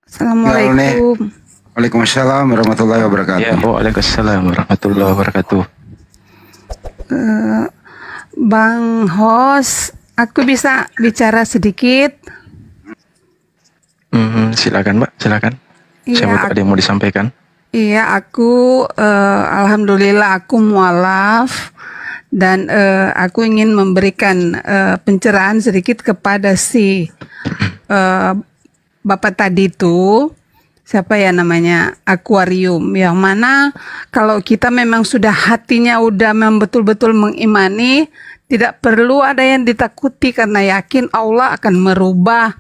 Ya, Rone. Assalamualaikum. Waalaikumsalam warahmatullahi Ya, wabarakatuh. waalaikumsalam warahmatullahi wabarakatuh. Bang Hos, aku bisa bicara sedikit? Silakan, Mbak, silakan. Siapa Iya, tahu ada yang mau disampaikan? iya, alhamdulillah aku mualaf dan aku ingin memberikan pencerahan sedikit kepada si eh, bapak tadi itu. Siapa ya namanya? Akuarium, yang mana kalau kita memang sudah hatinya udah betul-betul mengimani, tidak perlu ada yang ditakuti karena yakin Allah akan merubah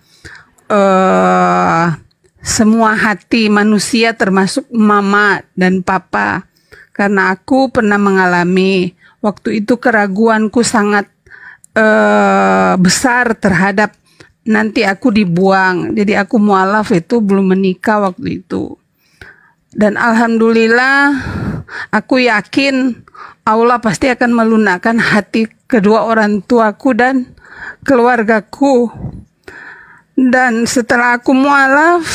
semua hati manusia termasuk mama dan papa. Karena aku pernah mengalami waktu itu keraguanku sangat besar terhadap nanti aku dibuang. Jadi aku mualaf itu belum menikah waktu itu. Dan alhamdulillah aku yakin Allah pasti akan melunakkan hati kedua orang tuaku dan keluargaku. Dan setelah aku mualaf,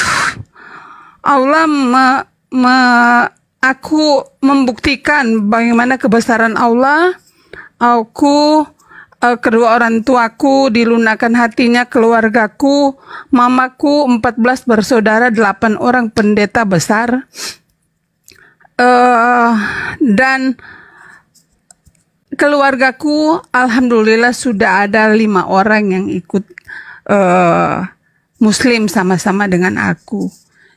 Allah aku membuktikan bagaimana kebesaran Allah. Aku kedua orang tuaku dilunakkan hatinya, keluargaku, mamaku 14 bersaudara, 8 orang pendeta besar. Dan keluargaku alhamdulillah sudah ada 5 orang yang ikut Muslim sama-sama dengan aku.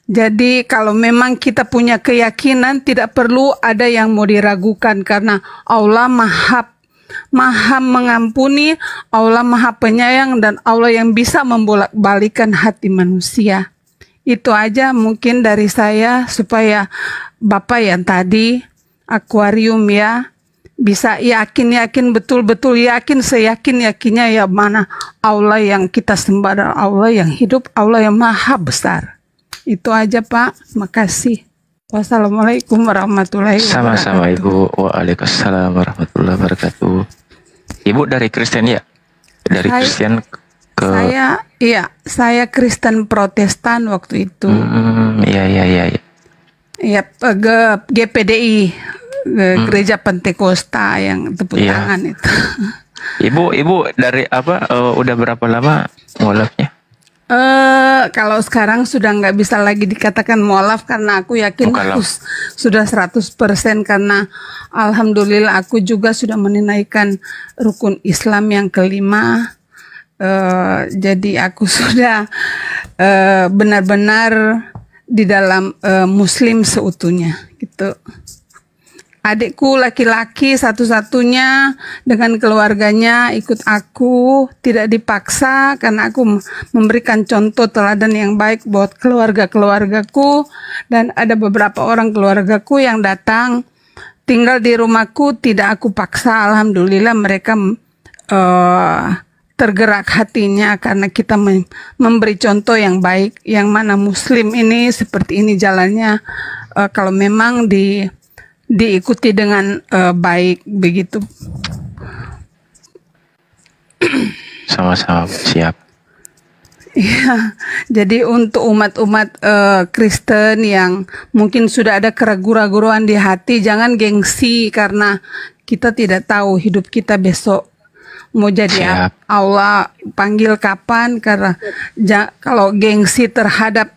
Jadi kalau memang kita punya keyakinan, tidak perlu ada yang mau diragukan karena Allah Maha mengampuni, Allah Maha penyayang, dan Allah yang bisa membolak-balikan hati manusia. Itu aja mungkin dari saya supaya Bapak yang tadi akuarium ya bisa yakin betul-betul yakin seyakin-yakinnya ya mana Allah yang kita sembah dan Allah yang hidup, Allah yang maha besar. Itu aja Pak, makasih. Wassalamualaikum warahmatullahi wabarakatuh. Sama-sama Ibu. Waalaikumsalam warahmatullahi wabarakatuh. Ibu dari Kristen ya? Dari Kristen ke... Saya Kristen Protestan waktu itu. Iya. Ya, GPDI, Gereja Pentakosta yang tepuk tangan itu. Ibu dari apa? Udah berapa lama mualafnya? Kalau sekarang sudah nggak bisa lagi dikatakan mualaf karena aku yakin aku sudah 100% karena alhamdulillah aku juga sudah menunaikan rukun Islam yang kelima. Jadi aku sudah benar-benar di dalam Muslim seutuhnya gitu. Adikku laki-laki satu-satunya dengan keluarganya ikut aku, tidak dipaksa karena aku memberikan contoh teladan yang baik buat keluarga-keluargaku, dan ada beberapa orang keluargaku yang datang tinggal di rumahku, tidak aku paksa. Alhamdulillah mereka tergerak hatinya karena kita memberi contoh yang baik, yang mana Muslim ini seperti ini jalannya kalau memang diikuti dengan baik begitu. Sama-sama siap. Ya, jadi untuk umat-umat Kristen yang mungkin sudah ada keraguan-raguan di hati, jangan gengsi karena kita tidak tahu hidup kita besok mau jadi apa. Allah panggil kapan, karena kalau gengsi terhadap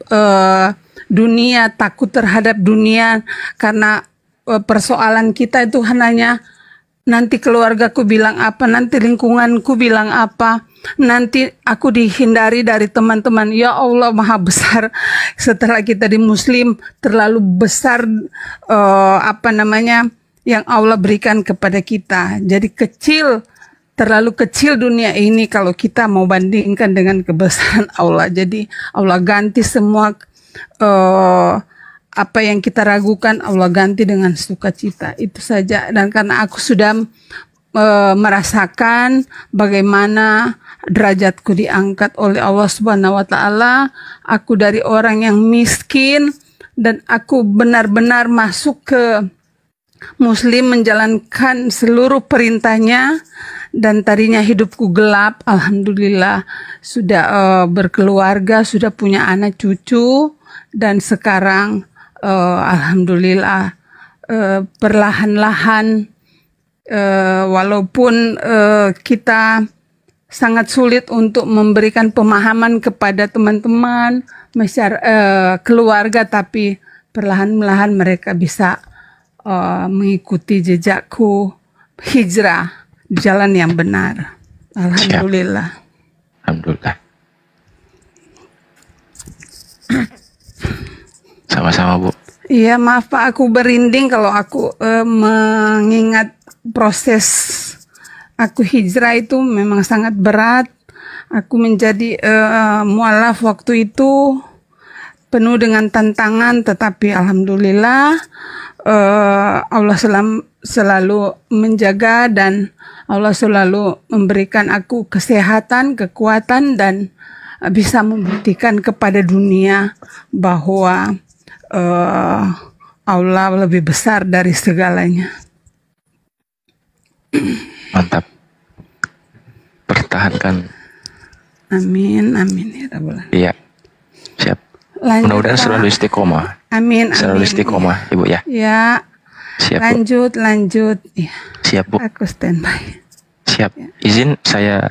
dunia, takut terhadap dunia karena persoalan kita itu hanya nanti keluargaku bilang apa, nanti lingkunganku bilang apa, nanti aku dihindari dari teman-teman. Ya Allah maha besar. Setelah kita di Muslim terlalu besar yang Allah berikan kepada kita. Jadi terlalu kecil dunia ini kalau kita mau bandingkan dengan kebesaran Allah. Jadi Allah ganti semua apa yang kita ragukan, Allah ganti dengan sukacita. Itu saja. Dan karena aku sudah merasakan bagaimana derajatku diangkat oleh Allah Subhanahu wa taala, aku dari orang yang miskin dan aku benar-benar masuk ke Muslim menjalankan seluruh perintahnya, dan tadinya hidupku gelap, alhamdulillah sudah berkeluarga, sudah punya anak cucu, dan sekarang alhamdulillah perlahan-lahan walaupun kita sangat sulit untuk memberikan pemahaman kepada teman-teman, keluarga, tapi perlahan-lahan mereka bisa mengikuti jejakku hijrah di jalan yang benar. Alhamdulillah. Alhamdulillah. Sama-sama, Bu. Iya, maaf Pak, aku berinding kalau aku mengingat proses aku hijrah itu memang sangat berat. Aku menjadi mualaf waktu itu penuh dengan tantangan, tetapi alhamdulillah Allah selalu menjaga, dan Allah selalu memberikan aku kesehatan, kekuatan, dan bisa membuktikan kepada dunia bahwa Allah lebih besar dari segalanya. Mantap. Pertahankan. Amin, amin ya Rabbal Alamin. Iya. Siap. Mudah-mudahan selalu istiqomah. Amin, selalu amin. istiqomah, Ibu ya. Ya. Siap, lanjut. Ya. Siap, Bu. Aku standby. Siap. Ya. Izin saya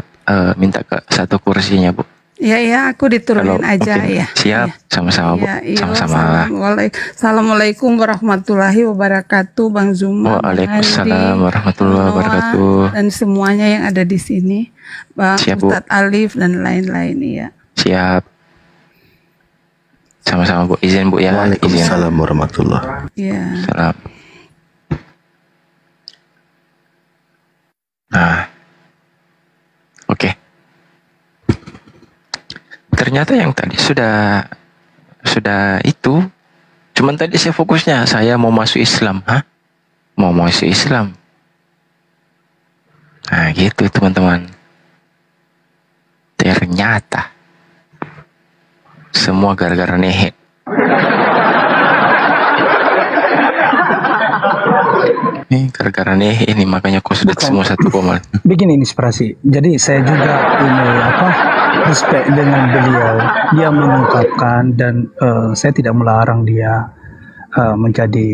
minta ke satu kursinya, Bu. Ya, aku diturunin aja ya. Siap, sama-sama, Bu. Sama-sama. Assalamualaikum warahmatullahi wabarakatuh, Bang Zuma. Waalaikumsalam warahmatullahi wabarakatuh. Dan semuanya yang ada di sini, Bang Ustadz Alif dan lain-lain ya. Siap. Sama-sama, Bu. Izin, Bu ya. Waalaikumsalam warahmatullahi. Ya. Salam. Nah, oke. Ternyata yang tadi sudah itu. Cuman tadi saya fokusnya saya mau masuk Islam, mau masuk Islam. Nah, gitu teman-teman. Ternyata semua gara-gara nehe. Ini gara-gara nehe ini, makanya kau sudah semua satu koma. Begini inspirasi. Jadi saya juga ini respect dengan beliau. Dia mengungkapkan, dan saya tidak melarang dia menjadi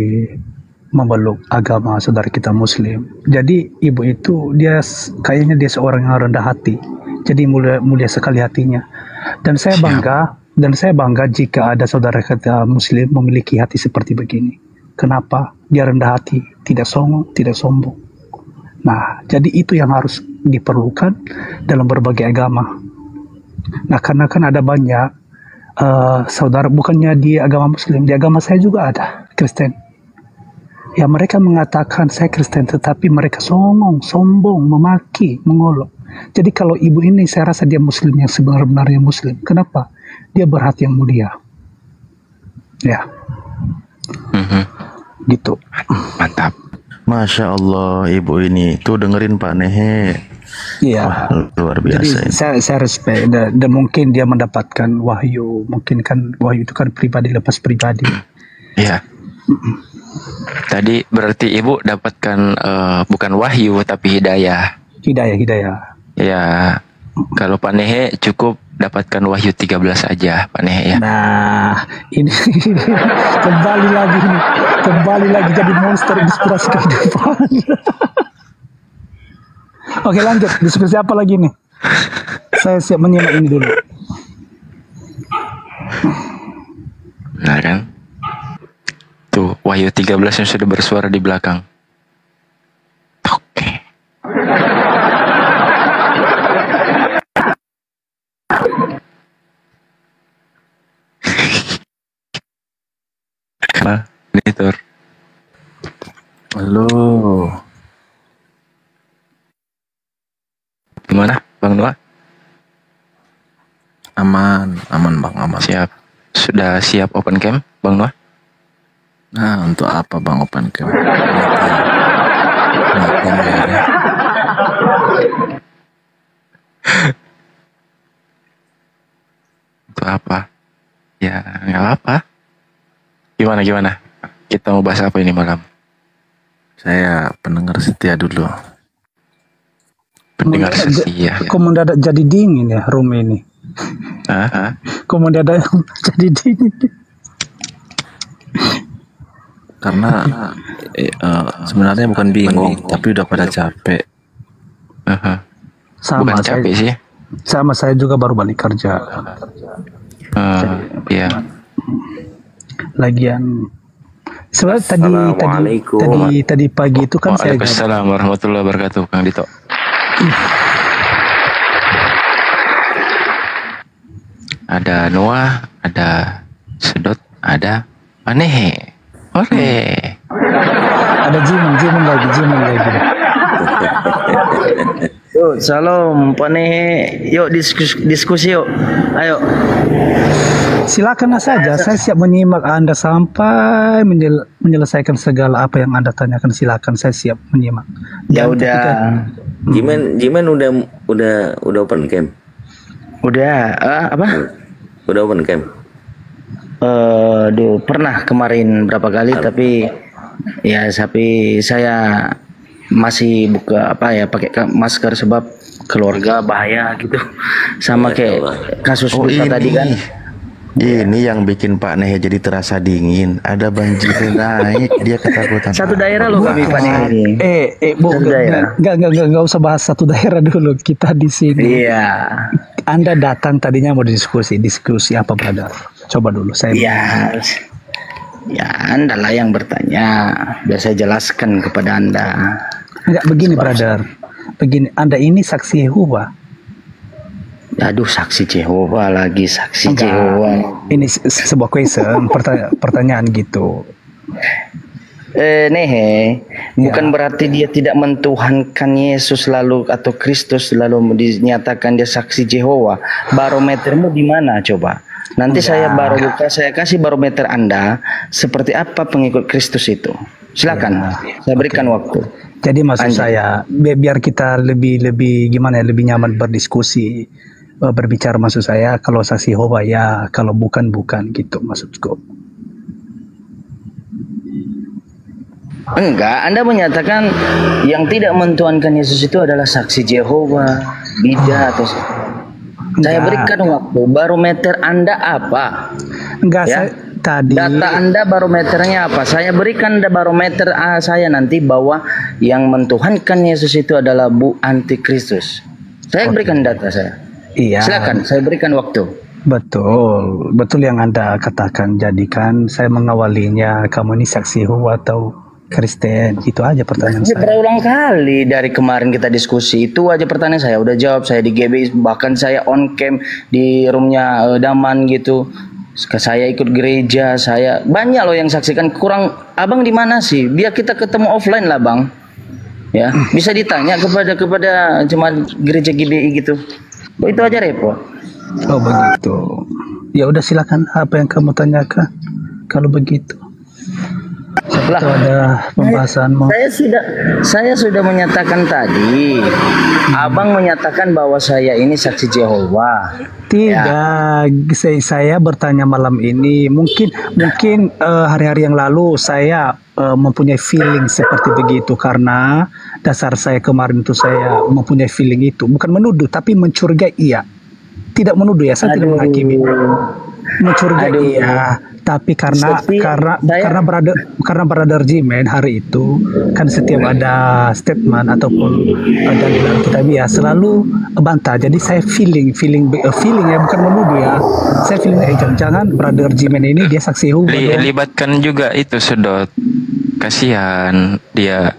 memeluk agama saudara kita Muslim. Jadi ibu itu kayaknya dia seorang yang rendah hati. Jadi mulia sekali hatinya. Dan saya bangga jika ada saudara kita Muslim memiliki hati seperti begini. Kenapa? Dia rendah hati, tidak songong, tidak sombong. Nah, jadi itu yang harus diperlukan dalam berbagai agama. Nah, karena kan ada banyak saudara, bukannya di agama Muslim, di agama saya juga ada Kristen. Ya, mereka mengatakan saya Kristen, tetapi mereka songong, sombong, memaki, mengolok. Jadi kalau ibu ini, saya rasa dia Muslim yang sebenarnya Muslim. Kenapa? Dia berhati yang mulia. Ya. Gitu. Mantap. Masya Allah, ibu ini tuh dengerin Pak Nehe. Iya. Luar biasa. Jadi saya respect, dan mungkin dia mendapatkan wahyu. Mungkin kan wahyu itu kan pribadi lepas pribadi. Iya. Tadi berarti ibu dapatkan bukan wahyu tapi hidayah. Hidayah. Ya. Kalau Pak Nehe cukup dapatkan wahyu 13 aja, Pak Nehe ya. Nah, ini kembali lagi jadi monster inspirasi kehidupan. Oke, lanjut. Diskusi apa lagi nih? Saya siap menyimak ini dulu. Nah kan? Tuh, wahyu 13 yang sudah bersuara di belakang. Oke. Monitor. Halo. Gimana, Bang Noah? Aman Bang, aman. Siap. Sudah siap open cam, Bang Noah? Nah, untuk apa Bang open cam? Kenapa ya? Untuk apa? Ya, nggak apa. Gimana? Kita mau bahas apa ini malam? Saya pendengar setia dulu. Pendengar setia. Kok mendadak jadi dingin ya room ini? Kok mendadak jadi dingin? Karena sebenarnya bukan bingung, tapi udah pada capek. Bukan capek sih. Sama, saya juga baru balik kerja. Iya. Lagian sebenarnya tadi pagi itu kan saya Waalaikumsalam warahmatullahi wabarakatuh, Kang Dito. Ada Noah, ada Sedot, ada Panehe. Ore. Ada Jimin lagi. Yuk, salam Panehe. Yuk diskusi yuk. Ayo. Silakan saja, saya siap menyimak Anda sampai menyelesaikan segala apa yang Anda tanyakan. Silakan, saya siap menyimak. Ya udah. Jiman udah open cam. Udah apa? Udah open cam. Pernah kemarin berapa kali, tapi saya masih buka pakai masker sebab keluarga bahaya gitu. Sama kayak kasus kita tadi kan. Ini yang bikin Pak Nehe jadi terasa dingin. Ada banjir naik, dia ketakutan. Satu daerah loh kami Pak Nehe. Nggak usah bahas satu daerah dulu. Kita di sini. Iya. Anda datang tadinya mau diskusi apa, brother? Coba dulu saya. Iya. Ya, Anda lah yang bertanya. Biar saya jelaskan kepada Anda. Enggak begini, brother. Begini, Anda ini saksi Yehova. Aduh, saksi Jehovah lagi, saksi Jehovah. Ini sebuah question, pertanyaan gitu. Nehe, bukan berarti dia tidak mentuhankan Yesus lalu atau Kristus lalu dinyatakan dia saksi Jehovah. Barometermu di mana coba? Nanti saya kasih barometer Anda seperti apa pengikut Kristus itu. Silakan, saya berikan waktu. Jadi maksud saya biar kita lebih gimana ya, lebih nyaman berdiskusi. Berbicara maksud saya, kalau saksi Yehova ya, kalau bukan gitu maksudku. Enggak, Anda menyatakan yang tidak mentuhankan Yesus itu adalah saksi Jehovah, bida atau saya berikan waktu. Barometer Anda apa? Enggak, ya? Tadi data Anda barometernya apa? Saya berikan Anda barometer saya nanti bahwa yang mentuhankan Yesus itu adalah antikristus. Saya berikan data saya. Iya. Silakan, saya berikan waktu. Betul yang Anda katakan. Jadikan saya mengawalinya, kamu ini saksi Yehova atau Kristen? Itu aja pertanyaan saya. Berulang kali dari kemarin kita diskusi, itu aja pertanyaan saya. Udah jawab saya di GB, bahkan saya on cam di roomnya Daman gitu. Saya ikut gereja, saya banyak loh yang saksikan. Kurang abang di mana sih? Biar kita ketemu offline lah bang. Ya, bisa ditanya kepada jemaat gereja GBI gitu. Itu aja repot. Oh begitu. Ya udah silakan apa yang kamu tanyakan. Kalau begitu. Itu ada pembahasanmu. Saya sudah menyatakan tadi. Abang menyatakan bahwa saya ini saksi Jehovah. Tidak, ya. Saya bertanya malam ini. Mungkin hari-hari yang lalu saya mempunyai feeling seperti begitu karena dasar saya kemarin itu saya mempunyai feeling itu, bukan menuduh tapi mencurigai. Iya, tidak menuduh ya, saya tidak menghakimi, mencurigai. Iya, tapi karena brother Jimen hari itu kan setiap ada statement ataupun dalam kitabiah selalu bantah. Jadi saya feeling ya, bukan menuduh ya. Saya feeling jangan brother Jimen ini dia saksi Yehova. Libatkan juga itu Sedot. Kasihan dia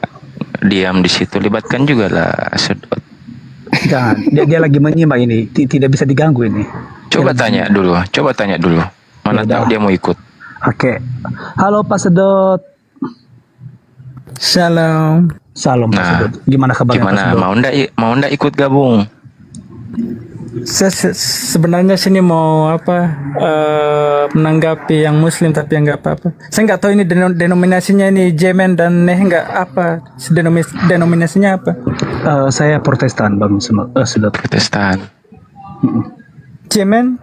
diam di situ, libatkan juga lah Sedot. Jangan, dia lagi menyimak ini, tidak bisa diganggu ini. Coba tanya dulu. Mana tahu dia mau ikut. Oke. Halo Pak Sedot. Salam Pak Sedot. Gimana kabarnya Pak Sedot? Mau ndak ikut gabung? Sebenarnya sini mau menanggapi yang Muslim tapi yang nggak apa-apa. Saya nggak tahu ini denominasinya ini Jemen dan Neh nggak apa denominasinya apa? Saya Protestan Bang Sedot. Protestan. Jemen?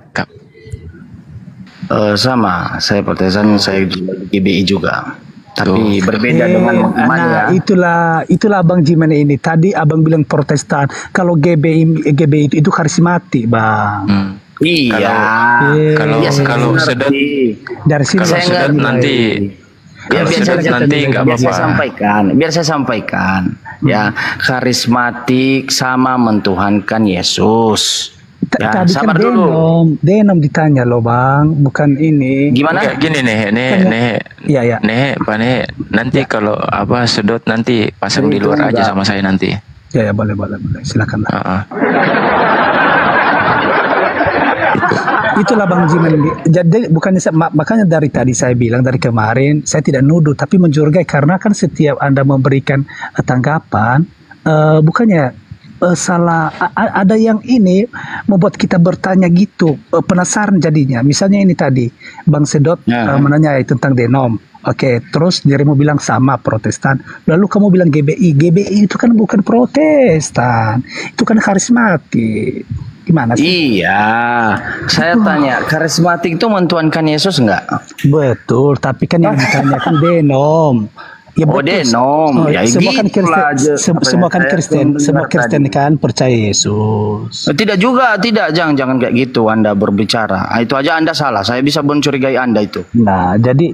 Sama, saya Protestan, saya GBI juga. Tapi berbeda dengan mengimani ya. Itulah Bang Jimen ini. Tadi Abang bilang Protestan. Kalau GBI itu karismatik, Bang. Iya. Kalau sedot dari sini kalau sedot nanti biar saya sampaikan ya, karismatik sama mentuhankan Yesus. Ya, tadi sabar kan dulu. Denom ditanya loh, Bang, bukan ini. Gimana? Kayak gini nih, Pak Nih, nanti kalau sedot nanti pasang di luar aja sama saya nanti. Ya, boleh. Silakan. Itulah Bang Jimen. Jadi bukannya makanya dari tadi saya bilang, dari kemarin saya tidak nuduh tapi mencurigai, karena kan setiap Anda memberikan tanggapan bukannya salah, ada yang ini membuat kita bertanya gitu, penasaran jadinya. Misalnya ini tadi Bang Sedot menanyai tentang denom. Oke, terus dirimu bilang sama Protestan. Lalu kamu bilang GBI itu kan bukan Protestan, itu kan karismatik. Gimana sih? Iya, saya tanya, karismatik itu mentuhankan Yesus enggak? Betul, tapi kan yang ditanyakan denom. Ya, denom. Ya, semua kan Kristen kan percaya Yesus. Tidak, jangan kayak gitu Anda berbicara. Itu aja Anda salah. Saya bisa mencurigai Anda itu. Nah, jadi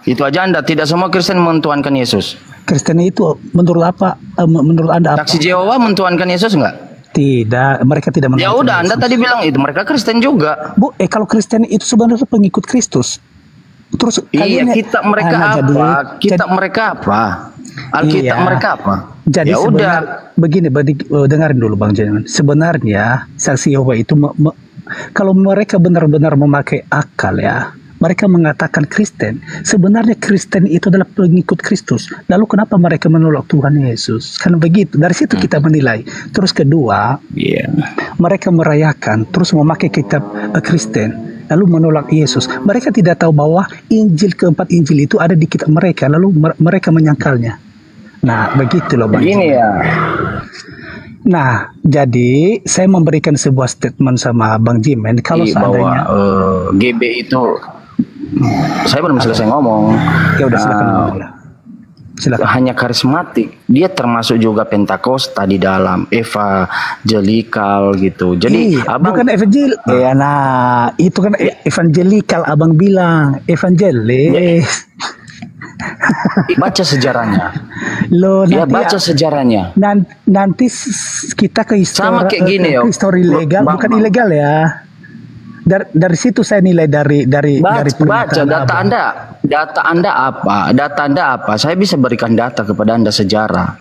itu aja Anda, tidak semua Kristen mentuhankan Yesus. Kristen itu menurut apa? Menurut Anda apa? Saksi Jehovah mentuhankan Yesus enggak? Tidak, mereka tidak mentuhankan. Ya udah, Anda tadi bilang itu mereka Kristen juga. Kalau Kristen itu sebenarnya pengikut Kristus. Terus kita mereka apa? Alkitab mereka apa? Jadi begini, dengarin dulu Bang Jaman. Sebenarnya saksi Yehova itu kalau mereka benar-benar memakai akal ya, mereka mengatakan Kristen. Sebenarnya Kristen itu adalah pengikut Kristus. Lalu kenapa mereka menolak Tuhan Yesus? Kan begitu. Dari situ kita menilai. Terus kedua, mereka merayakan, terus memakai kitab Kristen, lalu menolak Yesus. Mereka tidak tahu bahwa keempat Injil itu ada di kitab mereka, lalu mereka menyangkalnya. Nah, begitu loh Bang. Begini ya. Nah, jadi saya memberikan sebuah statement sama Bang Jimen kalau seandainya GB itu saya belum selesai ngomong. Ya udah, silakan ngomong lah. Silakan. Hanya karismatik, dia termasuk juga Pentakosta di dalam evangelikal gitu. Jadi abang bukan itu kan evangelikal, abang bilang evangelis. Baca sejarahnya. Baca sejarahnya. Nanti kita ke histori, sama kayak gini histori legal, bukan ilegal ya. Dari situ saya nilai dari baca data Anda apa? Saya bisa berikan data kepada Anda sejarah.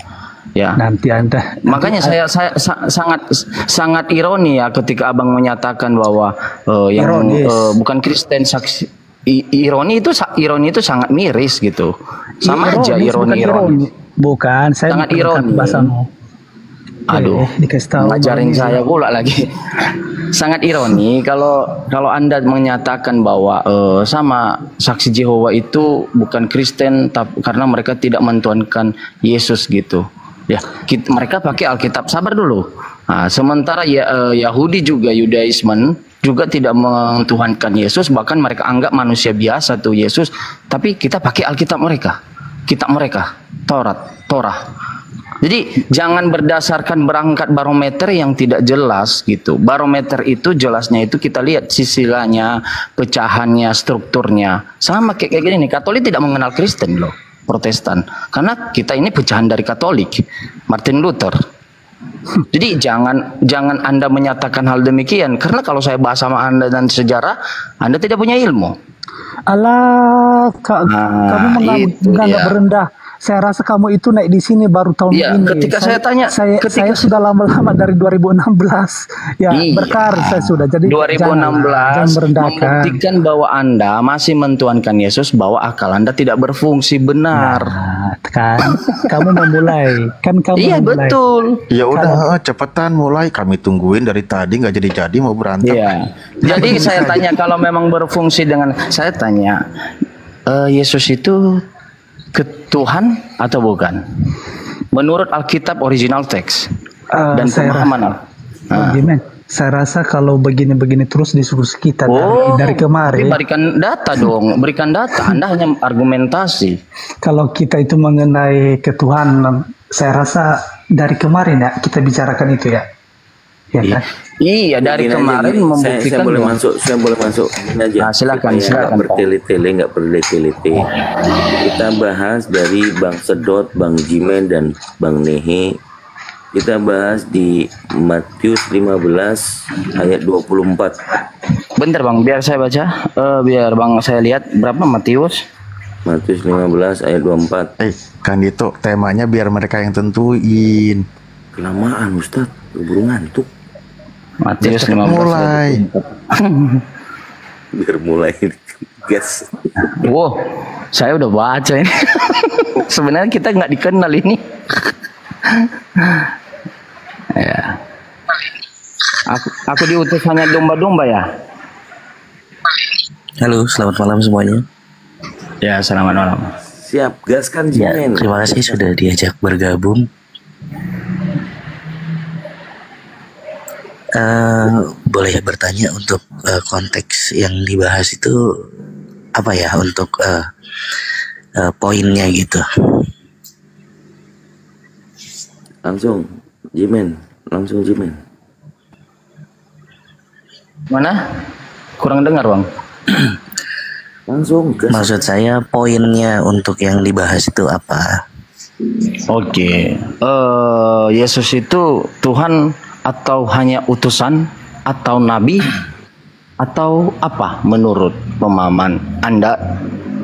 Ya. Nanti Anda. Makanya saya sangat ironi ya ketika abang menyatakan bahwa bukan Kristen saksi. Ironi itu sangat miris gitu. Sama aja ironi. Bukan, saya sangat ironi. Aduh, ngajarin saya pula lagi. Sangat ironi kalau Anda menyatakan bahwa sama saksi Jehovah itu bukan Kristen karena mereka tidak mentuhankan Yesus gitu. Ya, mereka pakai Alkitab. Sabar dulu. Nah, sementara Yahudi juga Yudaisme juga tidak mentuhankan Yesus, bahkan mereka anggap manusia biasa tuh Yesus, tapi kita pakai Alkitab mereka. Kitab mereka, Torah. Jadi jangan berdasarkan berangkat barometer yang tidak jelas gitu. Barometer itu jelasnya itu kita lihat sisilanya, pecahannya, strukturnya. Sama kayak gini nih, Katolik tidak mengenal Kristen loh, Protestan. Karena kita ini pecahan dari Katolik, Martin Luther. Jadi jangan Anda menyatakan hal demikian, karena kalau saya bahas sama Anda dan sejarah, Anda tidak punya ilmu. Alah, kamu menganggap rendah. Saya rasa kamu itu naik di sini baru tahun ini. Ketika saya tanya, saya sudah lama-lama dari 2016. Ya, berkarir saya sudah. Jadi 2016 membuktikan bahwa Anda masih mentuhankan Yesus, bahwa akal Anda tidak berfungsi benar. Nah, kan kamu memulai. Iya, betul. Ya udah, cepetan mulai. Kami tungguin dari tadi nggak jadi mau berantem. Iya. Jadi saya tanya, kalau memang berfungsi dengan, saya tanya, Yesus itu ke Tuhan atau bukan? Menurut Alkitab original teks dan pemahaman. Saya rasa kalau begini-begini terus diskusi kita dari kemarin. Berikan data dong, berikan data. Anda hanya argumentasi. Kalau kita itu mengenai ketuhanan, saya rasa dari kemarin ya kita bicarakan itu ya. Ya kan? Iya, dari kemarin membuktikan. Saya boleh masuk ini aja. Nah, silakan. Nggak bertele-tele. Kita bahas dari Bang Sedot, Bang Jimen, dan Bang Nehe. Kita bahas di Matius 15 ayat 24. Bentar Bang, biar saya baca. Biar Bang saya lihat berapa Matius? Matius 15 ayat 24. Kan itu temanya biar mereka yang tentuin. Kelamaan Ustaz, buru ngantuk. Matius 15 mulai. Biar mulai guys. Wow, saya udah baca ini. Sebenarnya kita nggak dikenal ini. Ya. Aku diutus hanya domba-domba ya. Halo, selamat malam semuanya. Ya, selamat malam. Siap, gaskan Ya, Jimen. terima kasih sudah diajak bergabung. Boleh bertanya untuk konteks yang dibahas itu apa ya untuk poinnya gitu. Langsung Jimen. Mana? Kurang dengar Bang. Langsung gas. Maksud saya poinnya untuk yang dibahas itu apa? Oke. Yesus itu Tuhan atau hanya utusan atau nabi atau apa menurut pemahaman Anda?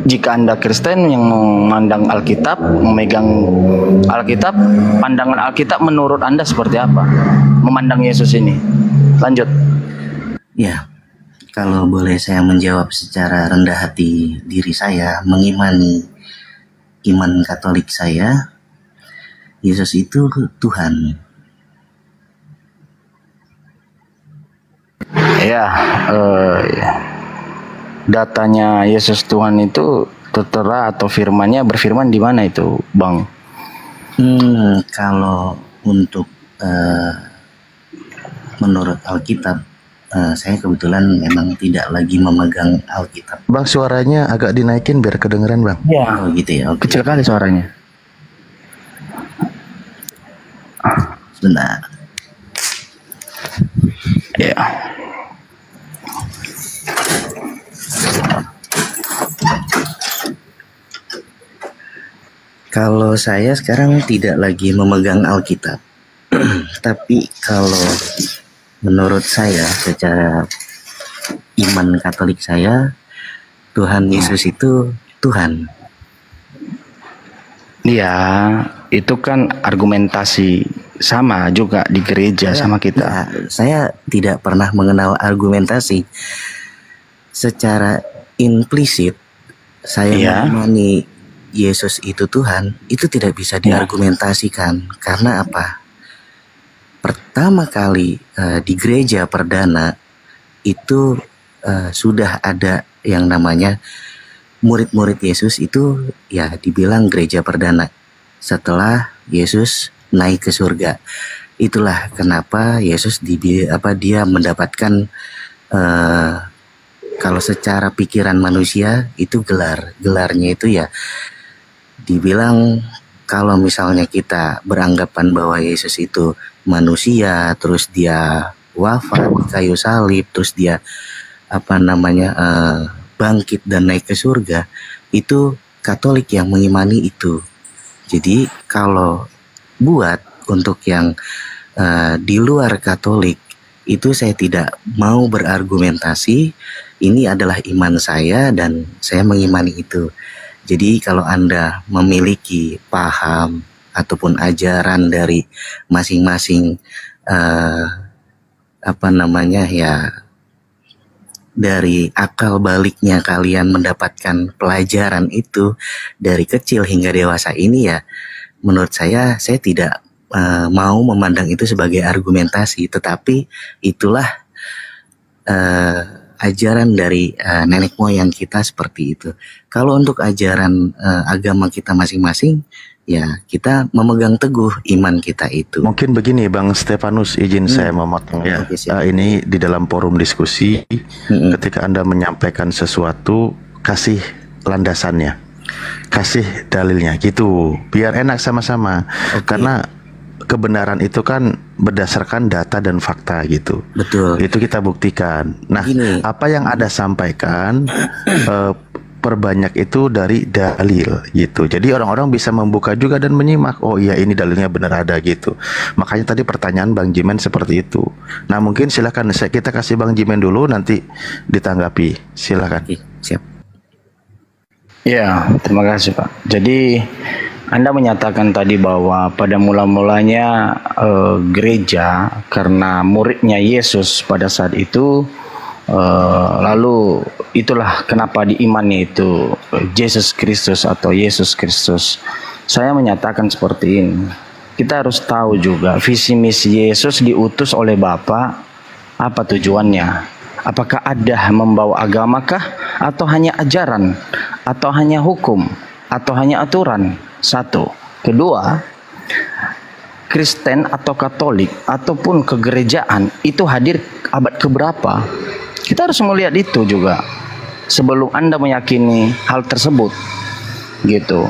Jika Anda Kristen yang memandang Alkitab, memegang Alkitab, pandangan Alkitab menurut Anda seperti apa? Memandang Yesus ini. Lanjut. Ya, kalau boleh saya menjawab secara rendah hati diri saya, mengimani iman Katolik saya, Yesus itu Tuhan. Ya, datanya Yesus Tuhan itu tertera atau firmannya berfirman di mana itu, Bang? Kalau untuk menurut Alkitab, saya kebetulan memang tidak lagi memegang Alkitab. Bang, suaranya agak dinaikin biar kedengeran Bang. Ya. Oh gitu ya. Kecil kali suaranya. Sebentar. Ya. Kalau saya sekarang tidak lagi memegang Alkitab, tapi kalau menurut saya secara iman Katolik saya, Tuhan Yesus itu Tuhan. Iya, itu kan argumentasi sama juga di gereja sama kita. Nah, saya tidak pernah mengenal argumentasi. Secara implisit, saya mengimani Yesus itu Tuhan, itu tidak bisa diargumentasikan. Karena apa? Pertama kali di gereja perdana itu sudah ada yang namanya murid-murid Yesus itu ya dibilang gereja perdana setelah Yesus naik ke surga. Itulah kenapa Yesus dia mendapatkan kalau secara pikiran manusia itu gelarnya itu ya dibilang kalau misalnya kita beranggapan bahwa Yesus itu manusia, terus dia wafat di kayu salib, terus dia bangkit dan naik ke surga, itu Katolik yang mengimani itu. Jadi kalau buat untuk yang di luar Katolik itu saya tidak mau berargumentasi. Ini adalah iman saya dan saya mengimani itu. Jadi kalau Anda memiliki paham ataupun ajaran dari masing-masing dari akal baliknya kalian mendapatkan pelajaran itu dari kecil hingga dewasa ini ya, menurut saya tidak mau memandang itu sebagai argumentasi, tetapi itulah ajaran dari nenek moyang kita seperti itu. Kalau untuk ajaran agama kita masing-masing, ya kita memegang teguh iman kita itu. Mungkin begini Bang Stefanus, izin saya memotong ya. Oke, siap. Ini di dalam forum diskusi, ketika Anda menyampaikan sesuatu, kasih landasannya, kasih dalilnya gitu, biar enak sama-sama. Karena kebenaran itu kan berdasarkan data dan fakta gitu. Betul. Itu kita buktikan. Nah, Gini. apa yang Anda sampaikan perbanyak itu dari dalil gitu. Jadi orang-orang bisa membuka juga dan menyimak. Oh iya, ini dalilnya benar ada gitu. Makanya tadi pertanyaan Bang Jimen seperti itu. Nah, mungkin silakan kita kasih Bang Jimen dulu, nanti ditanggapi. Silakan. Oke, siap. Ya, terima kasih Pak. Jadi Anda menyatakan tadi bahwa pada mula-mulanya gereja karena muridnya Yesus pada saat itu, lalu itulah kenapa diimani itu Yesus Kristus atau Yesus Kristus. Saya menyatakan seperti ini. Kita harus tahu juga visi misi Yesus diutus oleh Bapa, apa tujuannya? Apakah ada membawa agamakah, atau hanya ajaran, atau hanya hukum, atau hanya aturan? Satu. Kedua, Kristen atau Katolik ataupun kegerejaan itu hadir abad keberapa? Kita harus melihat itu juga sebelum Anda meyakini hal tersebut, gitu.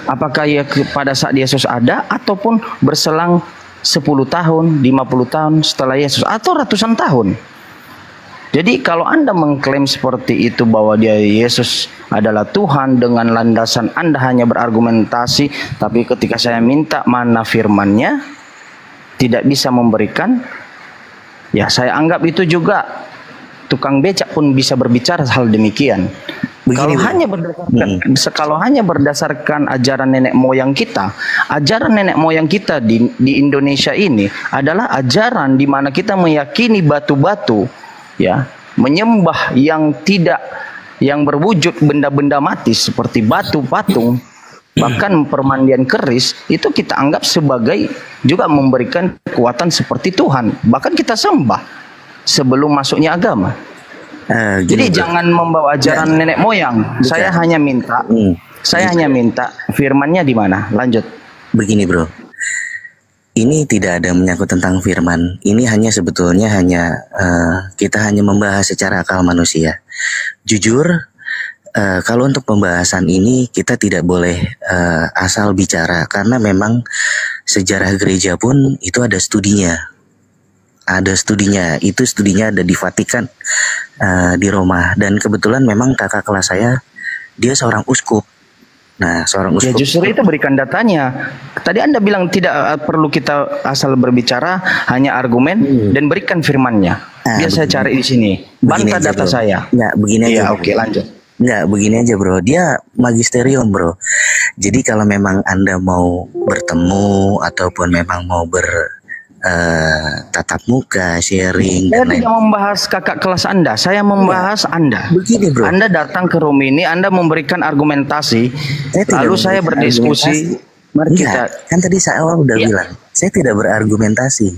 Apakah ya pada saat Yesus ada ataupun berselang 10 tahun, 50 tahun setelah Yesus atau ratusan tahun? Jadi kalau Anda mengklaim seperti itu bahwa dia Yesus adalah Tuhan dengan landasan Anda hanya berargumentasi, tapi ketika saya minta mana firman-Nya tidak bisa memberikan, ya saya anggap itu juga tukang becak pun bisa berbicara hal demikian. Kalau hanya berdasarkan ajaran nenek moyang kita, ajaran nenek moyang kita di Indonesia ini adalah ajaran di mana kita meyakini batu-batu, ya, menyembah yang berwujud benda-benda mati seperti batu patung, bahkan permandian keris itu kita anggap sebagai juga memberikan kekuatan seperti Tuhan, bahkan kita sembah sebelum masuknya agama. Jadi jangan membawa ajaran nenek moyang. Saya hanya minta, firmannya di mana? Lanjut. Begini bro, ini tidak ada menyangkut tentang firman. Ini hanya sebetulnya kita hanya membahas secara akal manusia. Jujur, kalau untuk pembahasan ini kita tidak boleh asal bicara, karena memang sejarah gereja pun itu ada studinya. Itu studinya ada di Vatikan, di Roma, dan kebetulan memang kakak kelas saya dia seorang uskup. Nah, seorang uskup. Ya justru itu berikan datanya. Tadi Anda bilang tidak perlu kita asal berbicara, hanya argumen dan berikan firman-Nya. Biar saya cari di sini. Bantah data bro. Saya. Nggak, begini aja. Oke, lanjut. Nggak, begini aja bro. Dia magisterium bro. Jadi kalau memang Anda mau bertemu ataupun memang mau tatap muka, sharing. Saya tidak membahas kakak kelas Anda, saya membahas Anda. Begini bro, Anda datang ke room ini, Anda memberikan argumentasi, lalu saya berdiskusi. Mari kita. Kan tadi saya udah bilang, saya tidak berargumentasi.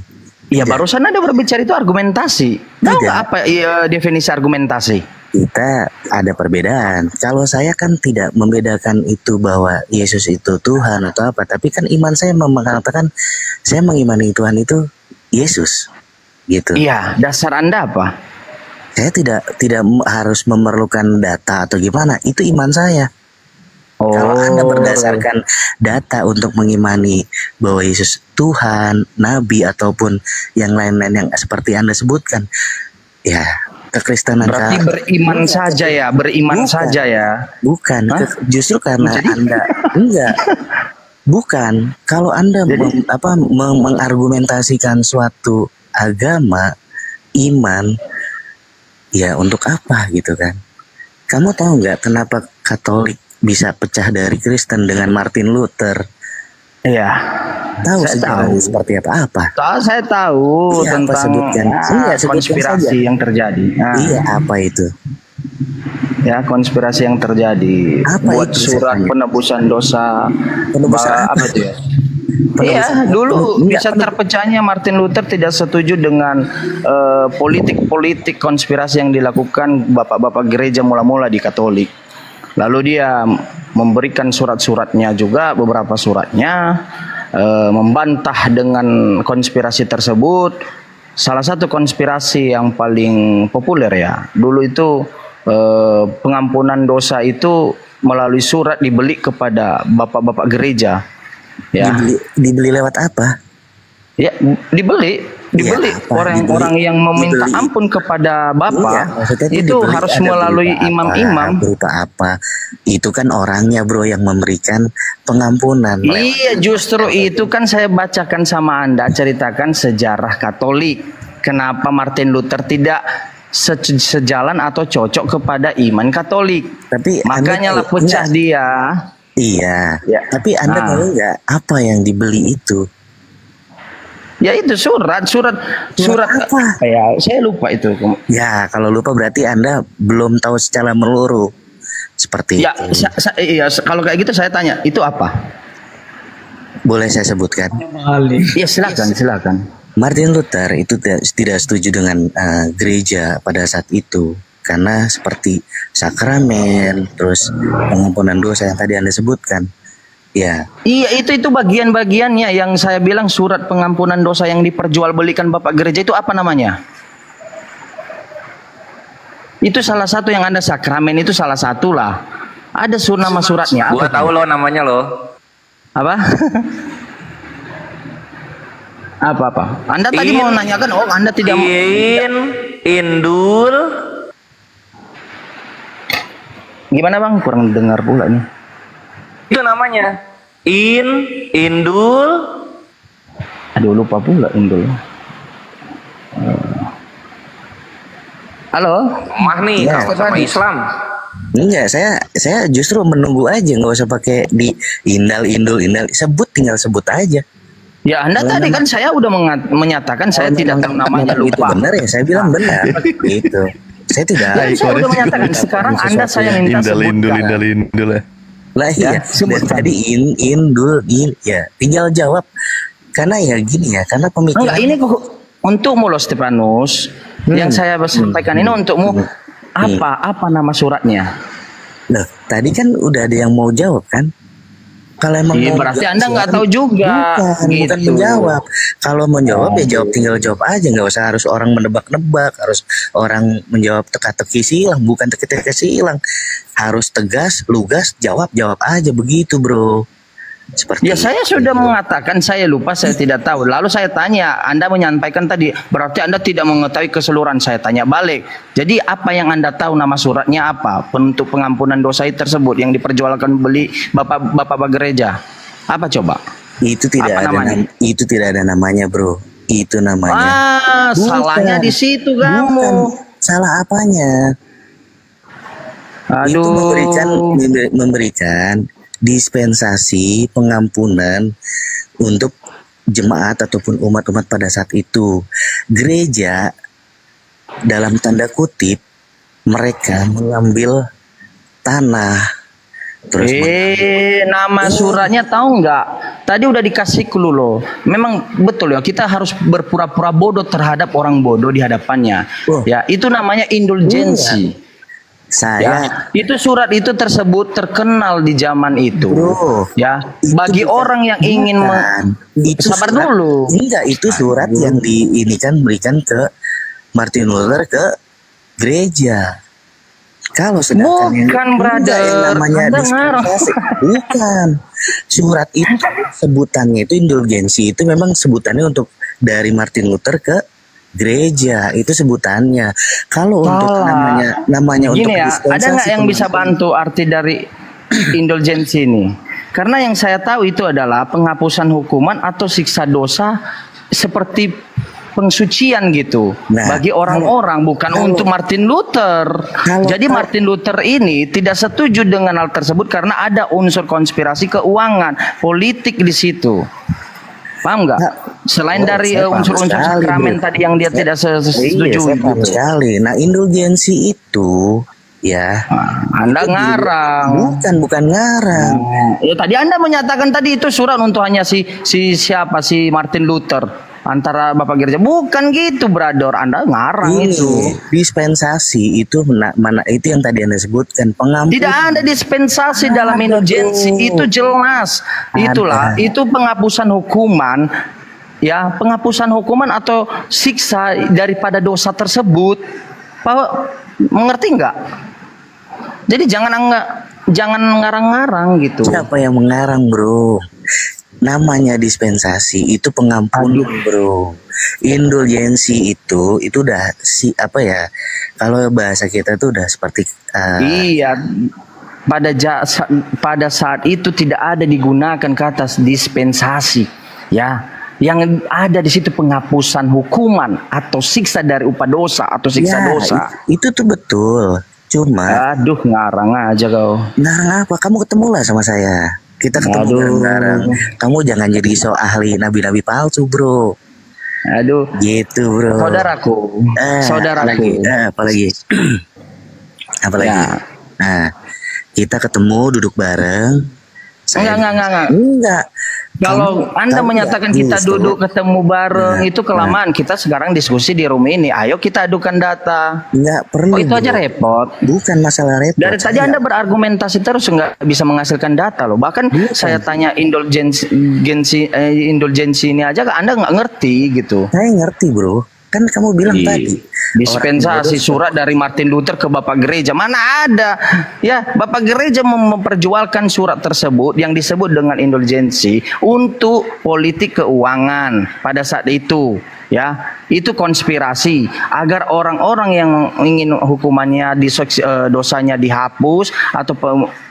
Iya, barusan Anda berbicara itu argumentasi. Tahu nggak apa definisi argumentasi? Kita ada perbedaan. Kalau saya kan tidak membedakan itu bahwa Yesus itu Tuhan atau apa, tapi kan iman saya mengatakan saya mengimani Tuhan itu Yesus, gitu. Iya, dasar Anda apa? Saya tidak harus memerlukan data atau gimana, itu iman saya. Kalau Anda berdasarkan data untuk mengimani bahwa Yesus Tuhan, Nabi ataupun yang lain-lain yang seperti Anda sebutkan, ya kekristenan. Berarti beriman saja ya, beriman saja ya. Bukan, justru karena Anda enggak. Bukan, kalau Anda mengargumentasikan suatu agama, iman, ya untuk apa gitu kan? Kamu tahu nggak kenapa Katolik bisa pecah dari Kristen dengan Martin Luther? Iya. Tahu sejarahnya seperti apa? Saya tahu tentang konspirasi yang terjadi. Iya, apa itu? Ya, konspirasi yang terjadi. Apa buat itu surat penebusan dosa. Apa itu ya? Iya, dulu bisa terpecahnya Martin Luther tidak setuju dengan politik konspirasi yang dilakukan bapak-bapak gereja mula-mula di Katolik. Lalu dia memberikan surat-suratnya juga, beberapa suratnya, membantah dengan konspirasi tersebut. Salah satu konspirasi yang paling populer ya, dulu itu pengampunan dosa itu melalui surat dibeli kepada bapak-bapak gereja. Ya. Dibeli lewat apa? Ya, dibeli orang-orang yang meminta ampun kepada bapak, itu harus melalui imam-imam. Berupa apa? Itu kan orangnya bro yang memberikan pengampunan. Iya, justru itu kan saya bacakan sama Anda, ceritakan sejarah Katolik. Kenapa Martin Luther tidak sejalan atau cocok kepada iman Katolik? Tapi makanya lah pecah dia. Iya. Ya. Tapi Anda tahu nggak apa yang dibeli itu? Ya itu surat apa? Ya, saya lupa itu. Ya, kalau lupa berarti Anda belum tahu secara menyeluruh. Seperti ya, itu. Iya, kalau kayak gitu saya tanya, itu apa? Boleh saya sebutkan? Ya, silakan. Martin Luther itu tidak setuju dengan gereja pada saat itu. Karena seperti sakramen, terus pengampunan dosa yang tadi Anda sebutkan. Ya. Iya, itu bagian-bagiannya yang saya bilang surat pengampunan dosa yang diperjualbelikan Bapak gereja itu apa namanya? Itu salah satu yang Anda sakramen, itu salah satu lah. Ada nama suratnya. Gua tahu loh namanya loh. Apa? Apa? Anda tadi mau nanyakan, Anda tidak mau. Indul. Gimana Bang? Kurang dengar pula nih. Itu namanya Indul. Aduh, lupa pula Indul. Halo? Mah nih ya, kalau sama Islam. Enggak, saya justru menunggu aja, nggak usah pakai di indal. Tinggal sebut aja. Ya, Anda tadi kan saya udah menyatakan saya tidak tahu namanya, lupa. Itu benar ya, saya bilang benar. Gitu. Saya tidak. Ya, saya udah menyatakan. Sekarang Anda saya minta sebutkan. Indul ya. Lah iya, tadi indul, ya tinggal jawab. Karena ya gini ya, karena pemikiran. Enggak, ini untukmu loh Stefanus. Yang saya sampaikan ini untukmu. Apa nama suratnya? Loh, tadi kan udah ada yang mau jawab kan? Kalau emang berarti Anda nggak tahu juga. Bukan menjawab. Kalau mau jawab ya jawab, tinggal jawab aja, nggak usah harus orang menebak-nebak, harus orang menjawab teka-teki silang, bukan teka-teki silang. Harus tegas, lugas, jawab aja begitu, bro. Seperti ya saya sudah mengatakan saya lupa, saya tidak tahu. Lalu saya tanya, Anda menyampaikan tadi, berarti Anda tidak mengetahui keseluruhan. Saya tanya balik. Jadi apa yang Anda tahu nama suratnya apa? Untuk pengampunan dosa tersebut yang diperjualkan beli bapak gereja. Apa coba? Itu tidak ada itu tidak ada namanya, bro. Itu namanya. Salahnya di situ kamu. Bukan. Salah apanya? Aduh. Itu memberikan dispensasi pengampunan untuk jemaat ataupun umat-umat pada saat itu. Gereja dalam tanda kutip mereka mengambil tanah. Terus nama suratnya tahu nggak? Tadi udah dikasih clue loh. Memang betul ya, kita harus berpura-pura bodoh terhadap orang bodoh di hadapannya. Ya, itu namanya indulgensi. Itu surat itu tersebut terkenal di zaman itu, bro. Ya, bagi orang yang ingin sabar dulu. Enggak, itu surat yang berikan ke Martin Luther ke gereja. Kalau sedangkan bukan yang namanya dispensasi, bukan. Surat itu sebutannya itu indulgensi, itu memang sebutannya untuk dari Martin Luther ke gereja, itu sebutannya. Kalau untuk namanya untuk ya, ada nggak yang bisa bantu arti dari indulgensi ini? Karena yang saya tahu itu adalah penghapusan hukuman atau siksa dosa seperti pensucian gitu. Bagi orang-orang, bukan untuk Martin Luther. Jadi Martin Luther ini tidak setuju dengan hal tersebut karena ada unsur konspirasi keuangan, politik di situ. Paham nggak? Selain dari unsur-unsur sakramen tadi yang dia tidak setuju. Sekali. Nah, indulgensi itu ya. Anda ngarang. Bukan ngarang. Ya tadi Anda menyatakan tadi itu surat untuk hanya si Martin Luther. antara Bapak gereja. Bukan gitu, brother. Anda ngarang Ini itu. dispensasi itu mana itu yang tadi Anda sebutkan, pengampun. Tidak ada dispensasi dalam indulgensi, itu jelas. Itulah, itu penghapusan hukuman, ya, penghapusan hukuman atau siksa daripada dosa tersebut. Pak, mengerti nggak? Jadi jangan ngarang-ngarang gitu. Siapa yang mengarang, bro? Namanya dispensasi itu pengampunan, bro. Indulgensi itu udah kalau bahasa kita tuh udah seperti Iya, pada saat itu tidak ada digunakan kata dispensasi, ya. Yang ada di situ penghapusan hukuman atau siksa dari upah dosa atau siksa dosa. Itu tuh betul. Cuma, aduh, ngarang aja kau. Ngarang apa? Kamu ketemulah sama saya. Kita ketemu bareng-bareng. Kamu jangan jadi ahli nabi-nabi palsu, bro. Aduh, gitu, bro. Saudaraku. Apalagi? Ya. Nah, kita ketemu duduk bareng. Enggak. Kalau Anda menyatakan kita duduk ketemu bareng, itu kelamaan. Kita sekarang diskusi di room ini. Ayo kita adukan data. Enggak perlu. Itu aja repot. Bukan masalah repot. Dari tadi Anda berargumentasi terus nggak bisa menghasilkan data loh. Bahkan saya tanya indulgensi ini aja Anda nggak ngerti gitu. Saya ngerti, bro. Kan kamu bilang tadi dispensasi surat dari Martin Luther ke Bapak Gereja, mana ada? Ya, Bapak Gereja memperjualkan surat tersebut yang disebut dengan indulgensi untuk politik keuangan pada saat itu. Ya, itu konspirasi agar orang-orang yang ingin hukumannya dosanya dihapus atau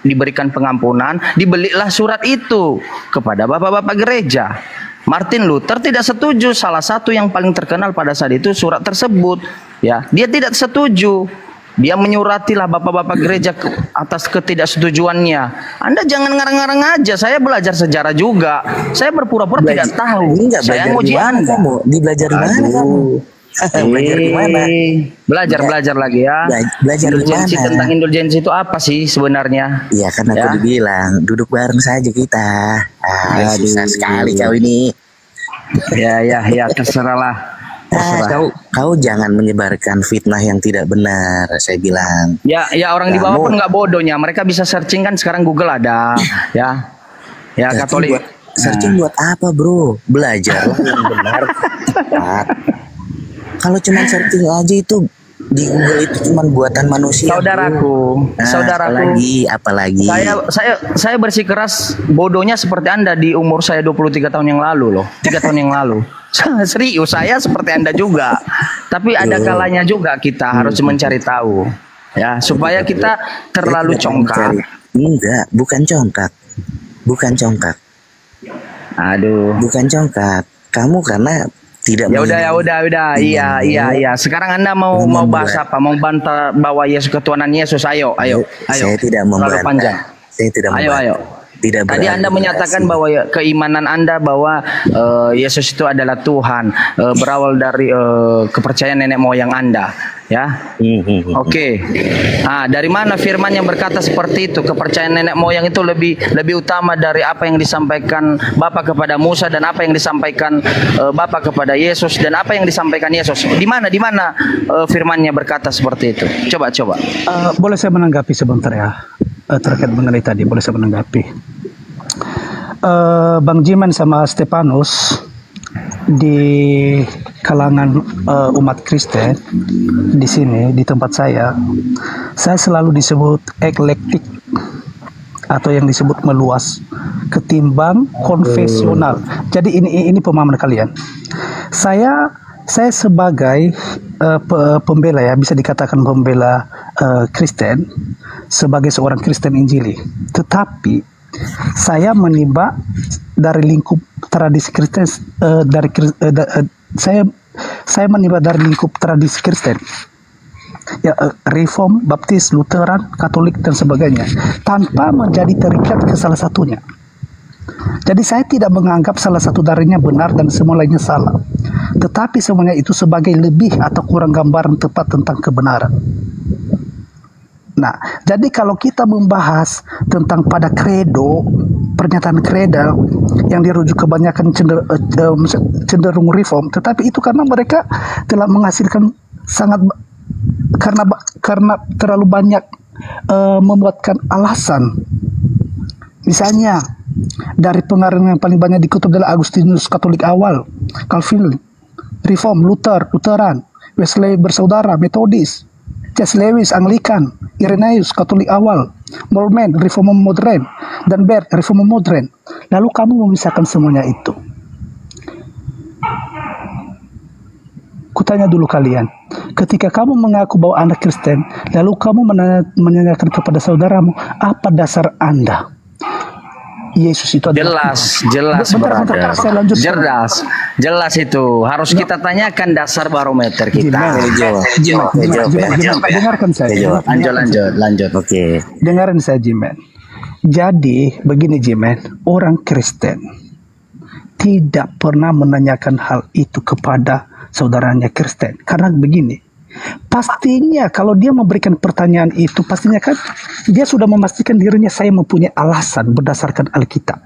diberikan pengampunan, dibelilah surat itu kepada bapak-bapak gereja. Martin Luther tidak setuju. Salah satu yang paling terkenal pada saat itu surat tersebut, ya, dia tidak setuju. Dia menyuratilah bapak-bapak gereja atas ketidaksetujuannya. Anda jangan ngarang-ngarang aja. Saya belajar sejarah juga. Saya berpura-pura tidak tahu. Saya nguji Anda. Belajar di mana kamu? Belajar di mana? Belajar lagi ya. Belajar indulgensi tentang indulgensi itu apa sih sebenarnya? Iya kan aku dibilang duduk bareng saja kita. Susah sekali kau ini. Ya terserahlah. Kau jangan menyebarkan fitnah yang tidak benar, saya bilang. Ya orang di bawah pun nggak bodohnya. Mereka bisa searching kan sekarang Google ada, ya. Ya Katolik. Searching buat apa, bro? Belajar yang benar. Kalau cuma searching aja itu di Google itu cuma buatan manusia. Saudaraku, apalagi. Saya bersikeras bodohnya seperti Anda di umur saya 23 tahun yang lalu loh. 3 tahun yang lalu. Serius, saya seperti Anda juga. Tapi ada kalanya juga kita harus mencari tahu. Ya, supaya kita terlalu congkak. Enggak, bukan congkak. Aduh. Bukan congkak. Kamu karena tidak. Ya udah. Iya. Sekarang Anda mau bahas apa? Mau bantah bahwa Yesus ketuhanan Yesus? Ayo. Saya tidak membantah. Saya tidak membantah. Ayo. Tadi Anda menyatakan bahwa keimanan Anda bahwa Yesus itu adalah Tuhan, berawal dari kepercayaan nenek moyang Anda, ya. Oke. Nah, dari mana firman yang berkata seperti itu? Kepercayaan nenek moyang itu lebih utama dari apa yang disampaikan Bapa kepada Musa dan apa yang disampaikan Bapa kepada Yesus dan apa yang disampaikan Yesus. Di mana firmannya berkata seperti itu? Coba. Boleh saya menanggapi sebentar ya? Terkait mengenai tadi, boleh saya menanggapi. Bang Jimen sama Stefanus di kalangan umat Kristen di sini di tempat saya selalu disebut eklektik atau yang disebut meluas ketimbang konfesional. Jadi ini pemahaman kalian. Saya sebagai pembela, ya, bisa dikatakan pembela Kristen, sebagai seorang Kristen Injili, tetapi saya menimba dari lingkup tradisi Kristen, saya menimba dari lingkup tradisi Kristen, ya, Reform, Baptis, Lutheran, Katolik dan sebagainya, tanpa menjadi terikat ke salah satunya. Jadi saya tidak menganggap salah satu darinya benar dan semua lainnya salah, tetapi semuanya itu sebagai lebih atau kurang gambaran tepat tentang kebenaran. Nah, jadi kalau kita membahas tentang pada kredo pernyataan Kredal yang dirujuk kebanyakan cenderung reform, tetapi itu karena mereka telah menghasilkan karena terlalu banyak membuatkan alasan. Misalnya dari pengaruh yang paling banyak dikutip adalah Agustinus Katolik awal, Calvin, Reform, Lutheran, Wesley bersaudara, Metodis, C.S. Lewis, Anglikan, Irenaeus, Katolik awal, Moltmann, Reform modern, dan Bert, Reform modern. Lalu kamu memisahkan semuanya itu. Kutanya dulu kalian, ketika kamu mengaku bahwa Anda Kristen, lalu kamu menanyakan kepada saudaramu, apa dasar Anda? Yesus itu adalah jelas brother. Jelas itu harus kita tanyakan dasar barometer kita. Dengarkan saya. Lanjut. Oke. Dengarkan saya, Jimen. Jadi begini, Jimen, orang Kristen tidak pernah menanyakan hal itu kepada saudaranya Kristen, karena begini. Pastinya kalau dia memberikan pertanyaan itu, pastinya kan dia sudah memastikan dirinya saya mempunyai alasan berdasarkan Alkitab.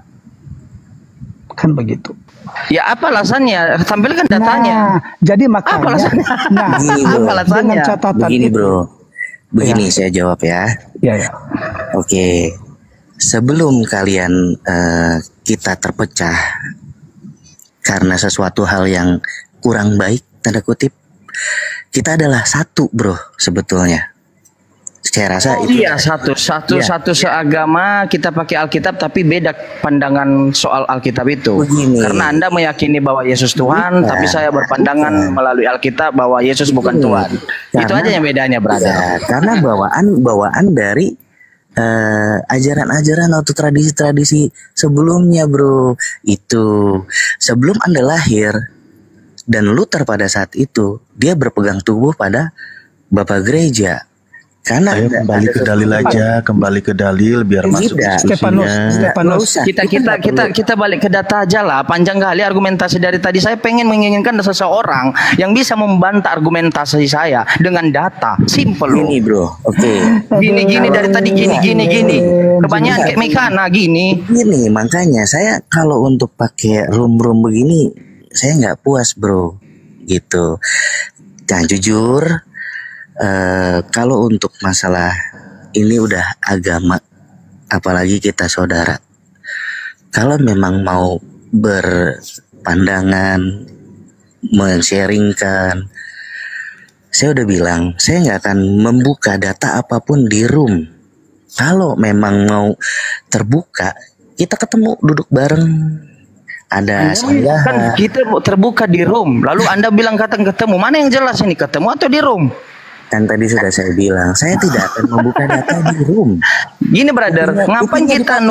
Kan begitu. Ya apa alasannya? Tampilkan datanya. Nah, jadi makanya. Apa alasannya? Nah, apa alasannya? Dengan catatan Begini itu. bro, begini saya jawab ya. Ya. Oke, sebelum kalian kita terpecah karena sesuatu hal yang kurang baik, tanda kutip, kita adalah satu bro sebetulnya. Saya rasa itu. Iya, satu seagama, kita pakai Alkitab tapi beda pandangan soal Alkitab itu. Begini. Karena Anda meyakini bahwa Yesus Tuhan, tapi saya berpandangan melalui Alkitab bahwa Yesus bukan Tuhan. Itu aja yang bedanya, brother. Ya, karena bawaan dari ajaran-ajaran atau tradisi-tradisi sebelumnya bro. Itu sebelum Anda lahir, dan Luther pada saat itu dia berpegang teguh pada Bapak Gereja. Karena Ayo kembali ke dalil biar masuk diskusinya. Stefanus. Kita balik ke data aja lah. Panjang kali argumentasi dari tadi. Saya pengen menginginkan seseorang yang bisa membantah argumentasi saya dengan data. Simple loh. Ini bro, oke. Gini dari tadi gini. Kebanyakan kayak Mekana gini. Gini, makanya saya kalau untuk pakai room begini, saya nggak puas bro, gitu. Dan jujur. Kalau untuk masalah ini udah agama, apalagi kita saudara, kalau memang mau berpandangan, men-sharingkan, saya udah bilang, saya nggak akan membuka data apapun di room. Kalau memang mau terbuka, kita ketemu, duduk bareng. Ada saya. Kan kita terbuka di room, lalu Anda bilang ketemu. Mana yang jelas ini, ketemu atau di room? Kan tadi sudah saya bilang, saya tidak akan membuka data di room. Gini brother, ngapain kita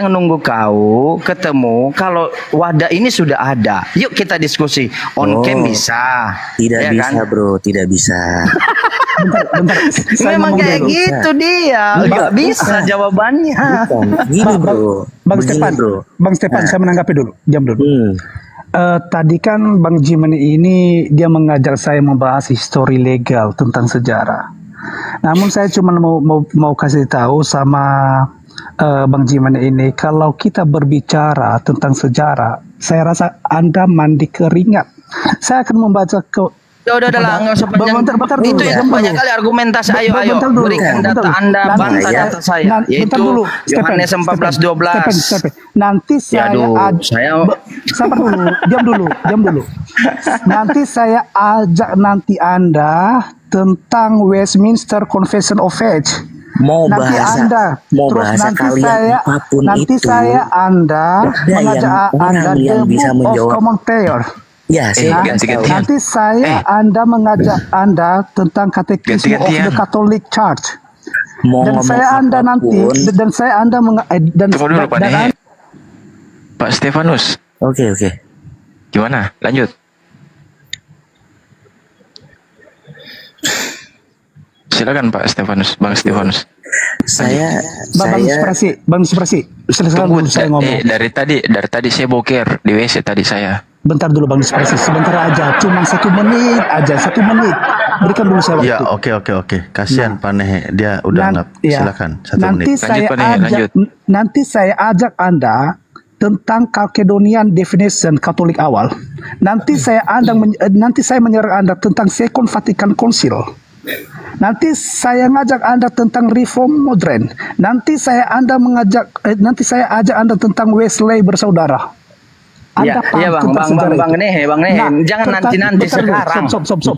nunggu kau ketemu kalau wadah ini sudah ada? Yuk kita diskusi. On cam bisa. Tidak ya bisa kan? bro, tidak bisa. Bentar. Memang kayak gitu dia. Gak bisa jawabannya. Bukan. Gini bro. Bang Stefan, saya menanggapi dulu. Diam dulu. Tadi kan Bang Jimen ini dia mengajak saya membahas histori legal tentang sejarah. Namun saya cuma mau kasih tahu sama Bang Jimen ini, kalau kita berbicara tentang sejarah, saya rasa Anda mandi keringat. Saya akan membaca Udah lah, nggak usah panjang. Bentar Itu dulu, ya banyak kali argumentasi. Ayo, berikan data Anda, bantah data saya. Yaitu Yohanes 14:12. Nanti sabar dulu, diam dulu. Nanti saya ajak Anda tentang Westminster Confession of Faith. Mau nanti bahasa apapun itu, saya mengajak Anda yang bisa menjawab. Common Prayer. Ya, nanti saya Anda mengajak Anda tentang Catechism of the Catholic Church. Dan saya Anda Pak Stefanus. Oke. Gimana? Lanjut. Silakan Pak Stefanus, Bang Stefanus. Bang Suprasi. Tunggu, dari tadi saya boker di WC tadi saya. Bentar dulu Bang Suprasi, sebentar aja, cuma 1 menit aja, 1 menit. berikan dulu saya waktu. Ya, oke. Kasihan Pak Nehe, dia udah nggak. Silakan 1 nanti menit. saya Pak Nehe, lanjut. nanti saya ajak Anda tentang Chalcedonian definition Katolik awal. Nanti saya menyerang Anda tentang Second Vatican Council. Nanti saya ngajak Anda tentang reform modern. Nanti saya ajak Anda tentang Wesley bersaudara. Iya, Bang Nehe, jangan nanti sekarang.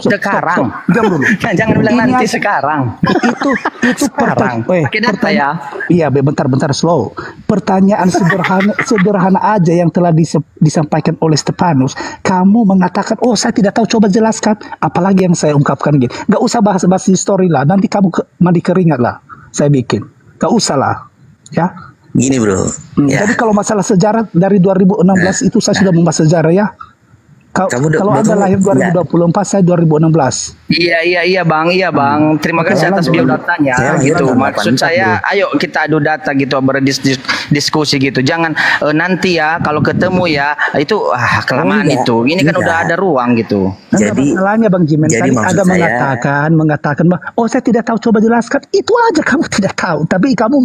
Sekarang. Diam dulu. Jangan bilang nanti sekarang. Itu sekarang. Pakai data ya. Iya, bentar slow. Pertanyaan sederhana aja yang telah disampaikan oleh Stefanus. Kamu mengatakan, "Oh, saya tidak tahu, coba jelaskan." Apalagi yang saya ungkapkan gini. Gak usah bahas-bahas histori lah. Nanti kamu mandi keringat lah. Saya bikin. Gak usah lah. Ya. Gini bro. Jadi kalau masalah sejarah dari 2016 itu saya sudah membahas sejarah ya. Kalau Anda lahir 2024, saya 2016. Iya bang. Terima kasih atas biodatanya gitu. Maksud saya, ayo kita adu data gitu, berdiskusi gitu. Jangan nanti ya kalau ketemu ya itu kelamaan itu. Ini kan udah ada ruang gitu. Jadi masalahnya Bang Jimen tadi ada mengatakan, "Oh, saya tidak tahu, coba jelaskan." Itu aja kamu tidak tahu. Tapi kamu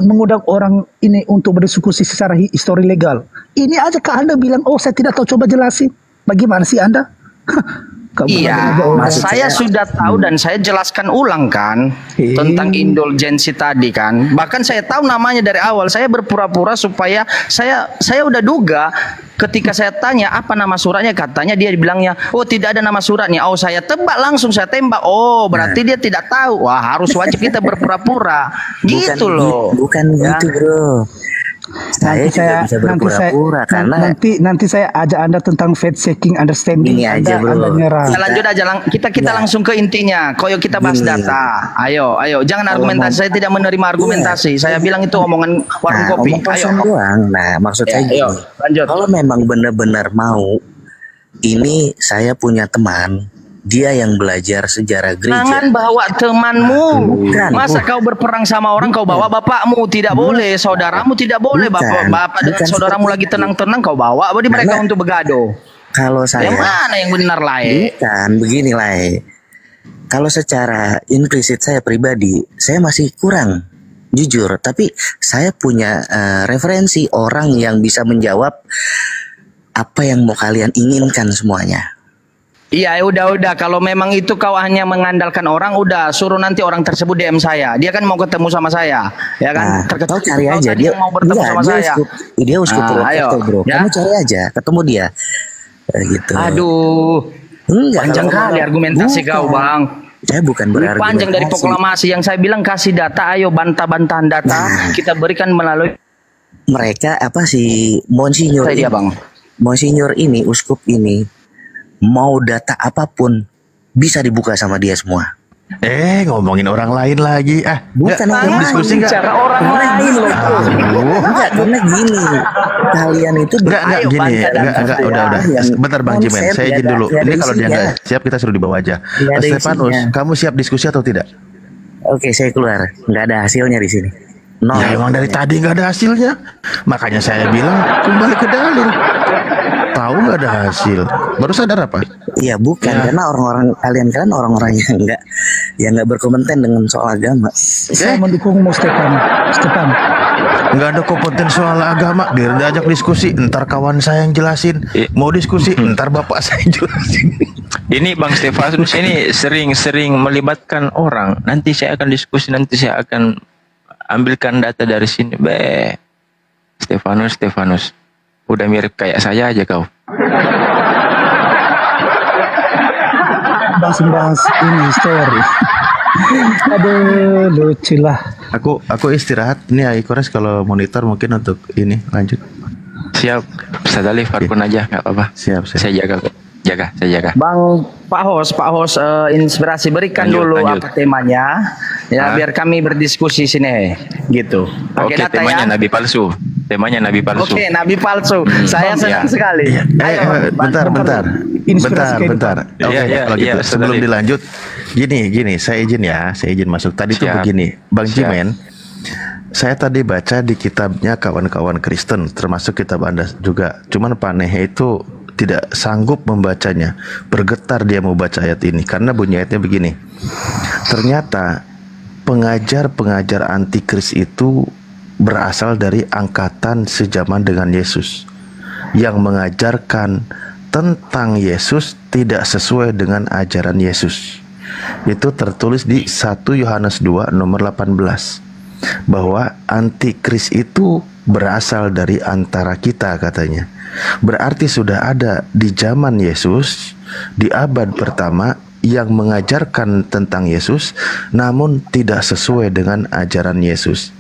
mengundang orang ini untuk berdiskusi secara histori legal. Ini aja Anda bilang, "Oh, saya tidak tahu, coba jelasin." Bagaimana sih Anda? Saya sudah tahu dan saya jelaskan ulang kan tentang indulgensi tadi kan. Bahkan saya tahu namanya dari awal. Saya berpura-pura supaya saya udah duga ketika saya tanya apa nama suratnya, katanya dia bilangnya, "Oh, tidak ada nama suratnya." Oh, saya tebak langsung, saya tembak. Oh, berarti dia tidak tahu. Wah, harus wajib kita berpura-pura. Gitu loh. Bukan gitu, Bro. Nanti saya ajak Anda tentang fact checking understanding. Ini aja bro. Lanjut aja, kita langsung ke intinya. Koyo kita bahas data. Ayo, jangan argumentasi. Saya tidak menerima argumentasi. Saya bilang itu omongan warung kopi. Ayo. Nah, maksud saya gini. Lanjut. Kalau memang benar-benar mau, ini saya punya teman. Dia yang belajar sejarah gereja. Jangan bawa temanmu. Masa kau berperang sama orang kau bawa bapakmu? Tidak boleh. Saudaramu tidak boleh. Bapak dan saudaramu lagi tenang-tenang kau bawa. Jadi mereka untuk begaduh. Kalau saya, yang mana yang benar Lai? Bukan begini Lai. Kalau secara implisit saya pribadi, saya masih kurang jujur. Tapi saya punya referensi orang yang bisa menjawab apa yang mau kalian inginkan semuanya. Iya, udah. Kalau memang itu kau hanya mengandalkan orang, udah suruh nanti orang tersebut DM saya. Dia kan mau ketemu sama saya, ya kan? Kau cari aja dia mau bertemu sama saya. Dia uskup bro. Ya? Kamu cari aja, ketemu dia. Gitu. Aduh, panjang kali argumentasi kau, Bang. Saya bukan berargumentasi. Panjang dari proklamasi yang saya bilang kasih data, ayo bantah-bantahan data kita berikan melalui mereka apa sih Monsinyur ini, Bang. Monsinyur ini, uskup ini. Mau data apapun bisa dibuka sama dia semua. Ngomongin orang lain lagi. Bukan diskusi cara orang lain loh. Enggak, karena gini. Kalian itu enggak gini. Enggak, udah. Bentar Bang Jimen, saya izin dulu. Ini kalau dia enggak siap kita suruh dibawa aja. Stefanus, kamu siap diskusi atau tidak? Oke, saya keluar. Enggak ada hasilnya di sini. Ya emang dari tadi nggak ada hasilnya, makanya saya bilang kembali ke dalil. Tahu nggak ada hasil, baru sadar apa? Iya bukan karena orang-orang kalian orang-orang yang nggak berkompeten dengan soal agama. Saya mendukung Stepan. Nggak ada kompeten soal agama, biar diajak diskusi. Ntar kawan saya yang jelasin. Mau diskusi, ntar bapak saya yang jelasin. Ini Bang Stefanus ini sering melibatkan orang. Nanti saya akan diskusi, nanti saya akan ambilkan data dari sini. Stefanus. Udah mirip kayak saya aja kau. Bahas ini story. Aduh, lucu lah. Aku istirahat. Ini Aikores kalau monitor mungkin untuk ini lanjut. Siap. Ustaz Alif, Farkun aja nggak apa-apa. Siap. Saya jaga. Saya jaga. Bang Pak Host, inspirasi berikan dulu apa temanya ya biar kami berdiskusi sini gitu. Oke, temanya ya? Nabi palsu. Oke, Nabi palsu. Saya senang sekali. Ayo, bentar. Oke, kalau gitu sebelum dilanjut, gini, saya izin masuk. Tadi tuh begini, Bang Jimen. Saya tadi baca di kitabnya kawan-kawan Kristen, termasuk kitab Anda juga. Cuman Pak Nehe itu tidak sanggup membacanya. Bergetar dia mau baca ayat ini karena bunyi ayatnya begini. Ternyata pengajar-pengajar antikris itu berasal dari angkatan sejaman dengan Yesus yang mengajarkan tentang Yesus tidak sesuai dengan ajaran Yesus. Itu tertulis di 1 Yohanes 2 nomor 18 bahwa antikris itu berasal dari antara kita katanya. Berarti sudah ada di zaman Yesus di abad pertama yang mengajarkan tentang Yesus namun tidak sesuai dengan ajaran Yesus.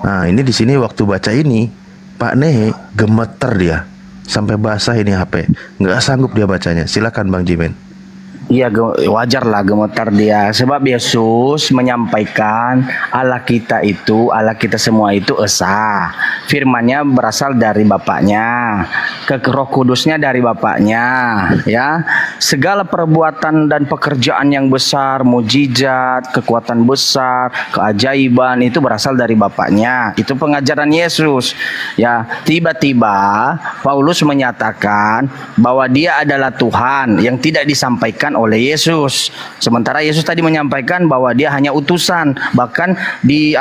Nah, ini di sini waktu baca ini Pak Nehe gemeter dia sampai basah ini HP, nggak sanggup dia bacanya. Silakan Bang Jimen. Iya, wajar lah gemetar dia. Sebab Yesus menyampaikan Allah kita itu, Allah kita semua itu esa. Firman-Nya berasal dari Bapaknya, Roh Kudusnya dari Bapaknya, ya. Segala perbuatan dan pekerjaan yang besar, mujizat, kekuatan besar, keajaiban itu berasal dari Bapaknya. Itu pengajaran Yesus. Ya, tiba-tiba Paulus menyatakan bahwa dia adalah Tuhan yang tidak disampaikan oleh Yesus. Sementara Yesus tadi menyampaikan bahwa dia hanya utusan, bahkan di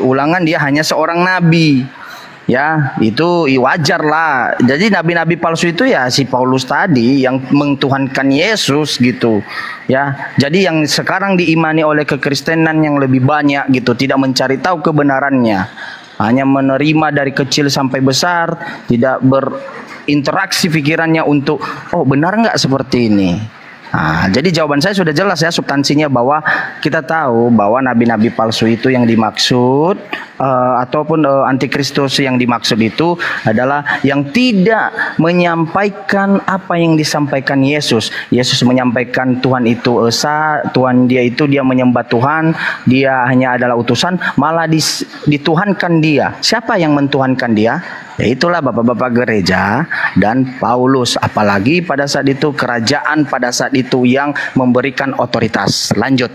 Ulangan dia hanya seorang nabi. Ya, itu wajar lah. Jadi nabi-nabi palsu itu ya si Paulus tadi yang mentuhankan Yesus gitu. Ya, jadi yang sekarang diimani oleh kekristenan yang lebih banyak gitu, tidak mencari tahu kebenarannya. Hanya menerima dari kecil sampai besar, tidak berinteraksi pikirannya untuk benar nggak seperti ini. Nah, jadi jawaban saya sudah jelas ya substansinya, bahwa kita tahu bahwa nabi-nabi palsu itu yang dimaksud ataupun antikristus yang dimaksud itu adalah yang tidak menyampaikan apa yang disampaikan Yesus. Yesus menyampaikan Tuhan itu esa, Tuhan dia itu dia menyembah Tuhan, dia hanya adalah utusan, malah dituhankan dia. Siapa yang mentuhankan dia? Ya itulah bapak-bapak gereja dan Paulus. Apalagi pada saat itu kerajaan pada saat itu yang memberikan otoritas. Lanjut.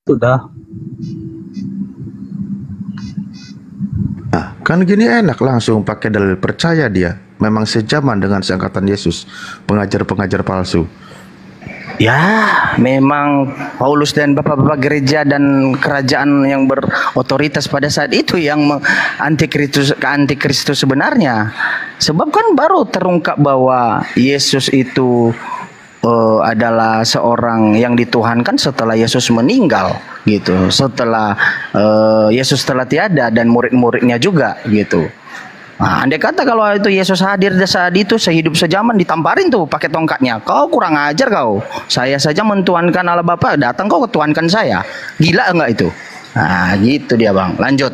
Sudah. Nah, kan gini enak langsung pakai dalil, percaya dia memang sejaman dengan seangkatan Yesus, pengajar-pengajar palsu. Ya, memang Paulus dan bapak-bapak gereja dan kerajaan yang berotoritas pada saat itu yang antikristus sebenarnya. Sebab kan baru terungkap bahwa Yesus itu adalah seorang yang dituhankan setelah Yesus meninggal gitu. Setelah Yesus telah tiada dan murid-muridnya juga gitu. Nah, andai kata kalau itu Yesus hadir di saat itu sehidup sejaman, ditamparin tuh pakai tongkatnya. Kau kurang ajar kau. Saya saja mentuhankan Allah Bapa, datang kau ketuhankan saya. Gila enggak itu? Nah, gitu dia Bang. Lanjut.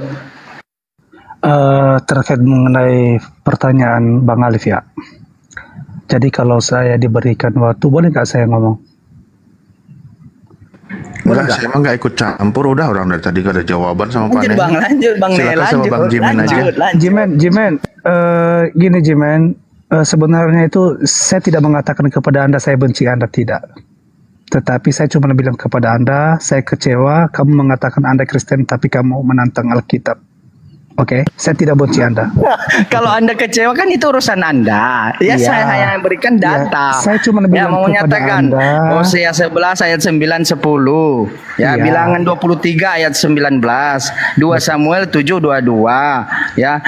Terkait mengenai pertanyaan Bang Alif ya. Jadi kalau saya diberikan waktu, boleh nggak saya ngomong? Enggak, saya emang nggak ikut campur, udah orang dari tadi gak ada jawaban sama Pak Lanjut Bang, lanjut Bang. Silakan sama Bang Jimen aja. Jimen, gini Jimen, sebenarnya itu saya tidak mengatakan kepada Anda saya benci Anda, tidak. Tetapi saya cuma bilang kepada Anda, saya kecewa kamu mengatakan Anda Kristen tapi kamu menantang Alkitab. Oke, saya tidak benci Anda. Kalau Anda kecewa kan itu urusan Anda. Ya, saya hanya memberikan data. Saya cuma bilang mau kepada menyatakan Anda. Hosea 11 ayat 9 10. Ya, Bilangan 23 ayat 19. 2 Samuel 7:22. Ya.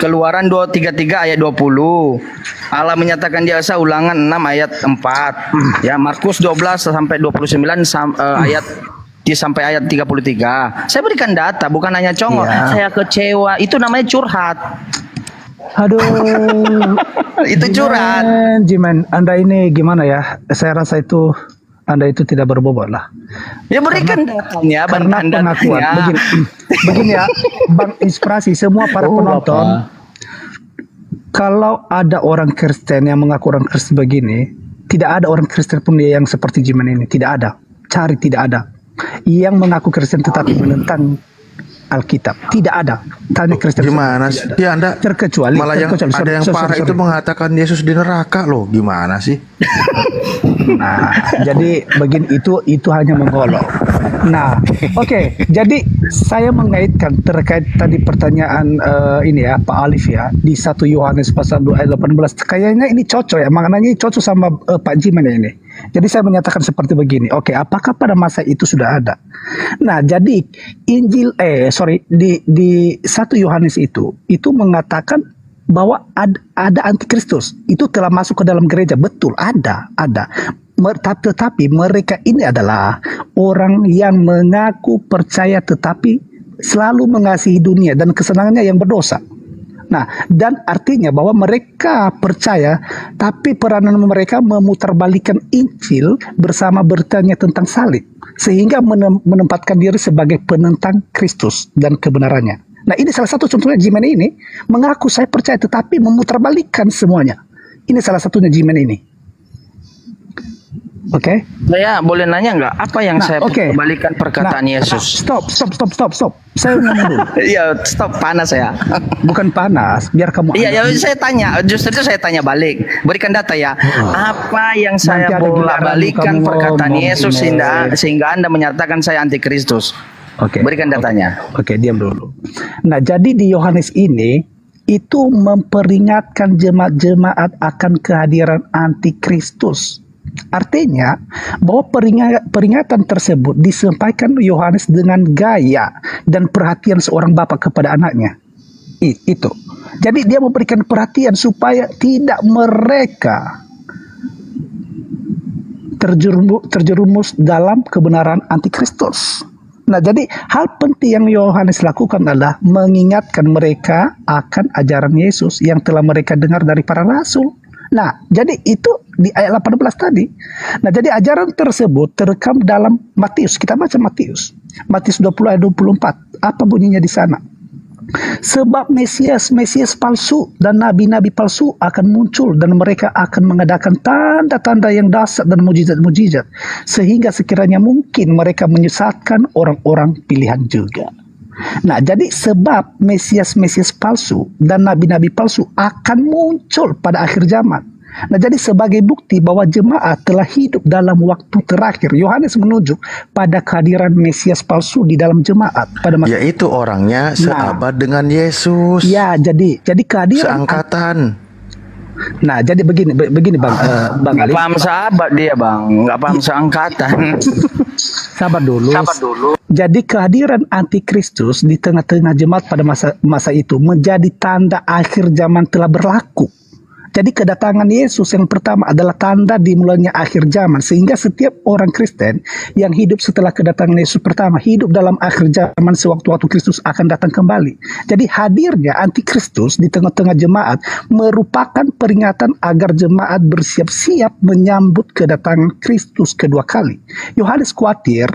Keluaran 2:33 ayat 20. Allah menyatakan dia esa, Ulangan 6 ayat 4. Ya, Markus 12 sampai 29 ayat sampai ayat 33. Saya berikan data, bukan hanya congok. Saya kecewa, itu namanya curhat. Aduh, itu curhat. Jimen, Anda ini gimana ya? Saya rasa itu Anda itu tidak berbobot lah. Ya berikan datanya, karena pengakuan. Begini ya, Bang Inspirasi, semua para penonton. Kalau ada orang Kristen yang mengaku orang Kristen begini, tidak ada orang Kristen pun yang seperti Jimen ini. Tidak ada. Cari, tidak ada. Yang mengaku Kristen tetapi menentang Alkitab. Tidak ada. tanya Kristen gimana sih? Ya Anda terkecuali malah yang ada yang parah itu mengatakan Yesus di neraka loh. Gimana sih? Nah, jadi begini, itu hanya menggolok. Nah, oke. Jadi saya mengaitkan terkait tadi pertanyaan ini ya Pak Alif ya di 1 Yohanes pasal 2 ayat 18. Kayaknya ini cocok ya, maknanya cocok sama Pak Jimen ya ini. Jadi saya menyatakan seperti begini. Oke, apakah pada masa itu sudah ada? Nah, jadi di 1 Yohanes itu mengatakan bahwa ada antikristus. Itu telah masuk ke dalam gereja. Betul, ada. Tetapi mereka ini adalah orang yang mengaku percaya tetapi selalu mengasihi dunia dan kesenangannya yang berdosa. Nah, dan artinya bahwa mereka percaya, tapi peranan mereka memutarbalikkan Injil bersama bertanya tentang salib, sehingga menempatkan diri sebagai penentang Kristus dan kebenarannya. Nah, ini salah satu contohnya Jimen ini, mengaku saya percaya tetapi memutarbalikkan semuanya. Ini salah satunya Jimen ini. Oke. Saya boleh nanya nggak apa yang saya balikan perkataan Yesus? Stop. Saya ngomong dulu. Iya, stop, panas ya. Bukan panas, biar kamu. Iya, saya tanya, justru itu saya tanya balik. Berikan data ya. Apa yang saya balikan perkataan Yesus sehingga Anda menyatakan saya antikristus? Oke. Berikan datanya. Oke, diam dulu. Nah, jadi di Yohanes ini itu memperingatkan jemaat-jemaat akan kehadiran antikristus. Artinya bahwa peringatan tersebut disampaikan Yohanes dengan gaya dan perhatian seorang bapak kepada anaknya. Itu. Jadi dia memberikan perhatian supaya tidak mereka terjerumus dalam kebenaran antikristus. Nah, jadi hal penting yang Yohanes lakukan adalah mengingatkan mereka akan ajaran Yesus yang telah mereka dengar dari para rasul. Nah, jadi itu di ayat 18 tadi. Nah, jadi ajaran tersebut terekam dalam Matius. Kita baca Matius 20 ayat 24. Apa bunyinya di sana? Sebab Mesias palsu dan nabi-nabi palsu akan muncul dan mereka akan mengadakan tanda-tanda yang dahsyat dan mujizat-mujizat sehingga sekiranya mungkin mereka menyesatkan orang-orang pilihan juga. Nah, jadi sebab Mesias palsu dan nabi-nabi palsu akan muncul pada akhir zaman. Nah, jadi sebagai bukti bahwa jemaat telah hidup dalam waktu terakhir, Yohanes menunjuk pada kehadiran Mesias palsu di dalam jemaat pada masa yaitu orangnya seabad dengan Yesus. Ya, jadi kehadiran seangkatan. Nah, jadi begini Bang Ali. Nggak paham sahabat dia, Bang. Nggak paham seangkatan. Sabar dulu. Jadi kehadiran antikristus di tengah-tengah jemaat pada masa itu menjadi tanda akhir zaman telah berlaku. Jadi kedatangan Yesus yang pertama adalah tanda dimulainya akhir zaman. Sehingga setiap orang Kristen yang hidup setelah kedatangan Yesus pertama hidup dalam akhir zaman sewaktu-waktu Kristus akan datang kembali. Jadi hadirnya antikristus di tengah-tengah jemaat merupakan peringatan agar jemaat bersiap-siap menyambut kedatangan Kristus kedua kali. Yohanes khawatir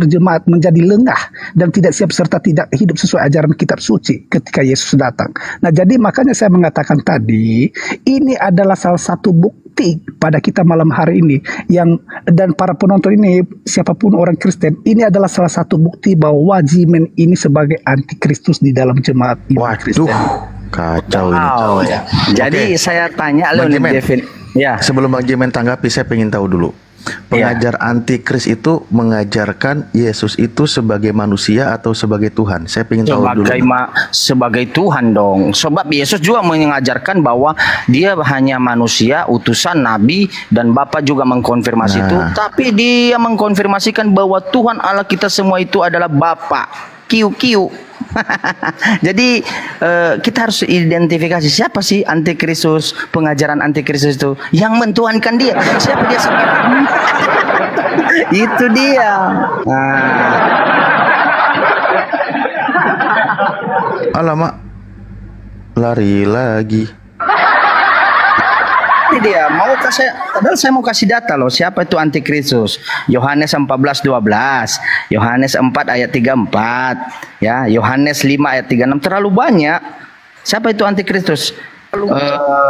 jemaat menjadi lengah dan tidak siap serta tidak hidup sesuai ajaran kitab suci ketika Yesus datang. Nah, jadi makanya saya mengatakan tadi, ini adalah salah satu bukti pada kita malam hari ini dan para penonton ini siapapun orang Kristen, ini adalah salah satu bukti bahwa Jimen ini sebagai antikristus di dalam jemaat Kristen. Kacau ini. Ya. Jadi saya tanya lo nih, Devin. Ya. Sebelum Bang Jimen tanggapi, saya ingin tahu dulu. Pengajar antikris itu mengajarkan Yesus itu sebagai manusia atau sebagai Tuhan? Saya ingin tahu dulu. Sebagai Tuhan dong. Sebab Yesus juga mengajarkan bahwa dia hanya manusia, utusan, nabi, dan Bapa juga mengkonfirmasi itu. Tapi dia mengkonfirmasikan bahwa Tuhan Allah kita semua itu adalah Bapa. Kiu. Jadi kita harus identifikasi siapa sih antikristus, pengajaran antikristus itu yang mentuhankan dia. Siapa dia sebenarnya? Itu dia. Alamak, lari lagi. Ini dia, padahal saya mau kasih data loh, siapa itu antikristus. Yohanes 14:12, Yohanes 4 ayat 34, ya, Yohanes 5 ayat 36, terlalu banyak. Siapa itu antikristus?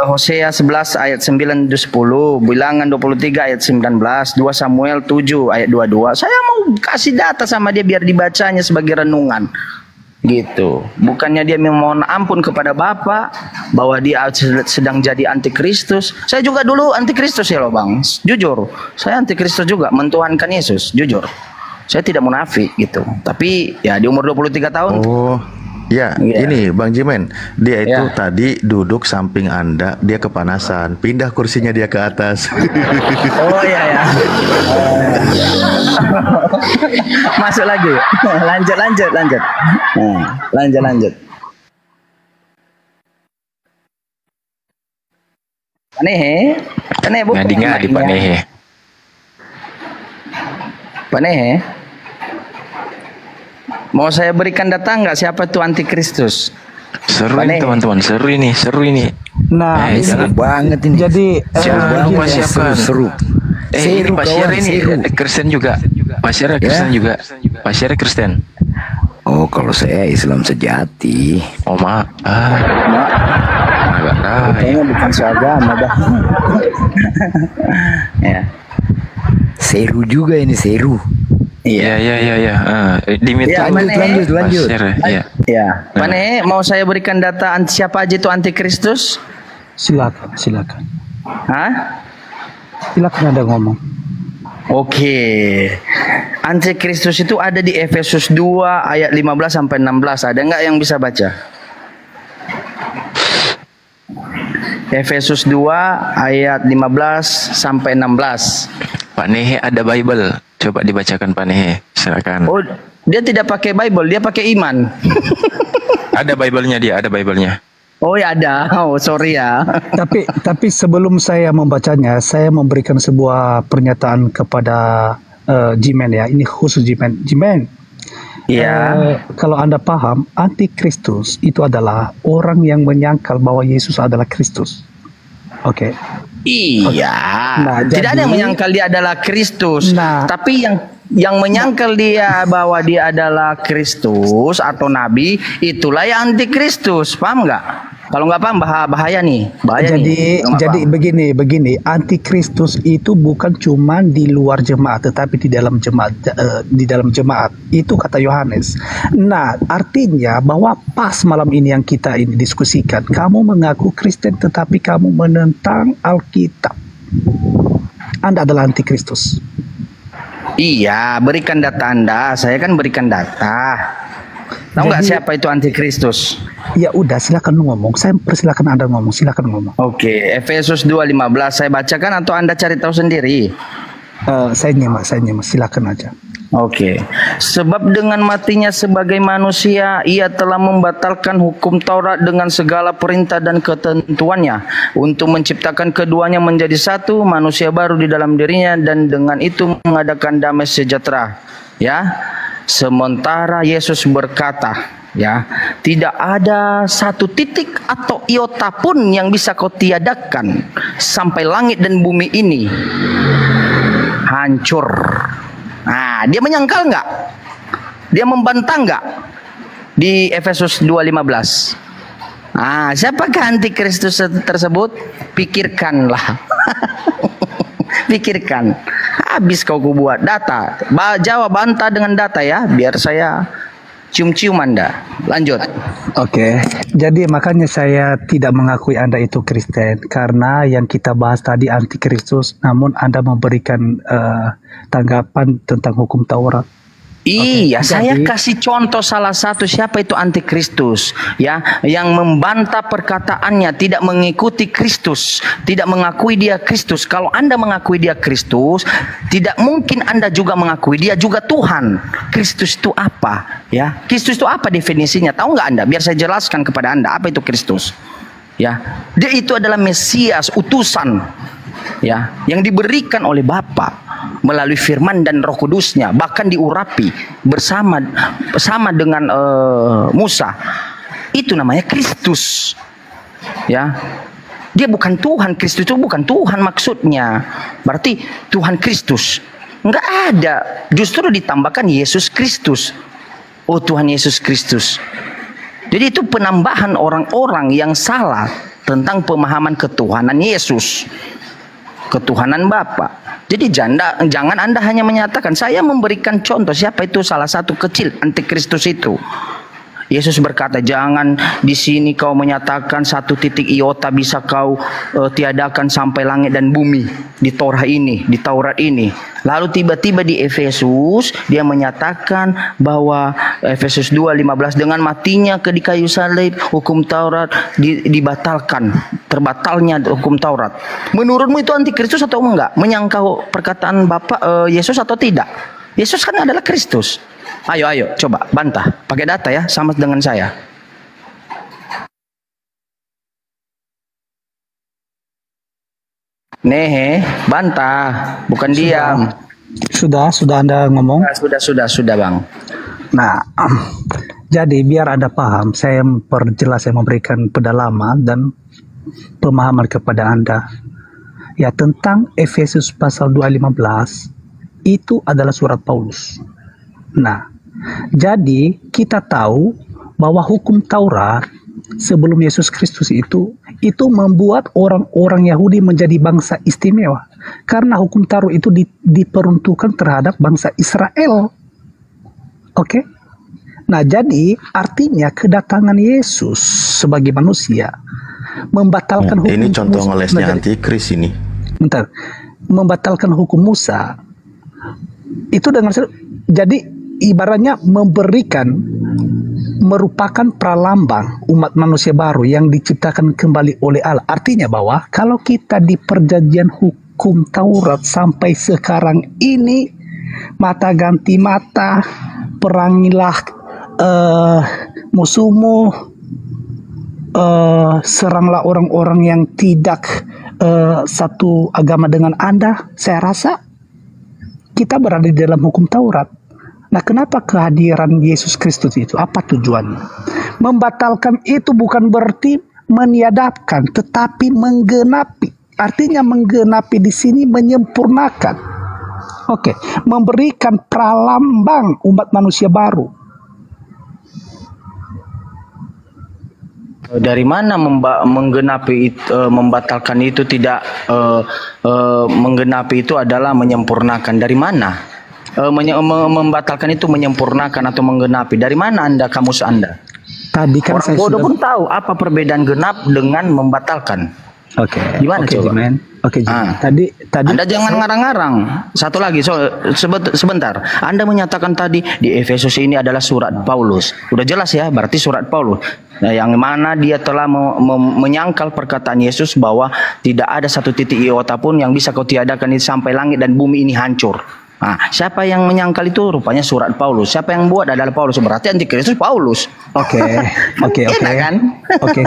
Hosea 11 ayat 9-10, Bilangan 23 ayat 19, 2 Samuel 7 ayat 22. Saya mau kasih data sama dia biar dibacanya sebagai renungan. gitu. Bukannya dia memohon ampun kepada Bapa bahwa dia sedang jadi antikristus. Saya juga dulu antikristus ya loh Bang, jujur saya antikristus juga, mentuhankan Yesus, jujur saya tidak munafik gitu. Tapi ya di umur 23 tahun. Oh ya, ini Bang Jimen, dia itu tadi duduk samping Anda, dia kepanasan, pindah kursinya dia ke atas. Oh iya ya. Masuk lagi. Lanjut. Lanjut. Pak Nehe bukan ngadi Pak Nehe. Pak Nehe, mau saya berikan data nggak siapa itu antikristus? Seru ini teman-teman, seru ini. Nah, seru banget ini. Jadi seru. Ini Pak Syar ini Kristen juga. Pak Syar Kristen juga. Pak Syar Kristen. Oh, kalau saya Islam sejati. Oh, maaf. Kayaknya bukan seagama dah. Ya. Seru juga ini, seru. Iya. Dimit lanjut. Ya. Pak Nehe, mau saya berikan data siapa aja itu antikristus? Silakan. Hah? Silakan Anda ngomong. Oke. Antikristus itu ada di Efesus 2 ayat 15 sampai 16. Ada nggak yang bisa baca? Efesus 2 ayat 15 sampai 16. Pak Nehe ada Bible. Coba dibacakan Pak Nehe. Silakan. Oh, dia tidak pakai Bible, dia pakai iman. Ada Bible-nya dia, ada Bible-nya. Oh ya ada. Oh sorry ya. Tapi sebelum saya membacanya, saya memberikan sebuah pernyataan kepada Jimen ya. Ini khusus Jimen. Kalau Anda paham, antikristus itu adalah orang yang menyangkal bahwa Yesus adalah Kristus. Oke. Iya. Nah, tidak ada yang menyangkal dia adalah Kristus. Tapi yang menyangkal dia bahwa dia adalah Kristus atau Nabi, itulah yang antikristus. Paham nggak? Kalau nggak paham bahaya nih. Jadi begini, antikristus itu bukan cuma di luar jemaat, tetapi di dalam jemaat. Itu kata Yohanes. Nah, artinya bahwa pas malam ini yang kita ini diskusikan, kamu mengaku Kristen tetapi kamu menentang Alkitab. Anda adalah antikristus. Iya, berikan data Anda. Saya kan berikan data. Tahu nggak siapa itu antikristus? Ya udah, silakan ngomong. Saya persilakan Anda ngomong. Silakan ngomong. Oke, Efesus 2:15 saya bacakan atau Anda cari tahu sendiri? Saya nyimak. Silakan aja. Oke. Sebab dengan matinya sebagai manusia, ia telah membatalkan hukum Taurat dengan segala perintah dan ketentuannya untuk menciptakan keduanya menjadi satu manusia baru di dalam dirinya dan dengan itu mengadakan damai sejahtera. Ya. Sementara Yesus berkata, ya, tidak ada satu titik atau iota pun yang bisa kau tiadakan sampai langit dan bumi ini hancur. Nah, dia menyangkal nggak? Dia membantah nggak? Di Efesus 2:15. Ah, siapakah antikristus tersebut? Pikirkanlah. Pikirkan. Habis kau buat data. Jawab bantah dengan data ya, biar saya cium-cium Anda. Lanjut. Oke. Jadi makanya saya tidak mengakui Anda itu Kristen karena yang kita bahas tadi antikristus, namun Anda memberikan tanggapan tentang hukum Taurat. Iya, saya kasih contoh salah satu siapa itu antikristus, ya, yang membantah perkataannya, tidak mengikuti Kristus, tidak mengakui dia Kristus. Kalau Anda mengakui dia Kristus, tidak mungkin Anda juga mengakui dia juga Tuhan. Kristus itu apa? Ya, Kristus itu apa definisinya? Tahu nggak Anda? Biar saya jelaskan kepada Anda apa itu Kristus. Ya, dia itu adalah Mesias, utusan, ya, yang diberikan oleh Bapa melalui firman dan Roh Kudusnya, bahkan diurapi bersama dengan Musa. Itu namanya Kristus. Ya. Dia bukan Tuhan, Kristus itu bukan Tuhan maksudnya. Berarti Tuhan Kristus enggak ada, justru ditambahkan Yesus Kristus. Oh, Tuhan Yesus Kristus. Jadi itu penambahan orang-orang yang salah tentang pemahaman ketuhanan Yesus, ketuhanan Bapa. Jadi jangan Anda hanya menyatakan, saya memberikan contoh siapa itu salah satu kecil antikristus itu. Yesus berkata, jangan di sini kau menyatakan satu titik iota bisa kau tiadakan sampai langit dan bumi di Taurat ini. Lalu tiba-tiba di Efesus dia menyatakan bahwa Efesus 2:15 dengan matinya di kayu salib hukum Taurat dibatalkan, terbatalnya hukum Taurat. Menurutmu itu antikristus atau enggak? Menyangkau perkataan Bapak Yesus atau tidak? Yesus kan adalah Kristus. Ayo coba bantah pakai data ya, sama dengan saya. Bantah, bukan diam. Sudah Anda ngomong? Sudah Bang. Nah, jadi biar Anda paham, saya memperjelas, saya memberikan pendalaman dan pemahaman kepada Anda. Ya, tentang Efesus pasal 2:15 itu adalah surat Paulus. Nah, jadi kita tahu bahwa hukum Taurat sebelum Yesus Kristus itu membuat orang-orang Yahudi menjadi bangsa istimewa. Karena hukum Taurat itu diperuntukkan terhadap bangsa Israel. Oke? Nah, jadi artinya kedatangan Yesus sebagai manusia membatalkan hukum. Ini contoh Musa, ngelesnya antikris ini. Bentar. Membatalkan hukum Musa. Itu dengan jadi ibaratnya merupakan pralambang umat manusia baru yang diciptakan kembali oleh Allah. Artinya bahwa kalau kita di perjanjian hukum Taurat sampai sekarang ini, mata ganti mata, perangilah musuhmu, seranglah orang-orang yang tidak satu agama dengan Anda. Saya rasa kita berada di dalam hukum Taurat. Nah, kenapa kehadiran Yesus Kristus itu? Apa tujuannya? Membatalkan itu bukan berarti meniadakan, tetapi menggenapi. Artinya menggenapi di sini menyempurnakan. Oke, memberikan pralambang umat manusia baru. Dari mana membatalkan itu tidak menggenapi itu adalah menyempurnakan? Dari mana? Membatalkan itu menyempurnakan atau menggenapi. Dari mana kamus Anda? Tadi kan orang bodoh pun tahu apa perbedaan genap dengan membatalkan. Oke. Gimana coba? Oke. Tadi Anda jangan ngarang-ngarang. Satu lagi, sebentar. Anda menyatakan tadi di Efesus ini adalah surat Paulus. Udah jelas ya, berarti surat Paulus. Nah, yang mana dia telah menyangkal perkataan Yesus bahwa tidak ada satu titik iota pun yang bisa kau tiadakan sampai langit dan bumi ini hancur. Nah, siapa yang menyangkal itu? Rupanya surat Paulus. Siapa yang buat adalah Paulus. Berarti antikristus Paulus. Oke. Enak kan? Oke,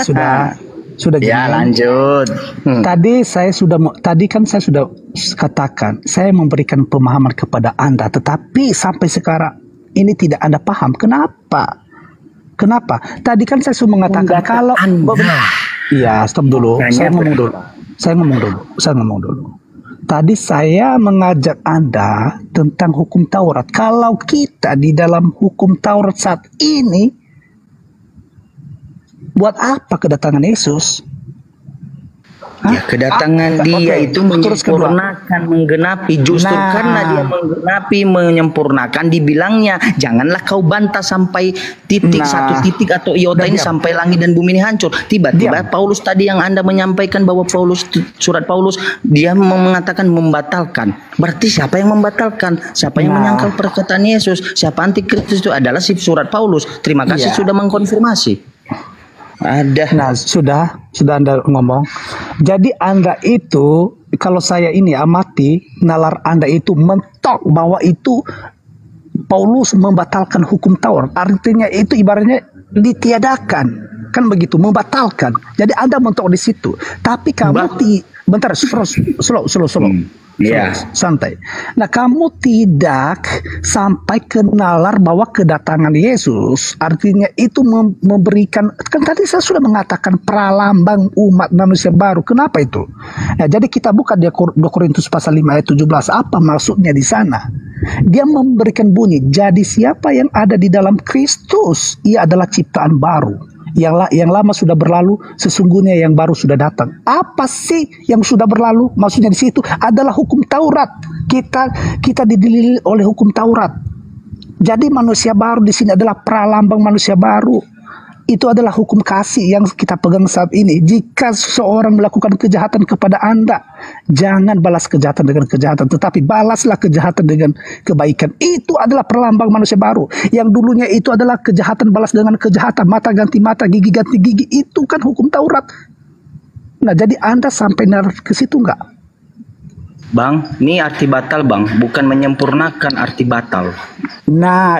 sudah ya, lanjut. Tadi kan saya sudah katakan, saya memberikan pemahaman kepada Anda, tetapi sampai sekarang ini tidak Anda paham. Kenapa? Tadi kan saya sudah mengatakan kalau iya, stop dulu. Saya ngomong dulu. Tadi saya mengajak Anda tentang hukum Taurat. Kalau kita di dalam hukum Taurat saat ini, buat apa kedatangan Yesus? Ya, kedatangan dia itu menyempurnakan, menggenapi. Justru karena dia menggenapi, menyempurnakan, dibilangnya janganlah kau bantah sampai titik satu titik atau iota ini sampai langit dan bumi ini hancur. Tiba-tiba Paulus tadi yang Anda menyampaikan bahwa surat Paulus dia mengatakan membatalkan. Berarti siapa yang membatalkan? Siapa yang menyangkal perkataan Yesus? Siapa antikristus itu adalah si surat Paulus. Terima kasih sudah mengkonfirmasi. Ada. Nah, sudah Anda ngomong. Jadi Anda itu, kalau saya ini amati, nalar Anda itu mentok bahwa itu Paulus membatalkan hukum Taurat. Artinya itu ibaratnya ditiadakan. Kan begitu, membatalkan. Jadi Anda mentok di situ. Tapi kamu bentar, slow. Santai. Nah, kamu tidak sampai ke nalar bahwa kedatangan Yesus artinya itu memberikan, kan tadi saya sudah mengatakan pralambang umat manusia baru. Kenapa itu? Nah, jadi kita buka di 2 Korintus pasal 5 ayat 17. Apa maksudnya di sana? Dia memberikan bunyi, jadi siapa yang ada di dalam Kristus, ia adalah ciptaan baru. Yang lama sudah berlalu, sesungguhnya yang baru sudah datang. Apa sih yang sudah berlalu? Maksudnya di situ adalah hukum Taurat. Kita didilili oleh hukum Taurat. Jadi manusia baru di sini adalah pralambang manusia baru. itu adalah hukum kasih yang kita pegang saat ini. Jika seseorang melakukan kejahatan kepada Anda, jangan balas kejahatan dengan kejahatan, tetapi balaslah kejahatan dengan kebaikan. Itu adalah perlambang manusia baru. Yang dulunya itu adalah kejahatan balas dengan kejahatan, mata ganti mata, gigi ganti gigi. Itu kan hukum Taurat. Nah, jadi Anda sampai ke situ enggak? Bang, ini arti batal bang, bukan menyempurnakan arti batal. Nah,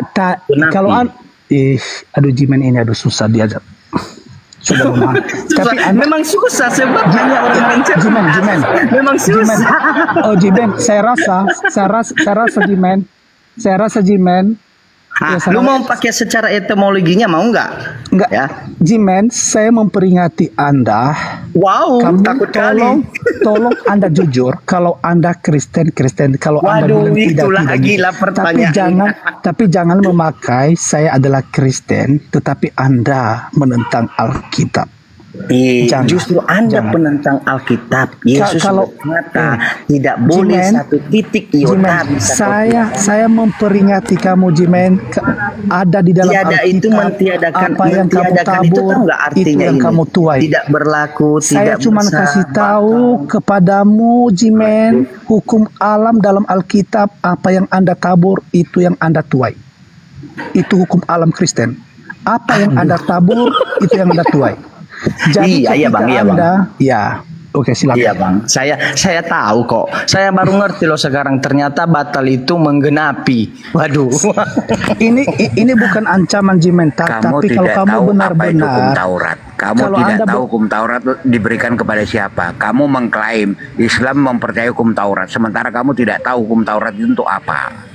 kalau aduh Jimen ini aduh susah diajak. Sudah memahami. Tapi memang susah sebab hanya orang Jimen. Memang susah. Oh Jimen, saya rasa Jimen. Lu mau pakai secara etimologinya mau nggak? Enggak ya. Jimen, saya memperingati Anda. Wow, takut kali. Tolong Anda jujur. Kalau Anda Kristen, kalau Anda bilang tidak. Tapi jangan memakai saya adalah Kristen, tetapi Anda menentang Alkitab. Justru Anda penentang Alkitab. Yesus berkata tidak boleh satu titik iota bisa saya memperingati kamu Jimen, ada di dalam Alkitab itu mentiadakan apa yang kamu tabur itu yang kamu tuai. Tidak berlaku. Saya cuma kasih tahu kepadamu Jimen, hukum alam dalam Alkitab, apa yang Anda tabur itu yang Anda tuai. Itu hukum alam Kristen. Apa yang Anda tabur itu yang Anda tuai. Jadi iya bang. Oke, silakan. Iya bang, saya tahu kok. Saya baru ngerti loh sekarang, ternyata batal itu menggenapi. Waduh. ini bukan ancaman Jimen, tapi kalau kamu benar-benar kamu tidak tahu hukum Taurat diberikan kepada siapa. Kamu mengklaim Islam mempercayai hukum Taurat, sementara kamu tidak tahu hukum Taurat itu untuk apa.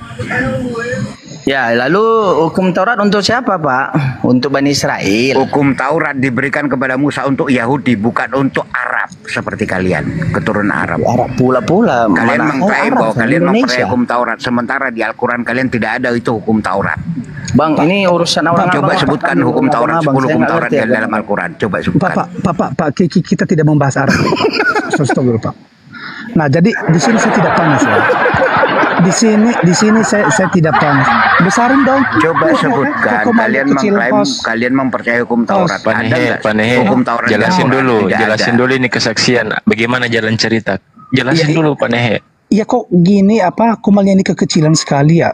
Ya, lalu hukum Taurat untuk siapa, Pak? Untuk Bani Israel. Hukum Taurat diberikan kepada Musa untuk Yahudi, bukan untuk Arab seperti kalian, keturunan Arab. Arab pula. Kalian mengklaim bahwa kalian mempercayai hukum Taurat, sementara di Al-Quran kalian tidak ada itu hukum Taurat. Bang, ini urusan orang. Coba sebutkan hukum Taurat, 10 hukum Taurat yang dalam Al-Quran. Coba sebutkan. Pak, kita tidak membahas Arab. Stop dulu, Pak. Nah, jadi di sini saya tidak panas ya. Di sini saya tidak panas. Besarin dong. Coba sebutkan. Kalian mengklaim kalian mempercayai hukum Taurat. Panehe, hukum Taurat. Jelasin dulu ini kesaksian. Bagaimana jalan cerita? Jelasin dulu Panehe. Iya kok gini kumalnya ini kekecilan sekali ya.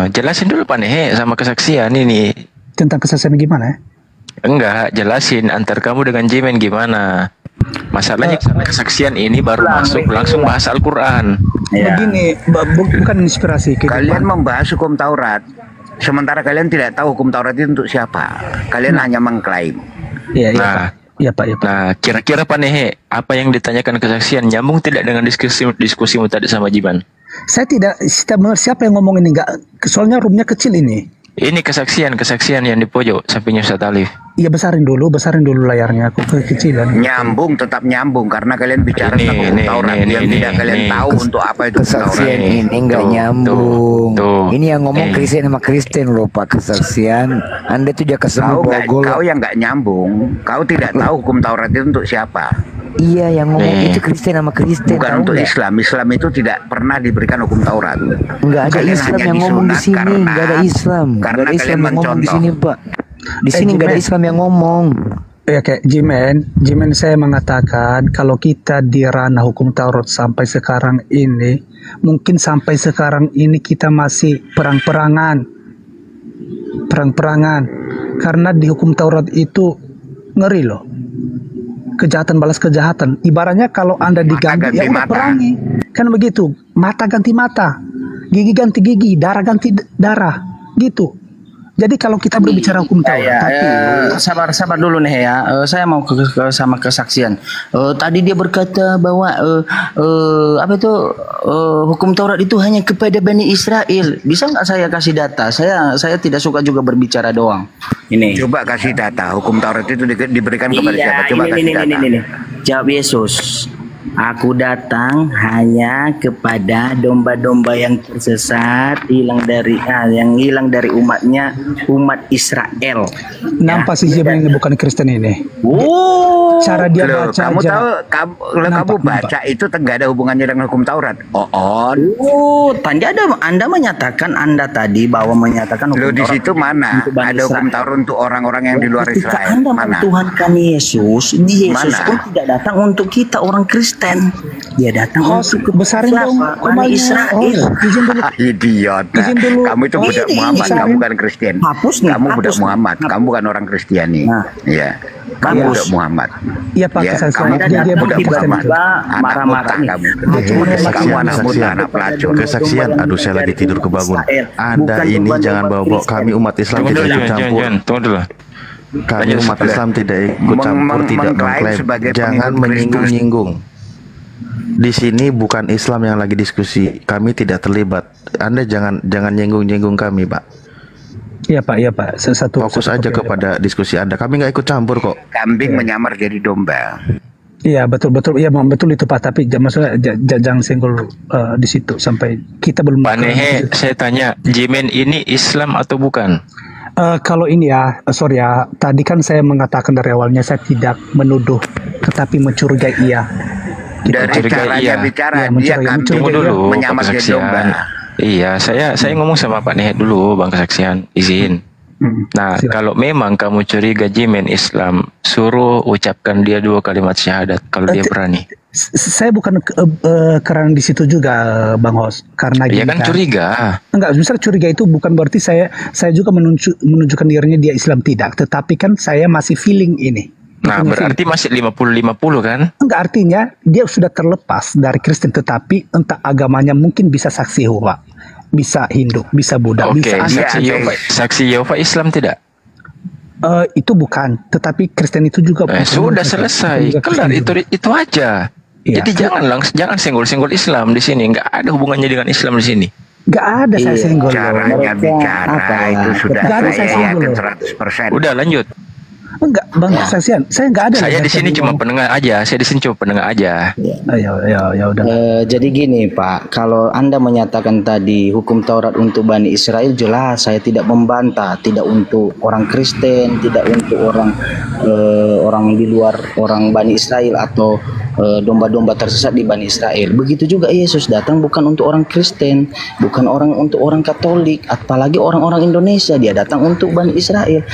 Jelasin dulu Panehe sama kesaksian ini. Tentang kesaksian gimana ya? Enggak, jelasin antar kamu dengan Jimen gimana. Masalahnya kesaksian ini baru masuk langsung bahas Al-Quran. Begini, bukan inspirasi. Kalian membahas hukum Taurat, sementara kalian tidak tahu hukum Taurat itu untuk siapa. Kalian hanya mengklaim. Iya Pak. Nah, kira-kira Panehe, apa yang ditanyakan kesaksian nyambung tidak dengan diskusimu tadi sama Jiban? Saya tidak mengerti siapa yang ngomong ini, enggak. Soalnya roomnya kecil ini. Ini kesaksian yang di pojok sampingnya Ustaz Alif. Iya, besarin dulu layarnya, aku kekecilan. Tetap nyambung karena kalian bicara tentang hukum Taurat yang tidak kalian tahu untuk apa itu kesaksian Taurat. Ini enggak nyambung. Ini yang ngomong Kristen sama Kristen loh Pak, kesaksian. Anda tuh dia kesemu bogol. Kau yang nggak nyambung. Kau tidak tahu hukum Taurat itu untuk siapa. Iya, yang ngomong itu Kristen sama Kristen. Bukan untuk Islam. Islam itu tidak pernah diberikan hukum Taurat. Enggak ada Islam yang ngomong di sini. Enggak ada Islam. Karena ada Islam kalian yang ngomong di mencontoh. sini, Pak. Di sini enggak ada Islam yang ngomong. Ya kayak Jimen saya mengatakan kalau kita di ranah hukum Taurat sampai sekarang ini, mungkin sampai sekarang ini kita masih perang-perangan. Karena di hukum Taurat itu ngeri loh. Kejahatan balas kejahatan. Ibaratnya kalau Anda diganggu ya udah perangi. Kan begitu. Mata ganti mata, gigi ganti gigi, darah ganti darah, gitu. Jadi kalau kita berbicara hukum Taurat, sabar dulu nih ya. Saya mau sama kesaksian. Tadi dia berkata bahwa hukum Taurat itu hanya kepada Bani Israel. Bisa nggak saya kasih data? Saya tidak suka juga berbicara doang. Ini. Coba kasih data. Hukum Taurat itu diberikan kepada siapa? Coba kasih data. Ini. Jawab Yesus. Aku datang hanya kepada domba-domba yang tersesat, yang hilang dari umatnya, umat Israel. Nampak si Jemen ini bukan Kristen ini. Oh, cara dia Loh, baca kamu aja. tahu kamu baca itu nggak ada hubungannya dengan hukum Taurat. Tadi Anda menyatakan menyatakan hukum Loh, di Taurat situ mana untuk Bani ada hukum Israel. Taurat untuk orang-orang yang di luar Ketika Israel? Anda Mana? mentuhankan Yesus Mana? pun tidak datang untuk kita orang Kristen. Dia datang untuk besarin dong Bani kembali Israel. Izin dulu. Idiot. Izin dulu. Kamu itu budak Muhammad, kamu bukan Kristen. Kamu budak Muhammad, kamu bukan orang Kristiani. Iya. Kamu budak Muhammad. Iya Pak, Ya, kesaksian. kamu Dia budak Kristen. Muhammad. Anak muta kamu. Kamu anak muta, anak pelacur. Kesaksian. Aduh, saya lagi tidur kebangun. Anda ini jangan bawa-bawa kami umat Islam tidak ikut campur. Tunggu dulu. Kami umat Islam tidak ikut campur, tidak mengklaim. Jangan menyinggung-nyinggung. Di sini bukan Islam yang lagi diskusi. Kami tidak terlibat. Anda jangan nyinggung-nyinggung kami, Pak. Iya Pak. Fokus aja kepada diskusi Anda. Kami nggak ikut campur kok. Kambing menyamar jadi domba. Iya betul. Iya betul itu Pak. Tapi maksudnya jangan senggol di situ sampai kita belum. Pak Nehe, saya tanya, Jemen ini Islam atau bukan? Kalau ini ya, sorry ya. Tadi kan saya mengatakan dari awalnya saya tidak menuduh, tetapi mencurigai iya. Dari caranya bicara, dia kambing dulu menyamar jadi domba. Iya, saya ngomong sama Pak Nehe dulu, Bang Kesaksian, izin. Nah, kalau memang kamu curiga Jemen Islam, suruh ucapkan dia 2 kalimat syahadat kalau dia berani. Saya bukan karena di situ juga Bang Hos, karena ya kan curiga. Enggak, misalnya curiga itu bukan berarti saya juga menunjukkan dirinya dia Islam, tidak, tetapi kan saya masih feeling ini. Nah, berarti masih 50-50 kan? Enggak, artinya dia sudah terlepas dari Kristen, tetapi entah agamanya mungkin bisa saksi Yehova, bisa Hindu, bisa Buddha, bisa saksi Yehova Islam tidak? Itu bukan, tetapi Kristen itu juga sudah selesai, kelar itu aja. Iya. Jadi jangan senggol-senggol Islam di sini, nggak ada hubungannya dengan Islam di sini. Nggak ada saya senggol. Caranya bicara itu sudah saya yakin 100%. Udah lanjut. Enggak, Bang Kesaksian, saya nggak ada. Saya di sini cuma pendengar aja. Ya udah. Jadi gini Pak, kalau Anda menyatakan tadi hukum Taurat untuk Bani Israel, jelas saya tidak membantah, tidak untuk orang Kristen, tidak untuk orang di luar orang Bani Israel atau domba-domba tersesat di Bani Israel. Begitu juga Yesus datang bukan untuk orang Kristen, bukan untuk orang Katolik, apalagi orang-orang Indonesia. Dia datang untuk Bani Israel.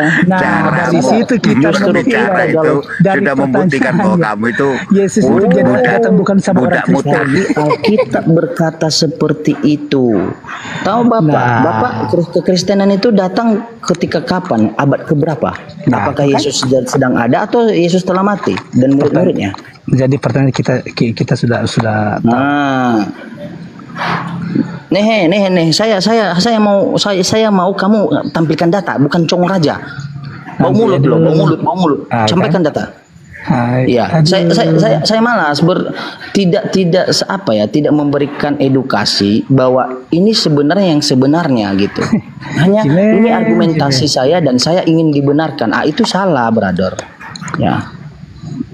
Dari situ kita bicara itu sudah membuktikan bahwa kamu itu Yesus itu datang bukan sama orang Kristen. Alkitab berkata seperti itu. Tahu Bapak kekristenan itu datang ketika kapan? Abad keberapa? Apakah Yesus sedang ada atau Yesus telah mati dan murid-muridnya? Jadi pertanyaan kita sudah. Nah. Nih, saya mau kamu tampilkan data, bukan cong raja. Bau mulut. Sampaikan data. Iya, saya malas tidak memberikan edukasi bahwa ini sebenarnya yang sebenarnya gitu. Hanya ini argumentasi saya dan saya ingin dibenarkan. Itu salah, brother. Ya.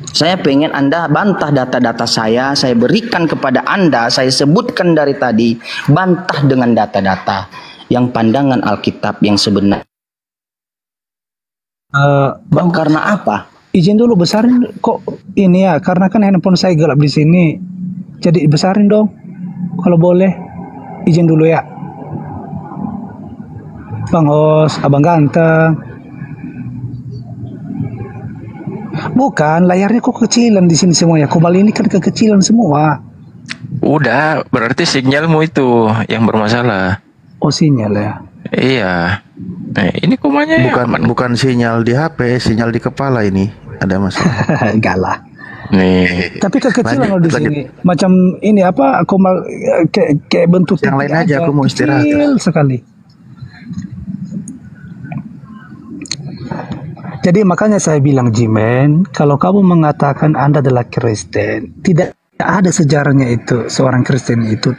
Saya pengen Anda bantah data-data saya berikan kepada Anda, saya sebutkan dari tadi, bantah dengan data-data yang pandangan Alkitab yang sebenar. Karena apa? Izin dulu besarin kok ini ya, karena kan handphone saya gelap di sini. Jadi besarin dong, kalau boleh. Izin dulu ya, Bang Hos, Abang Ganteng. Bukan, layarnya kok kecilan di sini semuanya. Kembali ini kan kekecilan semua. Udah, berarti sinyalmu itu yang bermasalah. Oh, sinyal ya. Iya. Ini komanya bukan sinyal di HP, sinyal di kepala ini. Ada masalah. Enggak lah. Nih. Tapi kekecilan loh di sini. Macam ini apa? Komal kayak bentuk yang lain aja. Aku mau istirahat. Kecil sekali. Jadi makanya saya bilang, Jimen, kalau kamu mengatakan Anda adalah Kristen, tidak ada sejarahnya itu seorang Kristen itu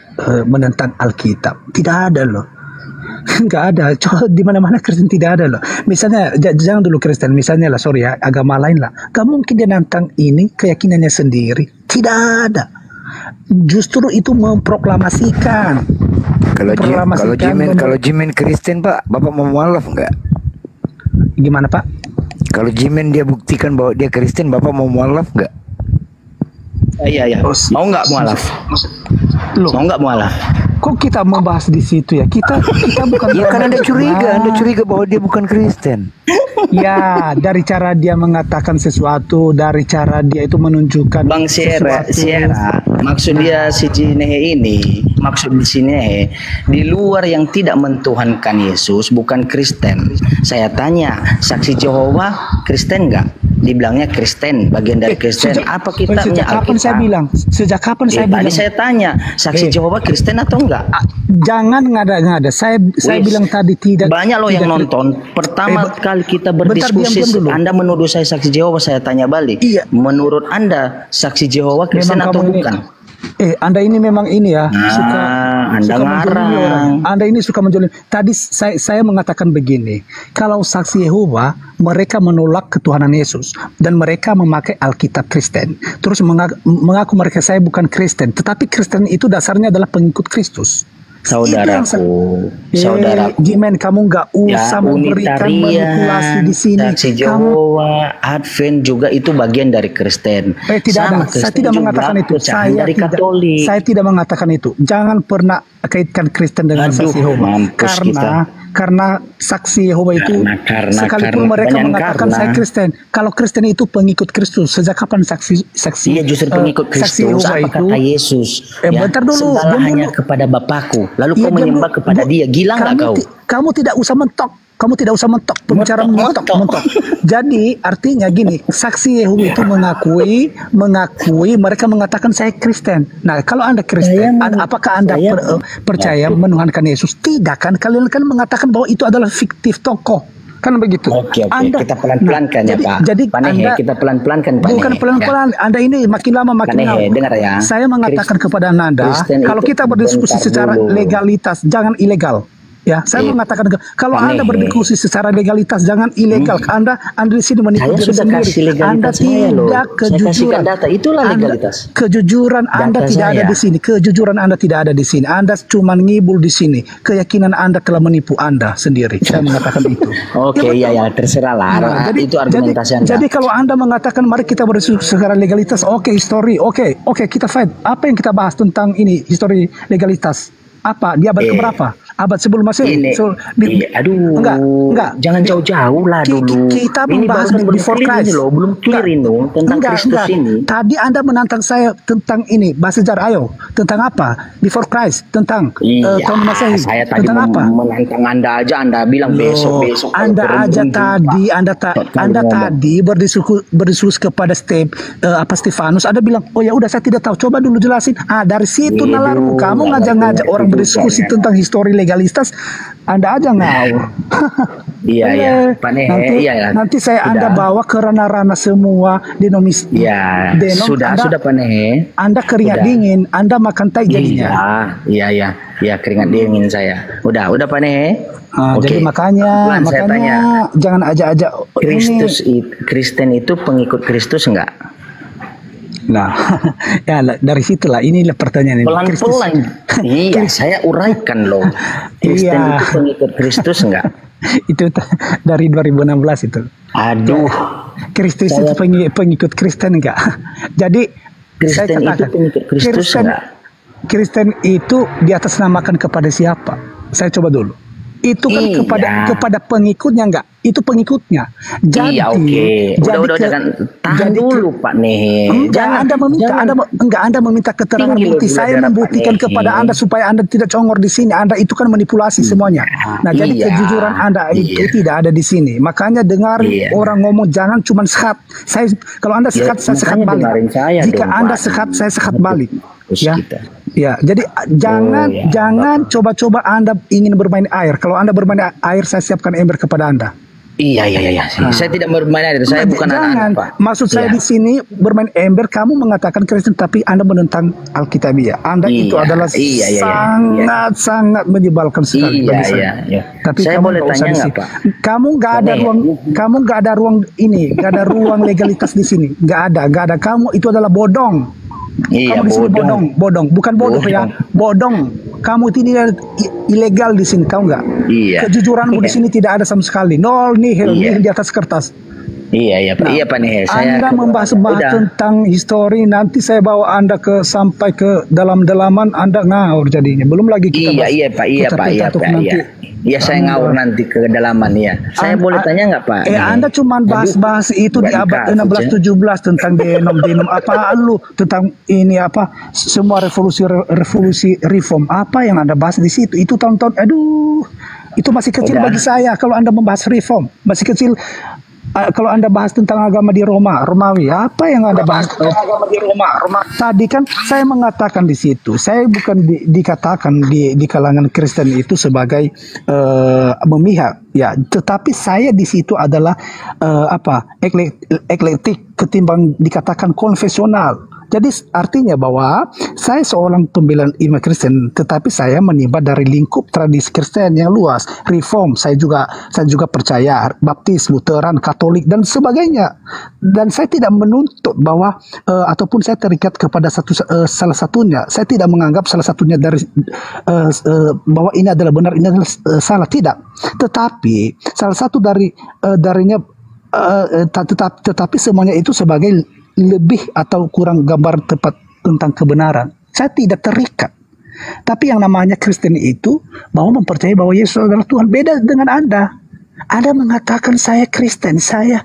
menentang Alkitab. Tidak ada loh. nggak ada. Coba di mana-mana Kristen tidak ada loh. Misalnya jangan dulu Kristen, misalnya lah, sorry ya, agama lain lah. Gak mungkin dia nantang ini keyakinannya sendiri. Tidak ada. Justru itu memproklamasikan. Kalau Jimen Kristen Pak, Bapak mau mualaf nggak? Gimana Pak? Kalau Jimen dia buktikan bahwa dia Kristen, Bapak mau mualaf nggak? Iya. Mau nggak mualaf? Mau nggak mualaf? Kok kita membahas di situ ya? Kita bukan. Ya kan Anda curiga bahwa dia bukan Kristen. Ya, dari cara dia mengatakan sesuatu, dari cara dia itu menunjukkan Bang Sierra, maksud dia si Jinehe ini, maksud di sini di luar yang tidak mentuhankan Yesus bukan Kristen. Saya tanya, saksi Jehovah Kristen nggak? Dibilangnya Kristen, bagian dari Kristen. Apa kita sejak kapan saya bilang? Sejak kapan saya bilang? Tadi saya tanya, saksi Jehovah Kristen atau enggak? Jangan ngada-ngada. Saya bilang tadi tidak. Banyak loh yang nonton. Pertama kali kita berdiskusi, Anda menuduh saya saksi Jehovah, saya tanya balik. Iya. Menurut Anda saksi Jehovah Kristen atau bukan? Anda ini memang ini ya, Anda ngarang. Anda ini suka menjolimi. Tadi saya mengatakan begini, kalau saksi Yehova mereka menolak ketuhanan Yesus dan mereka memakai Alkitab Kristen. Terus mengaku mereka saya bukan Kristen, tetapi Kristen itu dasarnya adalah pengikut Kristus. Saudaraku, Jimen, kamu nggak usah memberikan manipulasi di sini. Saksi Jehovah, Advent juga itu bagian dari Kristen. Tidak ada. Saya tidak mengatakan itu. Saya tidak mengatakan itu. Jangan pernah kaitkan Kristen dengan saksi Jehovah. Karena saksi Yehova itu sekalipun mereka mengatakan saya Kristen, kalau Kristen itu pengikut Kristus. Sejak kapan saksi Iya, justru pengikut Kristus. Apa kata Yesus? Bentar dulu. Sembahlah hanya kepada Bapakku, lalu kau menyembah kepada Dia. Gila nggak kau? Kamu tidak usah mentok. Kamu tidak usah mentok. Pembicaraan mentok. Jadi artinya gini, saksi Yehova itu mengakui mereka mengatakan saya Kristen. Nah, kalau Anda Kristen, apakah Anda percaya menuhankan Yesus? Tidak kan? Kalian kan mengatakan bahwa itu adalah fiktif tokoh. Kan begitu. Oke. Kita pelan-pelankan ya Pak. Jadi kita pelan-pelankan Pak. Bukan pelan-pelan. Anda ini makin lama makin lama. Dengar ya. Saya mengatakan kepada Anda, kalau kita berdiskusi secara legalitas, jangan ilegal. Ya, saya mengatakan kalau Anda berdiskusi secara legalitas jangan ilegal. Anda di sini menipu diri sendiri. Anda tidak kejujuran. Itulah legalitas. Kejujuran Anda tidak ada di sini. Kejujuran Anda tidak ada di sini. Anda cuma ngibul di sini. Keyakinan Anda telah menipu Anda sendiri. Saya mengatakan itu. Oke, ya terserah lah. Itu argumentasi Anda. Jadi kalau Anda mengatakan mari kita berdiskusi secara legalitas, histori, kita fight. Apa yang kita bahas tentang ini histori legalitas? Apa di abad keberapa? Abad sebelum Masehi. Enggak. Jangan jauh-jauh lah dulu. Kita membahas before Christ loh, belum clear ini tentang Kristus ini. Tadi Anda menantang saya tentang ini, bahas sejarah. Ayo, tentang apa? Before Christ, tentang tahun Masehi. Saya tadi tentang apa? Menantang Anda aja, Anda bilang besok. Anda tadi berdiskusi kepada Stefanus. Anda bilang, oh ya udah saya tidak tahu. Coba dulu jelasin. Dari situ nalarmu. Kamu ngajak-ngajak orang berdiskusi tentang histori legalitas, Anda aja ngawur. Iya, Pak Nehe. Nanti Anda bawa ke ranah-ranah semua denominasi. Iya, sudah Pak Nehe. Anda keringat dingin, Anda makan tai jadinya. Iya, keringat dingin saya. Udah Pak Nehe. Jadi makanya jangan ajak-ajak Kristen itu pengikut Kristus enggak? Nah, ya dari situlah inilah pertanyaan ini. Pelan-pelan. Iya, saya uraikan loh. Kristen itu pengikut Kristus enggak? Itu dari 2016 itu. Aduh. Kristus itu pengikut Kristen enggak? Jadi Kristen itu pengikut Kristus enggak? Kristen itu diatasnamakan kepada siapa? Saya coba dulu. Itu kan kepada pengikutnya enggak? Itu pengikutnya. Jadi, Udah tahan dulu Pak Nehe. Jangan Anda meminta keterangan bukti. Saya membuktikan kepada Anda supaya Anda tidak congor di sini. Anda itu kan manipulasi semuanya. Nah, jadi kejujuran Anda itu tidak ada di sini. Makanya dengar orang ngomong jangan cuma sekat. Kalau Anda sekat, saya sekat balik. Jika Anda sekat, saya sekat balik. Ya, jadi jangan coba-coba Anda ingin bermain air. Kalau Anda bermain air, saya siapkan ember kepada Anda. Iya. Saya tidak bermain itu. Saya bukan anak-anak, Pak. Maksud saya di sini bermain ember. Kamu mengatakan Kristen, tapi Anda menentang Alkitabiah. Anda itu adalah sangat menyebalkan sekali bagi saya. Tapi saya boleh tanya nggak, Pak? Kamu nggak ada ruang ini, nggak ada ruang legalitas di sini. Nggak ada. Kamu itu adalah bodong. Iya, kamu di sini bodong, bukan bodoh ya, bodong. Kamu ini ilegal di sini, tahu nggak? Iya. Kejujuranmu di sini tidak ada sama sekali, nol nihil di atas kertas. Iya Pak nih. Anda membahas tentang histori, nanti saya bawa Anda sampai ke dalam-dalaman, Anda ngawur jadinya. Belum lagi kita Iya Pak. Iya, saya ngawur nanti ke kedalaman ya. Saya boleh tanya nggak, Pak? Anda cuma bahas itu di abad 16-17 tentang denom apa lu tentang ini apa semua revolusi reform apa yang Anda bahas di situ? Itu tahun-tahun itu masih kecil bagi saya kalau Anda membahas reform, masih kecil. Kalau Anda bahas tentang agama di Romawi, apa yang Anda bahas tentang agama di Roma? Tadi kan saya mengatakan di situ, saya bukan dikatakan di kalangan Kristen itu sebagai memihak, ya, tetapi saya di situ adalah eklektik ketimbang dikatakan konfesional. Jadi artinya bahwa saya seorang pembela iman Kristen, tetapi saya menimba dari lingkup tradisi Kristen yang luas, Reform, saya juga percaya Baptis, Lutheran, Katolik dan sebagainya. Dan saya tidak menuntut bahwa ataupun saya terikat kepada salah satunya. Saya tidak menganggap salah satunya dari bahwa ini adalah benar, ini adalah salah, tidak. Tetapi salah satu darinya tetapi semuanya itu sebagai lebih atau kurang gambar tepat tentang kebenaran. Saya tidak terikat. Tapi yang namanya Kristen itu bahwa mempercayai bahwa Yesus adalah Tuhan. Beda dengan Anda. Anda mengatakan saya Kristen, saya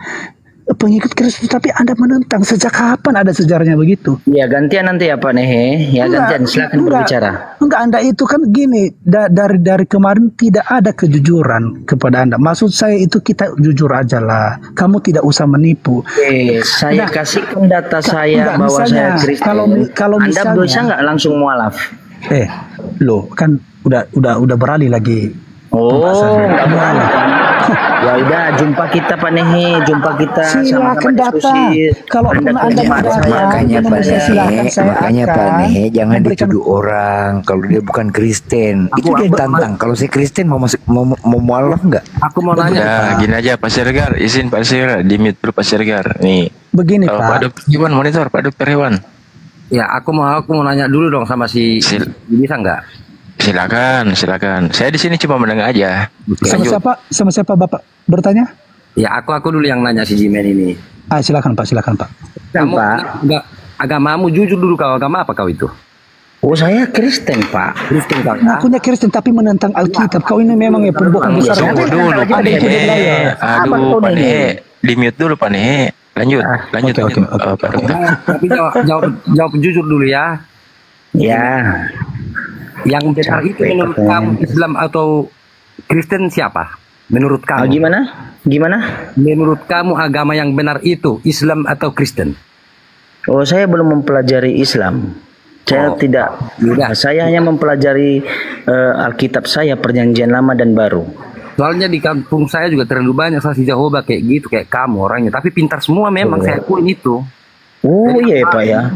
pengikut Kristus, tapi Anda menentang. Sejak kapan ada sejarahnya begitu? Ya gantian nanti ya Pak Nehe. Ya gantian, silakan berbicara. Enggak, Anda itu kan gini, dari kemarin tidak ada kejujuran kepada Anda. Maksud saya itu kita jujur aja lah. Kamu tidak usah menipu. Saya kasihkan data saya bahwa saya Kristen. Kalau Anda bisa nggak langsung mualaf? Loh kan udah beralih lagi. Nggak mualaf. Ya udah, jumpa kita Pak Nehe, jumpa kita sama-sama diskusi. Kalau makanya Pak Nehe jangan dituduh orang kalau dia bukan Kristen. Itu dia tantang. Kalau si Kristen mau mualaf nggak? Aku mau nanya. Gini aja Pak Siregar, izin Pak Siregar, di mute dulu Pak Siregar. Nih. Begini Pak. Pak Dr. Hewan monitor, Pak Dr. Hewan. Ya, aku mau nanya dulu dong sama bisa nggak? Silakan. Saya di sini cuma mendengar aja. Sama siapa Bapak bertanya? Ya, aku dulu yang nanya si Jimen ini. Silakan Pak. Kamu agamamu jujur dulu, kau agama apa kau itu? Oh, saya Kristen Pak. Kristen Pak. Akunya Kristen tapi menentang Alkitab. Kau ini memang ya pembohong besar. Tunggu dulu Pak Nehe. Aduh Pak Nehe, di mute dulu Pak Nehe. Lanjut. Pak Dokter. Tapi jawab jujur dulu ya. Ya. Yang benar itu menurut kamu Islam atau Kristen siapa? Menurut kamu? Gimana? Menurut kamu agama yang benar itu Islam atau Kristen? Oh, saya belum mempelajari Islam. Saya tidak. Saya hanya mempelajari Alkitab saya, Perjanjian Lama dan Baru. Soalnya di kampung saya juga terlalu banyak saksi Jehovah kayak gitu, kayak kamu orangnya. Tapi pintar semua memang, saya akuin itu. Oh iya Pak ya.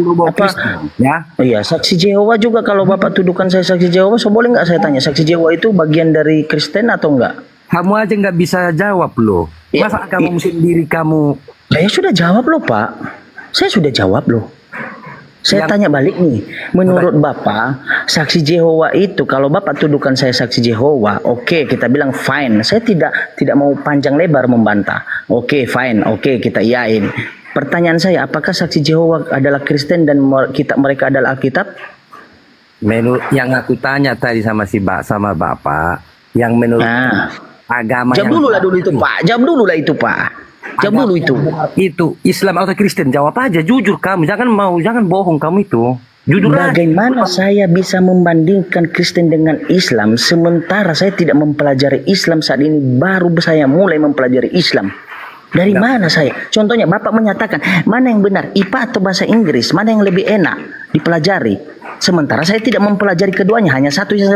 Iya, saksi Jehovah juga. Kalau Bapak tuduhkan saya saksi Jehovah, boleh nggak saya tanya, saksi Jehovah itu bagian dari Kristen atau enggak? Kamu aja nggak bisa jawab loh. Masa kamu sendiri kamu? Saya sudah jawab loh Pak. Saya sudah jawab loh. Saya tanya balik nih. Menurut Bapak, saksi Jehovah itu, kalau Bapak tuduhkan saya saksi Jehovah, oke, kita bilang fine. Saya tidak mau panjang lebar membantah. Oke, fine. Oke, kita iyain. Pertanyaan saya, apakah saksi Jehovah adalah Kristen dan mereka adalah Alkitab? Menurut yang aku tanya tadi sama Bapak, yang menurut agama jawab dulu itu Pak. Jawab dulu itu. Itu Islam atau Kristen? Jawab aja, jujur kamu. Jangan bohong kamu itu. Jujur. Bagaimana saya bisa membandingkan Kristen dengan Islam sementara saya tidak mempelajari Islam saat ini, baru saya mulai mempelajari Islam. Dari mana saya? Contohnya Bapak menyatakan mana yang benar, IPA atau bahasa Inggris, mana yang lebih enak dipelajari. Sementara saya tidak mempelajari keduanya, hanya satu yang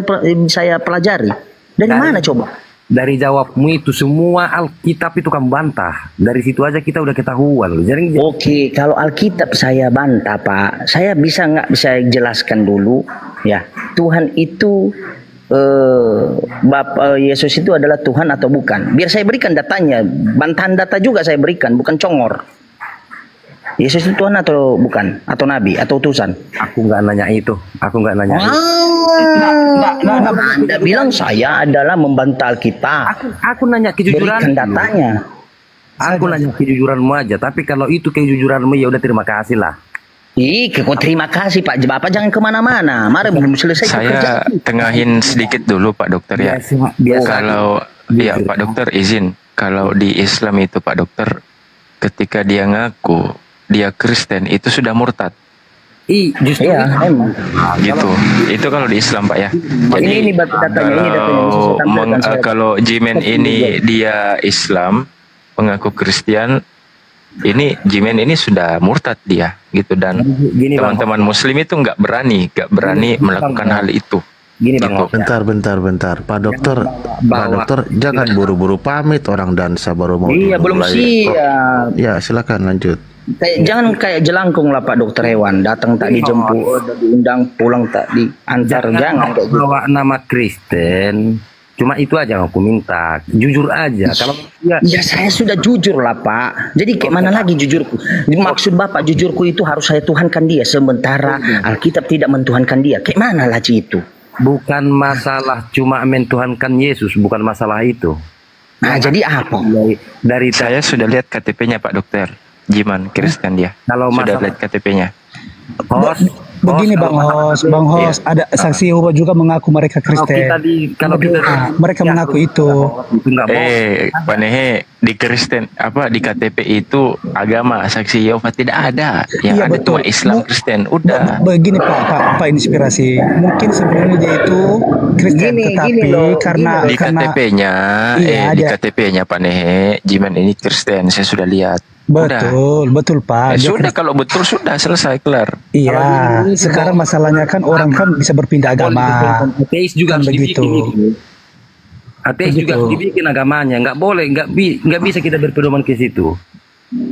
saya pelajari. Dari mana coba? dari jawabmu itu semua Alkitab itu kamu bantah. Dari situ aja kita udah ketahuan loh. Jadi Oke, kalau Alkitab saya bantah Pak, saya bisa nggak bisa jelaskan dulu ya, Tuhan itu Bapak Yesus itu adalah Tuhan atau bukan? Biar saya berikan datanya, bantahan data juga saya berikan, bukan congor. Yesus itu Tuhan atau bukan? Atau Nabi? Atau utusan? Aku nggak nanya itu. Aku nggak nanya itu. Anda bilang saya adalah membantah Alkitab. Aku nanya kejujuran. Berikan datanya. Aku nanya kejujuranmu aja. Tapi kalau itu kejujuranmu ya udah terima kasih lah. Kok terima kasih Pak. Bapak jangan kemana-mana. Mari belum selesai. Saya tengahin sedikit dulu Pak Dokter ya. Kalau ya Pak Dokter izin. Kalau di Islam itu Pak Dokter, ketika dia ngaku dia Kristen itu sudah murtad. Justru emang. Gitu. Itu kalau di Islam Pak ya. Jadi ini datanya, kalau Jimen ini dia Islam mengaku Kristen, ini Jimen ini sudah murtad dia gitu, dan teman-teman Muslim itu nggak berani melakukan hal itu. Gini Bang, bentar. Pak Dokter jangan buru-buru pamit, orang dansa baru mau. Iya belum siap. Ya silakan lanjut. Jangan kayak jelangkung lah Pak Dokter Hewan, datang tak dijemput, diundang pulang tak diantar, jangan kayak gitu. Bawa nama Kristen, cuma itu aja aku minta, jujur aja. Kalau ya saya sudah jujur lah Pak. Jadi kayak mana lagi jujurku? Maksud Bapak jujurku itu harus saya tuhankan dia, sementara Alkitab tidak mentuhankan dia. Kayak mana lagi itu? Bukan masalah cuma mentuhankan Yesus, bukan masalah itu. Nah jadi apa? Dari saya sudah lihat KTP-nya Pak Dokter. Jiman Kristen dia. Kalau sudah lihat KTP-nya. Begini Bang Hos, ada saksi Yehova juga mengaku mereka Kristen. Mereka mengaku itu. Pak Nehe, di Kristen di KTP itu agama saksi Yehova tidak ada. Yang ada cuma Islam Kristen. Udah. Begini Pak inspirasi. Mungkin sebenarnya dia itu Kristen, tetapi karena di KTP-nya, di KTP-nya Pak Nehe, Jiman ini Kristen. Saya sudah lihat. Betul Pak. Sudah kalau betul sudah selesai kelar. Iya. Sekarang masalahnya kan orang kan bisa berpindah agama. Ateis juga harus dibikin. Ateis juga harus dibikin agamanya. Nggak boleh, nggak bisa kita berpedoman ke situ.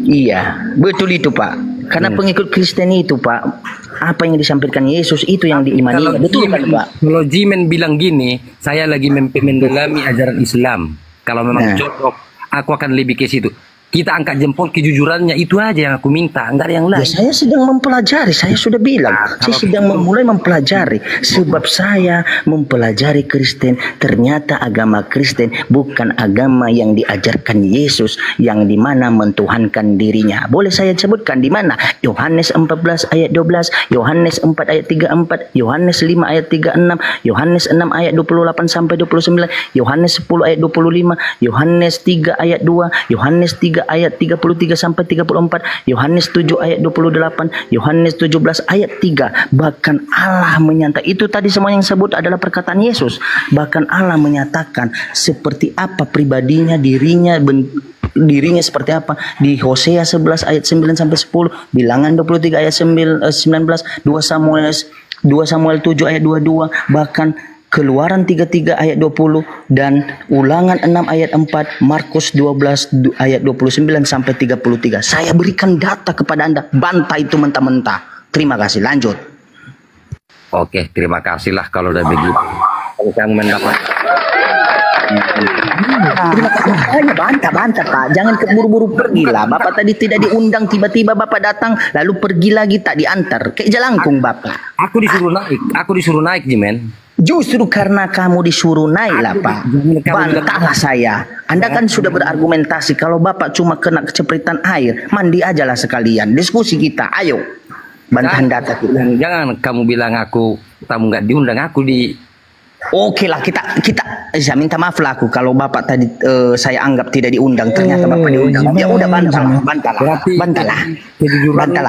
Iya, betul itu Pak. Karena pengikut Kristen itu Pak, apa yang disampaikan Yesus itu yang diimani. Betul kan Pak? Kalau Jimen bilang gini, saya lagi mendalami ajaran Islam. Kalau memang cocok, aku akan lebih ke situ. Kita angkat jempol kejujurannya, itu aja yang aku minta, enggak ada yang lain. Ya, saya sedang mempelajari, saya sudah bilang, saya sedang mulai mempelajari, sebab saya mempelajari Kristen. Ternyata agama Kristen bukan agama yang diajarkan Yesus, yang dimana mentuhankan dirinya. Boleh saya sebutkan di mana? Yohanes 14 ayat 12, Yohanes 4 ayat 34, Yohanes 5 ayat 36, Yohanes 6 ayat 28 sampai 29, Yohanes 10 ayat 25, Yohanes 3 ayat 2, Yohanes 3 ayat 33 sampai 34, Yohanes 7 ayat 28, Yohanes 17 ayat 3. Bahkan Allah menyatakan, itu tadi semua yang sebut adalah perkataan Yesus. Bahkan Allah menyatakan seperti apa pribadinya, dirinya seperti apa di Hosea 11 ayat 9 sampai 10, Bilangan 23 ayat 19, 2 Samuel 7 ayat 22, bahkan Keluaran 33 ayat 20 dan Ulangan 6 ayat 4, Markus 12 ayat 29 sampai 33. Saya berikan data kepada Anda, bantah itu mentah-mentah. Terima kasih, lanjut. Oke, terima kasih lah kalau udah begitu. Kalau kamu mendapat bantah Pak, jangan keburu-buru pergi lah. Bapak tadi tidak diundang, tiba-tiba Bapak datang lalu pergi lagi tak diantar, kayak jelangkung Bapak. Aku disuruh naik Jimen. Justru karena kamu disuruh naik lah Pak, bantahlah saya. Anda kan sudah berargumentasi, kalau Bapak cuma kena kecepritan air, mandi aja lah sekalian, diskusi kita, ayo. Bantahan data kita. Jangan kamu bilang aku tamu nggak diundang, aku di. Oke lah, saya minta maaf lah aku kalau Bapak tadi saya anggap tidak diundang, ternyata Bapak diundang. Ya udah bantahlah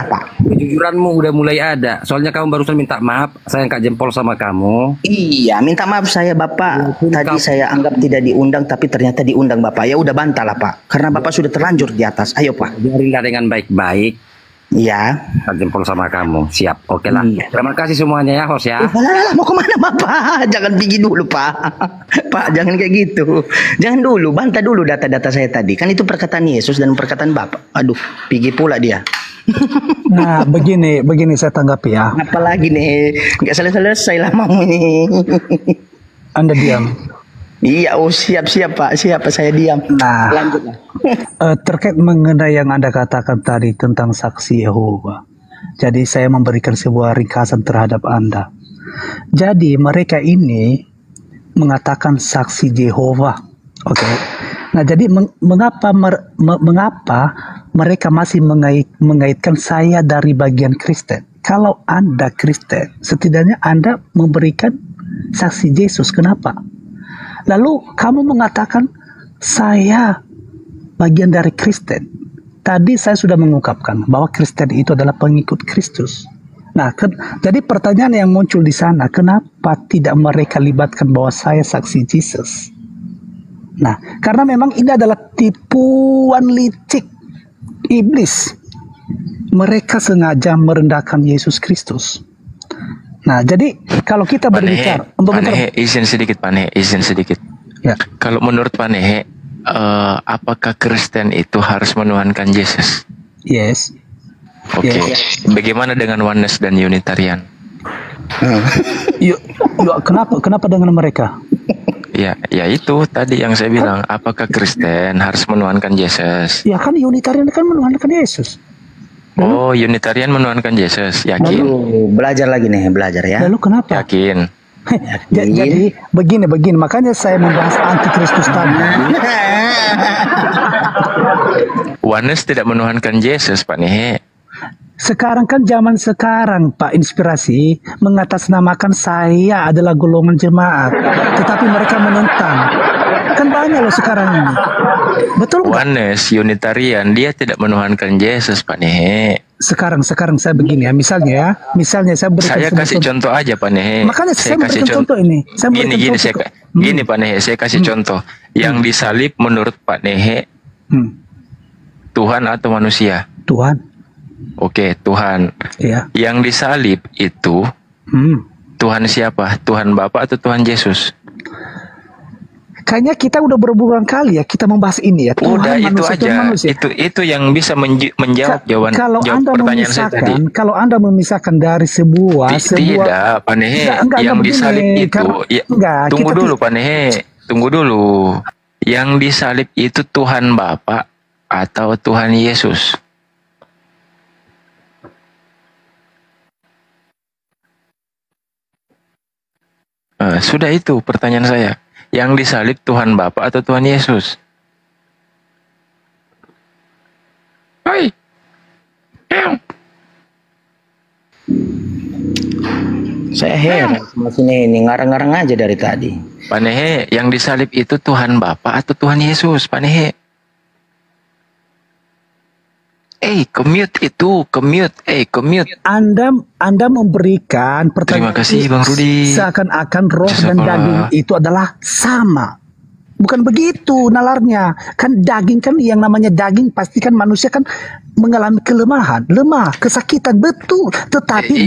Pak. Kejujuranmu udah mulai ada. Soalnya kamu barusan minta maaf, saya angkat jempol sama kamu. Iya, minta maaf saya Bapak. Tadi saya anggap tidak diundang, tapi ternyata diundang Bapak. Ya udah bantahlah Pak, karena Bapak sudah terlanjur di atas. Ayo Pak. Biarinlah dengan baik-baik. Iya. Tak jempol sama kamu. Siap. Oke lah. Terima kasih semuanya ya, host ya. Mau kemana Pak? Jangan pergi dulu Pak. Pak, jangan kayak gitu. Jangan dulu, bantah dulu data-data saya tadi. Kan itu perkataan Yesus dan perkataan Bapak. Aduh, pergi pula dia. Nah, begini saya tanggapi ya. Apalagi nih, nggak selesai lama ini. Anda diam. Iya, siap Pak, siap saya diam. Nah, lanjutlah. Terkait mengenai yang Anda katakan tadi tentang saksi Yehova. Jadi saya memberikan sebuah ringkasan terhadap Anda. Jadi mereka ini mengatakan saksi Yehova. Oke. Nah, jadi mengapa mereka masih mengaitkan saya dari bagian Kristen? Kalau Anda Kristen, setidaknya Anda memberikan saksi Yesus. Kenapa? Lalu kamu mengatakan saya bagian dari Kristen. Tadi saya sudah mengungkapkan bahwa Kristen itu adalah pengikut Kristus. Nah, jadi pertanyaan yang muncul di sana, kenapa tidak mereka libatkan bahwa saya saksi Yesus? Nah, karena memang ini adalah tipuan licik iblis. Mereka sengaja merendahkan Yesus Kristus. Nah, jadi kalau kita berbicara, Panehe, izin sedikit. Ya. Kalau menurut Panehe, apakah Kristen itu harus menuhankan Yesus? Yes. Oke. Bagaimana dengan Oneness dan Unitarian? Kenapa dengan mereka? Ya itu tadi yang saya bilang. Apakah Kristen harus menuhankan Yesus? Ya kan Unitarian kan menuhankan Yesus. Oh, Unitarian menuhankan Yesus, yakin? Belajar lagi nih, belajar ya. Lalu kenapa? Yakin. Jadi begini, makanya saya membahas antikristus tadi. Oneness tidak menuhankan Yesus, Pak Nehe. Sekarang kan zaman sekarang, Pak Inspirasi mengatasnamakan saya adalah golongan jemaat, tetapi mereka menentang. Kan banyak loh sekarang ini. Betul nggak? Oneness, Unitarian, dia tidak menuhankan Yesus, Pak Nehe. Sekarang saya begini ya, misalnya saya berikan kasih contoh aja, Pak Nehe. Makanya saya berikan contoh ini. Gini Pak Nehe, saya kasih contoh. Yang disalib menurut Pak Nehe, Tuhan atau manusia? Tuhan. Oke, Tuhan. Iya. Yang disalib itu Tuhan siapa? Tuhan Bapa atau Tuhan Yesus? Kayaknya kita udah berulang kali ya kita membahas ini ya. Tuhan, udah itu manusia, aja. Itu yang bisa menjawab jawab pertanyaan saya tadi. Kalau Anda memisahkan dari sebuah tidak, Pak Nehe. Yang disalib itu tunggu dulu, Pak Nehe. Tunggu dulu. Yang disalib itu Tuhan Bapa atau Tuhan Yesus? Sudah itu pertanyaan saya. Yang disalib Tuhan Bapa atau Tuhan Yesus? Hai. Saya heran sama sini ini ngarang-ngarang aja dari tadi. Pak Nehe, yang disalib itu Tuhan Bapa atau Tuhan Yesus, Pak Nehe? Commute. Anda memberikan pertanyaan. Terima kasih Bang Rudi. Seakan-akan roh dan daging itu adalah sama. Bukan begitu nalarnya. Kan daging kan yang namanya daging pasti kan manusia kan mengalami kelemahan, lemah, kesakitan, betul. Tetapi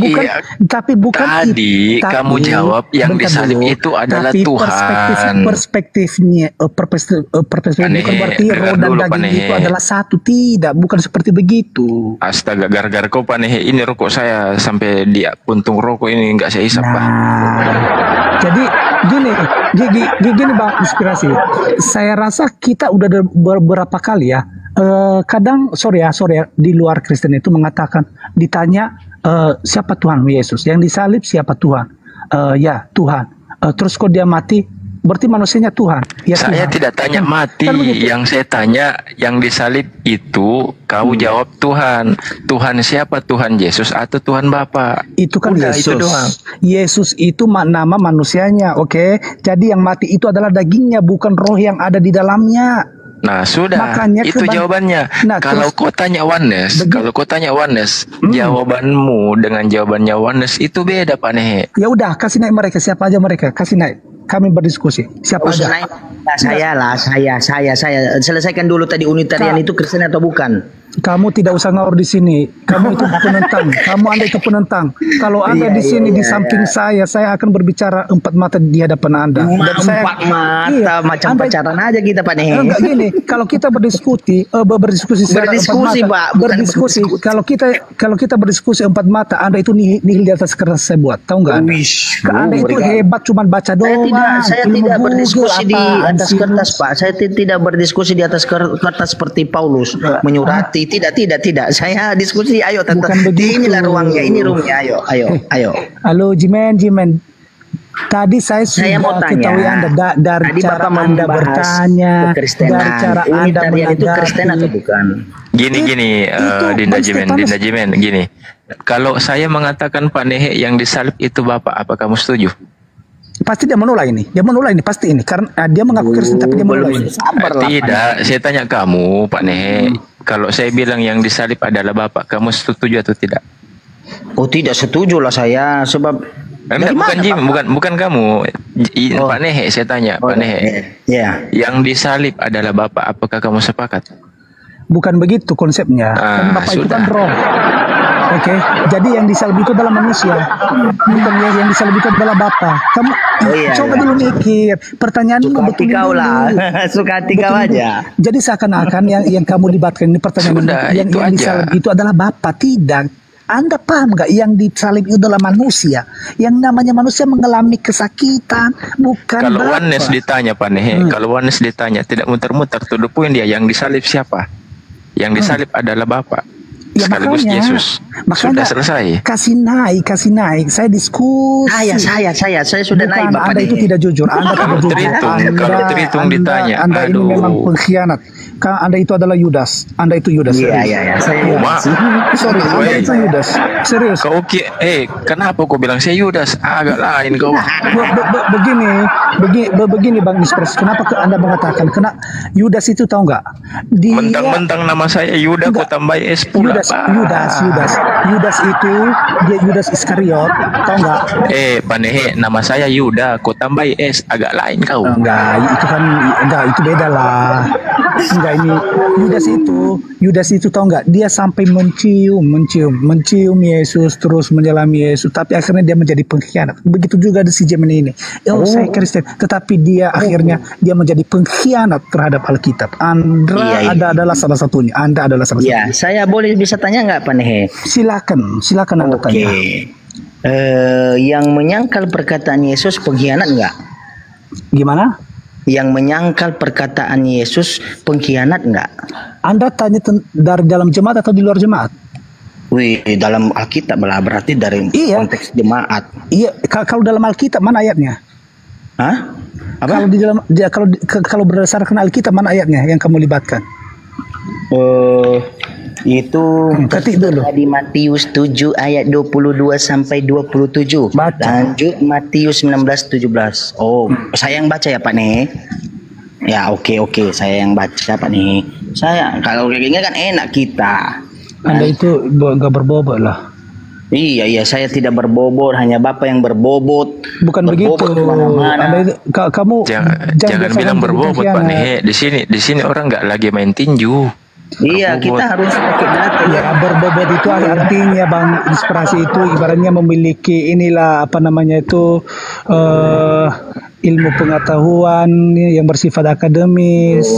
bukan tadi kamu jawab yang disalib itu adalah Tuhan. Perspektifnya bukan berarti roh dan daging itu adalah satu, tidak, bukan seperti begitu. Astaga, gara-gara kau Panehe ini rokok saya sampai dia puntung rokok ini nggak saya hisap, Pak. Jadi gini Bang Inspirasi, saya rasa kita udah beberapa kali ya. Kadang sorry ya di luar Kristen itu mengatakan ditanya siapa Tuhan Yesus, yang disalib siapa Tuhan, ya Tuhan, terus kok dia mati berarti manusianya Tuhan ya, saya Tuhan. Tidak tanya mati kan yang saya tanya yang disalib itu kau jawab Tuhan siapa, Tuhan Yesus atau Tuhan Bapa? Itu kan udah, Yesus itu doang. Yesus itu nama manusianya, oke? Jadi yang mati itu adalah dagingnya, bukan roh yang ada di dalamnya. Nah sudah, makanya itu jawabannya. Nah, kalau kau tanya Oneness, jawabanmu dengan jawabannya Oneness itu beda, Pak Nehe. Ya udah, kasih naik mereka, siapa aja mereka, kasih naik. Kami berdiskusi. Siapa aja? Saya selesaikan dulu tadi Unitarian itu Kristen atau bukan? Kamu tidak usah ngawur di sini. Kamu itu penentang. Anda itu penentang. Kalau Anda di sini di samping saya akan berbicara empat mata di hadapan Anda. Dan empat mata macam Anda, pacaran aja kita Pak Nehe. Enggak gini. Kalau kita berdiskusi secara berdiskusi empat mata, Pak, bukan berdiskusi. Kalau kita berdiskusi empat mata, Anda itu nihil di atas kertas saya buat. Tahu nggak Anda? Anda itu hebat, cuman baca doang. Saya tidak berdiskusi di atas kertas Pak. Saya tidak berdiskusi di atas kertas seperti Paulus menyurati. Tidak. Saya diskusi. Ayo tentang inilah ruangnya, ini roomnya. Ayo. Halo Jimen. Tadi saya sudah mau ketahui tanya. Anda dari Tadi cara Bapak Anda bertanya, dari cara Anda itu Kristen atau bukan? Gini, Dinda Jimen, gini. Kalau saya mengatakan Pak Nehe yang disalib itu Bapak, apa kamu setuju? Pasti dia menolak ini. Pasti ini karena dia mengaku Kristen tapi dia menolak ini. Tidak, saya tanya kamu Pak Nehe. Kalau saya bilang yang disalib adalah Bapak, kamu setuju atau tidak? Oh, tidak setuju lah saya sebab bukan kamu. Pak Nehe saya tanya, Pak Nehe. Ya. Yang disalib adalah Bapak, apakah kamu sepakat? Bukan begitu konsepnya. Kan Bapak itu kan roh. Oke, jadi yang disalib itu adalah manusia, bukan yang disalib itu adalah Bapa. Kamu coba dulu mikir, pertanyaanmu betul kau lah, suka hati kau aja. Jadi seakan-akan yang kamu libatkan ini pertanyaan yang disalib itu adalah Bapa. Tidak. Anda paham nggak? Yang disalib itu adalah manusia. Yang namanya manusia mengalami kesakitan, bukan Kalau Bapa. Wanes ditanya Pak Nehe, kalau Wanes ditanya tidak muter-muter, to the point dia yang disalib siapa? Yang disalib adalah Bapak. Ya, sekaligus Yesus. Sudah selesai. Kasih naik. Saya diskusi. Saya sudah naik Bapak. Anda itu tidak jujur. Anda tidak jujur. Kalau terhitung ditanya. Anda ini memang pengkhianat. Anda itu adalah Yudas. Anda itu Yudas. Iya. Sorry, Anda itu Yudas. Serius. Kau kenapa kau bilang saya Yudas? Agak lain kau. Begini Bang Nispres. Kenapa Anda mengatakan? Karena Yudas itu tahu nggak? Mentang-mentang nama saya Yudas, kau tambah S pula. Yudas itu dia Yudas Iskariot, tahu nggak? Pak Nehe, nama saya Yuda, kau tambah S, agak lain kau. Itu beda lah. Ini Yudas itu tahu nggak? Dia sampai mencium Yesus, terus menyelami Yesus, tapi akhirnya dia menjadi pengkhianat. Begitu juga di si Jemen ini. Saya Kristen, tetapi dia akhirnya dia menjadi pengkhianat terhadap Alkitab. Anda adalah salah satunya. Anda adalah salah satunya. Saya bisa tanya nggak Pak Nehe? Silakan Anda tanya. Yang menyangkal perkataan Yesus pengkhianat nggak? Gimana? Yang menyangkal perkataan Yesus pengkhianat nggak? Anda tanya dari dalam jemaat atau di luar jemaat? Dalam Alkitab lah, berarti dari konteks jemaat. Iya, kalau dalam Alkitab mana ayatnya? Hah? Apa? Kalau berdasarkan Alkitab mana ayatnya yang kamu libatkan? Itu ketik dulu di Matius 7 ayat 22 sampai 27. Lanjut Matius 19:17. Oh, saya yang baca ya Pak Nehe. Ya, oke, saya yang baca Pak Nehe. Saya kalau kayak gini kan enak kita. Anda itu enggak berbobot lah. Iya, saya tidak berbobot, hanya Bapak yang berbobot. Bukan begitu. Anda itu, kamu jangan bilang berbobot Pak Nehe. Di sini orang nggak lagi main tinju. Iya, kita harus pakai data. Ya, berbobot itu artinya Bang, inspirasi itu ibaratnya memiliki ilmu pengetahuan yang bersifat akademis.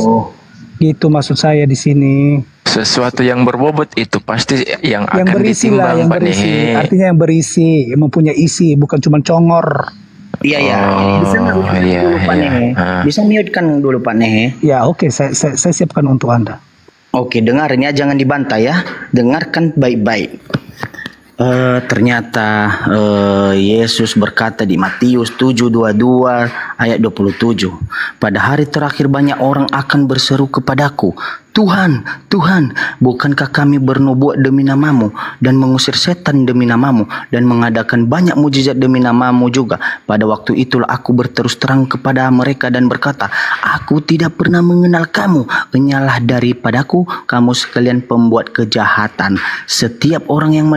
Gitu maksud saya di sini. Sesuatu yang berbobot itu pasti yang akan berisi ditimbang Pak Nehe. Artinya yang berisi, mempunyai isi, bukan cuma congor. Iya. Bisa mute dulu Pak Nehe. Bisa mute kan dulu Pak Nehe. Ya, oke, saya siapkan untuk Anda. Oke, dengarin ya, jangan dibantah ya. Dengarkan baik-baik. Ternyata Yesus berkata di Matius 7:22 ayat 27. Pada hari terakhir banyak orang akan berseru kepadaku, Tuhan, Tuhan, bukankah kami bernubuat demi namamu dan mengusir setan demi namamu dan mengadakan banyak mujizat demi namamu juga? Pada waktu itulah aku berterus terang kepada mereka dan berkata, aku tidak pernah mengenal kamu. Enyalah daripadaku, kamu sekalian pembuat kejahatan. Setiap orang yang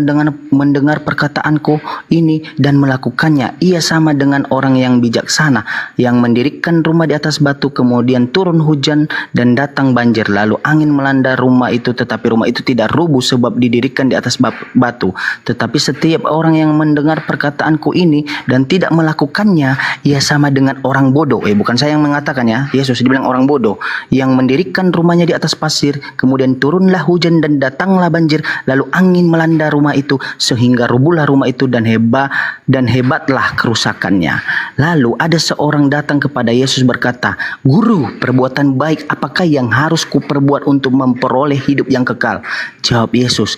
mendengar perkataanku ini dan melakukannya, ia sama dengan orang yang bijaksana yang mendirikan rumah di atas batu, kemudian turun hujan dan datang banjir, lalu angin melanda rumah itu, tetapi rumah itu tidak rubuh sebab didirikan di atas batu. Tetapi setiap orang yang mendengar perkataanku ini dan tidak melakukannya, ia sama dengan orang bodoh. Bukan saya yang mengatakan ya, Yesus dibilang orang bodoh yang mendirikan rumahnya di atas pasir. Kemudian turunlah hujan dan datanglah banjir, lalu angin melanda rumah itu sehingga rubuhlah rumah itu dan hebatlah kerusakannya. Lalu ada seorang datang kepada Yesus berkata, "Guru, perbuatan baik apakah yang harus kuperbuat untuk memperoleh hidup yang kekal?" Jawab Yesus,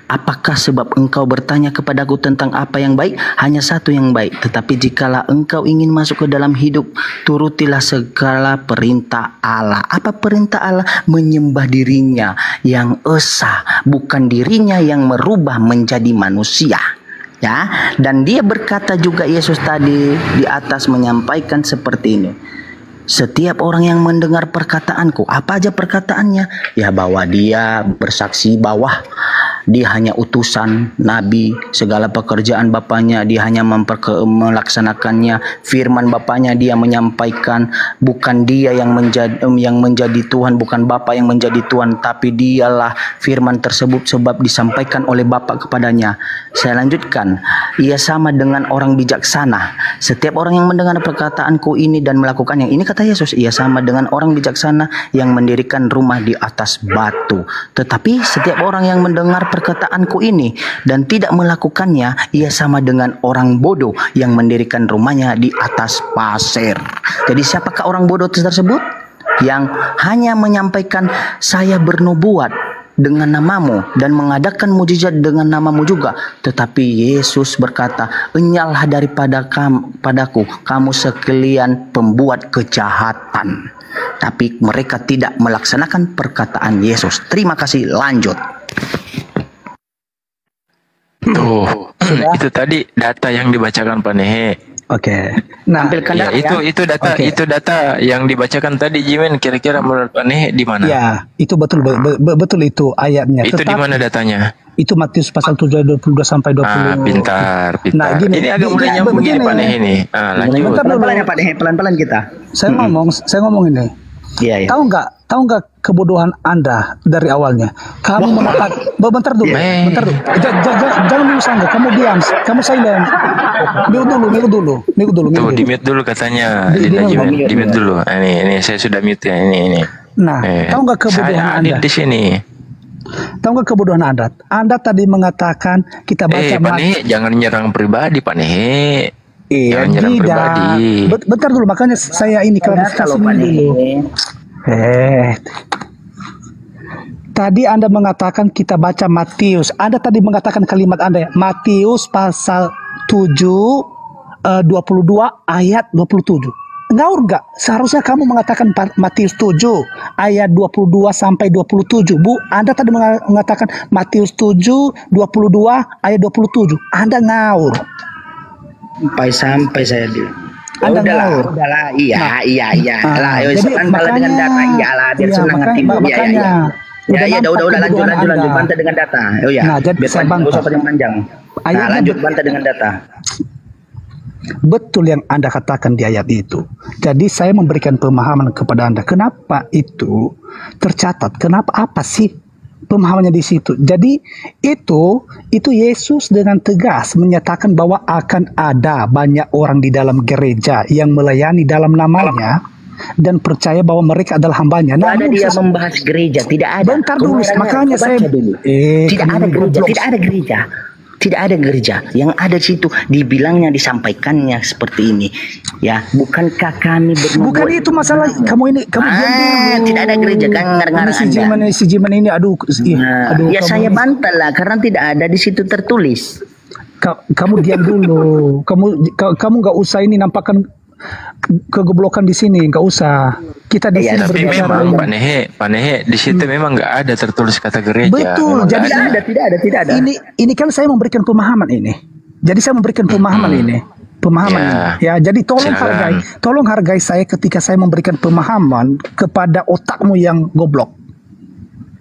"Apakah sebab engkau bertanya kepadaku tentang apa yang baik? Hanya satu yang baik. Tetapi jikalau engkau ingin masuk ke dalam hidup, turutilah segala perintah Allah." Apa perintah Allah? Menyembah dirinya yang esa, bukan dirinya yang merubah menjadi manusia. Ya, dan dia berkata juga Yesus tadi di atas menyampaikan seperti ini. Setiap orang yang mendengar perkataanku, apa aja perkataannya? Ya, bahwa dia bersaksi bahwa dia hanya utusan Nabi, segala pekerjaan Bapaknya dia hanya melaksanakannya, firman Bapaknya dia menyampaikan, bukan dia yang menjadi Tuhan, bukan Bapa yang menjadi Tuhan, tapi dialah firman tersebut sebab disampaikan oleh Bapa kepadanya. Saya lanjutkan, ia sama dengan orang bijaksana. Setiap orang yang mendengar perkataanku ini dan melakukannya, ini kata Yesus, ia sama dengan orang bijaksana yang mendirikan rumah di atas batu. Tetapi setiap orang yang mendengar perkataanku ini dan tidak melakukannya, ia sama dengan orang bodoh yang mendirikan rumahnya di atas pasir. Jadi siapakah orang bodoh tersebut? Yang hanya menyampaikan, "Saya bernubuat dengan namamu dan mengadakan mujizat dengan namamu juga." Tetapi Yesus berkata, "Enyallah padaku, kamu sekalian pembuat kejahatan." Tapi mereka tidak melaksanakan perkataan Yesus. Terima kasih, lanjut. Tuh, itu tadi data yang dibacakan Pak Nehe. Oke. Nah, ya, itu data itu data yang dibacakan tadi Jimen, kira-kira menurut Pak Nehe di mana? Ya, itu betul betul itu ayatnya. Itu di mana datanya? Itu Matius pasal 7 ayat 22 sampai 20. Pintar. Nah, gini, ini agak mulai nyambung ini Pak Nehe ini. Lanjut. Pelan-pelan ya Pak Nehe, pelan-pelan kita. Saya ngomong ini. Iya. Tahu nggak kebodohan Anda dari awalnya? Kamu mengatakan, bentar dulu. Jangan dulu sanggah. Kamu diam, kamu silent. Mute dulu. Tuh, di mute dulu katanya. Di mute dulu. Ini saya sudah mute ya. Ini. Nah, tahu nggak kebodohan Anda? Di sini. Tahu nggak kebodohan Anda? Anda tadi mengatakan kita baca. Pak Nehe, jangan nyerang pribadi, Pak Nehe. Iya, pribadi. Bentar dulu, makanya saya ini klarifikasi dulu. Tadi Anda mengatakan kita baca Matius. Anda tadi mengatakan kalimat Anda ya, Matius pasal 7 22 ayat 27. Ngaur nggak? Seharusnya kamu mengatakan Matius 7 ayat 22 sampai 27. Bu, Anda tadi mengatakan Matius 7 22 ayat 27. Anda ngaur. Sampai saya dulu. Udahlah, iya. Jadi makanya dengan data, iyalah biar senang hati. Ya, udah lanjut bantah dengan data. Oh ya. Nah, jadi saya bantah panjang. Nah, lanjut bantah dengan data. Betul yang Anda katakan di ayat itu. Jadi saya memberikan pemahaman kepada Anda. Kenapa itu tercatat? Kenapa, apa sih pemahamannya di situ? Jadi itu Yesus dengan tegas menyatakan bahwa akan ada banyak orang di dalam gereja yang melayani dalam namanya dan percaya bahwa mereka adalah hambanya. Tidak ada dia membahas gereja, tidak ada. Bentar dulu, makanya saya dulu. Tidak ada gereja. Yang ada di situ dibilangnya, disampaikannya seperti ini. Ya, bukankah kami bukan itu masalah. Kamu diam dulu. Tidak ada gereja kan ngarang-ngarang Anda. Si Jiman ini aduh. Ya saya bantah lah karena tidak ada di situ tertulis. Kamu diam dulu. Kamu nggak usah ini nampakkan kegoblokan di sini, nggak usah. Kita di sini tapi memang Pak Nehe di situ memang nggak ada tertulis kata gereja. Betul. Jadi tidak ada. Ini kan saya memberikan pemahaman ini. Jadi saya memberikan pemahaman ini. Ya, jadi tolong hargai saya ketika saya memberikan pemahaman kepada otakmu yang goblok.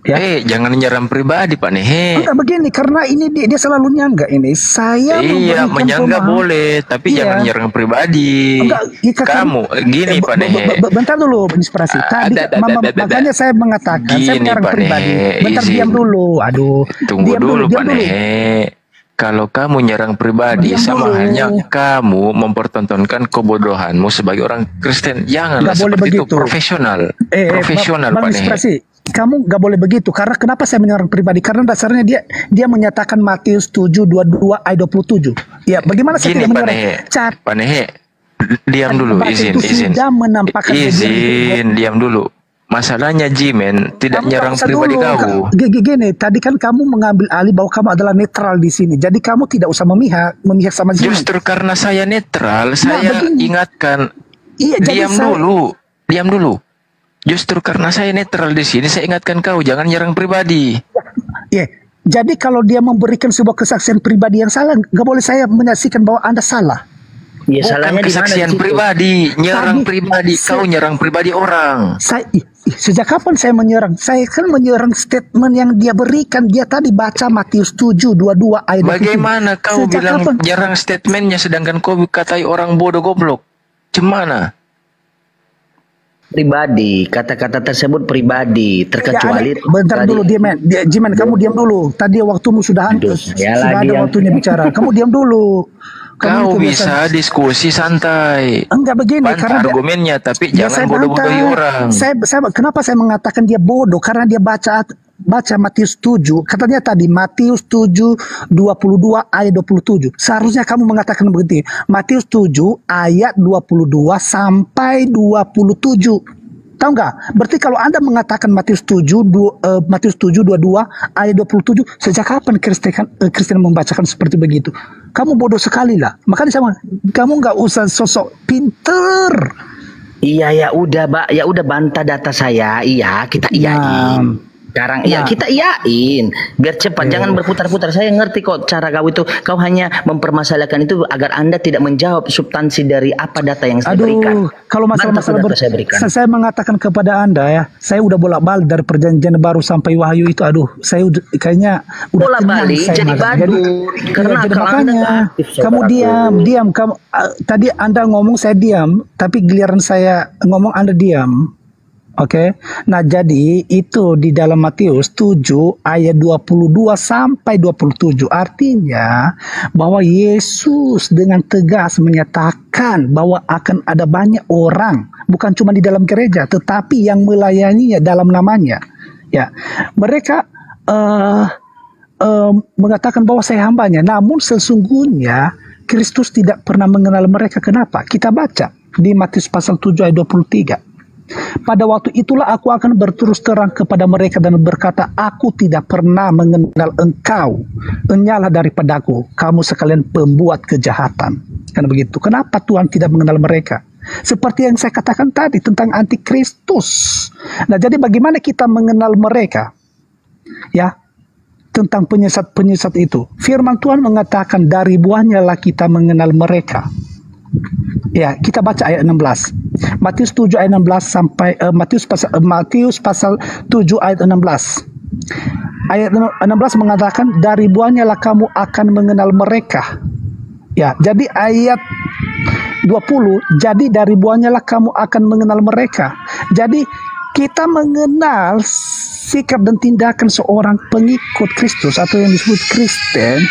Ya. Jangan nyerang pribadi Pak Nehe. Enggak begini, karena ini dia selalu nyanggah ini. Saya Iya, menyanggah boleh, tapi jangan nyerang pribadi. Enggak, kamu gini Pak Nehe. Bentar dulu, inspirasi. Tadi makanya saya mengatakan gini, saya menyerang Pak pribadi. Nehe, Bentar diam dulu. Aduh. Tunggu dulu Pak Nehe. Kalau kamu nyerang pribadi, sama halnya kamu mempertontonkan kebodohanmu sebagai orang Kristen. Janganlah seperti itu, profesional. Profesional Pak Nehe. Kamu nggak boleh begitu, karena kenapa saya menyerang pribadi? Karena dasarnya dia menyatakan Matius 7:22 ayat 27. Ya, bagaimana saya tidak menyerang? Pak Nehe, diam dulu, izin. Diam dulu. Masalahnya Jimen tidak nyerang pribadi kamu. Gini, tadi kan kamu mengambil alih bahwa kamu adalah netral di sini. Jadi kamu tidak usah memihak sama Jimen. Justru karena saya netral, saya ingatkan. Iya, diam dulu. Justru karena saya netral di sini, saya ingatkan kau jangan nyerang pribadi. Iya. Jadi kalau dia memberikan sebuah kesaksian pribadi yang salah, nggak boleh saya menyaksikan bahwa Anda salah. Ya, salahnya kesaksian pribadi, nyerang pribadi, kau nyerang pribadi orang. Sejak kapan saya menyerang? Saya kan menyerang statement yang dia berikan. Dia tadi baca Matius 7:22 ayat 27. Bagaimana kau bilang nyerang statementnya sedangkan kau katai orang bodoh goblok? Cemana? Pribadi, kata-kata tersebut pribadi, terkecuali. Bentar dulu, Jimen, kamu diam dulu. Tadi waktumu sudah sudah ada waktunya bicara. Kamu diam dulu. Kau bisa diskusi santai. Enggak begini, karena argumennya, tapi jangan bodoh-bodohi orang. Kenapa saya mengatakan dia bodoh? Karena dia baca Matius 7, katanya tadi Matius 7:22 ayat 27. Seharusnya kamu mengatakan begitu. Matius 7 ayat 22 sampai 27. Tahu nggak? Berarti kalau Anda mengatakan Matius 7:22 ayat 27, sejak kapan Kristen membacakan seperti begitu? Kamu bodoh sekali lah. Makanya kamu nggak usah sosok pinter. Iya, ya udah bantah data saya. Iya, kita iyain. Sekarang kita iyain biar cepat, jangan berputar-putar. Saya ngerti kok cara kau itu. Kau hanya mempermasalahkan itu agar Anda tidak menjawab substansi dari apa data yang saya berikan. Kalau masalah saya mengatakan kepada Anda ya, saya udah bolak-balik dari Perjanjian Baru sampai Wahyu itu. Saya kayaknya udah bolak-balik jadi badu. Karena makanya kamu diam. Kamu tadi Anda ngomong saya diam, tapi giliran saya ngomong Anda diam. Oke. Nah, jadi itu di dalam Matius 7 ayat 22 sampai 27. Artinya bahwa Yesus dengan tegas menyatakan bahwa akan ada banyak orang, bukan cuma di dalam gereja, tetapi yang melayaninya dalam namanya. Ya. Mereka mengatakan bahwa saya hambanya. Namun sesungguhnya Kristus tidak pernah mengenal mereka. Kenapa? Kita baca di Matius pasal 7 ayat 23. Pada waktu itulah aku akan berterus terang kepada mereka dan berkata, aku tidak pernah mengenal engkau. Enyalah daripadaku, kamu sekalian pembuat kejahatan. Kan begitu. Kenapa Tuhan tidak mengenal mereka? Seperti yang saya katakan tadi tentang antikristus. Nah, jadi bagaimana kita mengenal mereka? Ya, tentang penyesat-penyesat itu. Firman Tuhan mengatakan dari buahnya lah kita mengenal mereka. Ya, kita baca ayat 16. Matius 7 ayat 16 sampai Matius pasal 7 ayat 16. Ayat 16 mengatakan dari buahnya lah kamu akan mengenal mereka. Ya, jadi ayat 20, jadi dari buahnya lah kamu akan mengenal mereka. Jadi kita mengenal sikap dan tindakan seorang pengikut Kristus atau yang disebut Kristen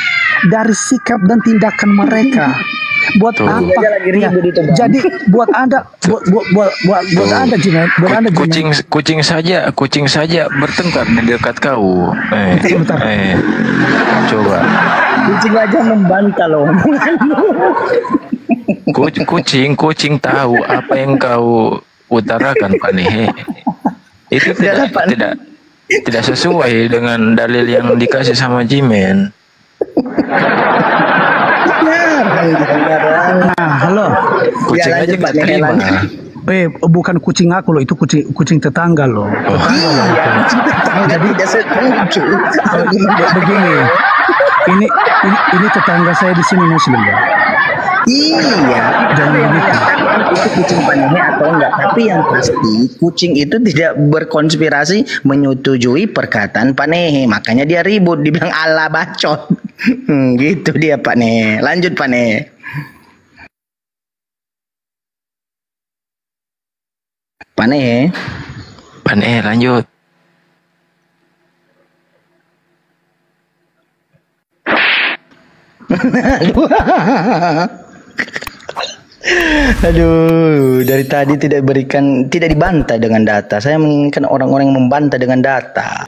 dari sikap dan tindakan mereka. Buat apa? Ya, jadi buat Anda, buat Anda Jimen, kucing saja bertengkar di dekat kau. Coba. Kucing aja membantah loh. Kucing tahu apa yang kau utarakan, Pak Nehe. Itu tidak sesuai dengan dalil yang dikasih sama Jimen. Nah, halo. Kucing aja nggak terima. Bukan kucing aku loh, itu kucing tetangga loh. Jadi begini, ini tetangga saya di sini Muslim ya. Iya, jangan itu kucing Pak Nehe atau enggak. Tapi yang pasti kucing itu tidak berkonspirasi menyetujui perkataan Pak Nehe. Makanya dia ribut, dibilang ala bacot. Gitu dia Pak Nehe. Lanjut Pak Nehe. Pak Nehe. Pak Nehe lanjut. Aduh, dari tadi tidak dibantah dengan data. Saya menginginkan orang-orang yang membantah dengan data.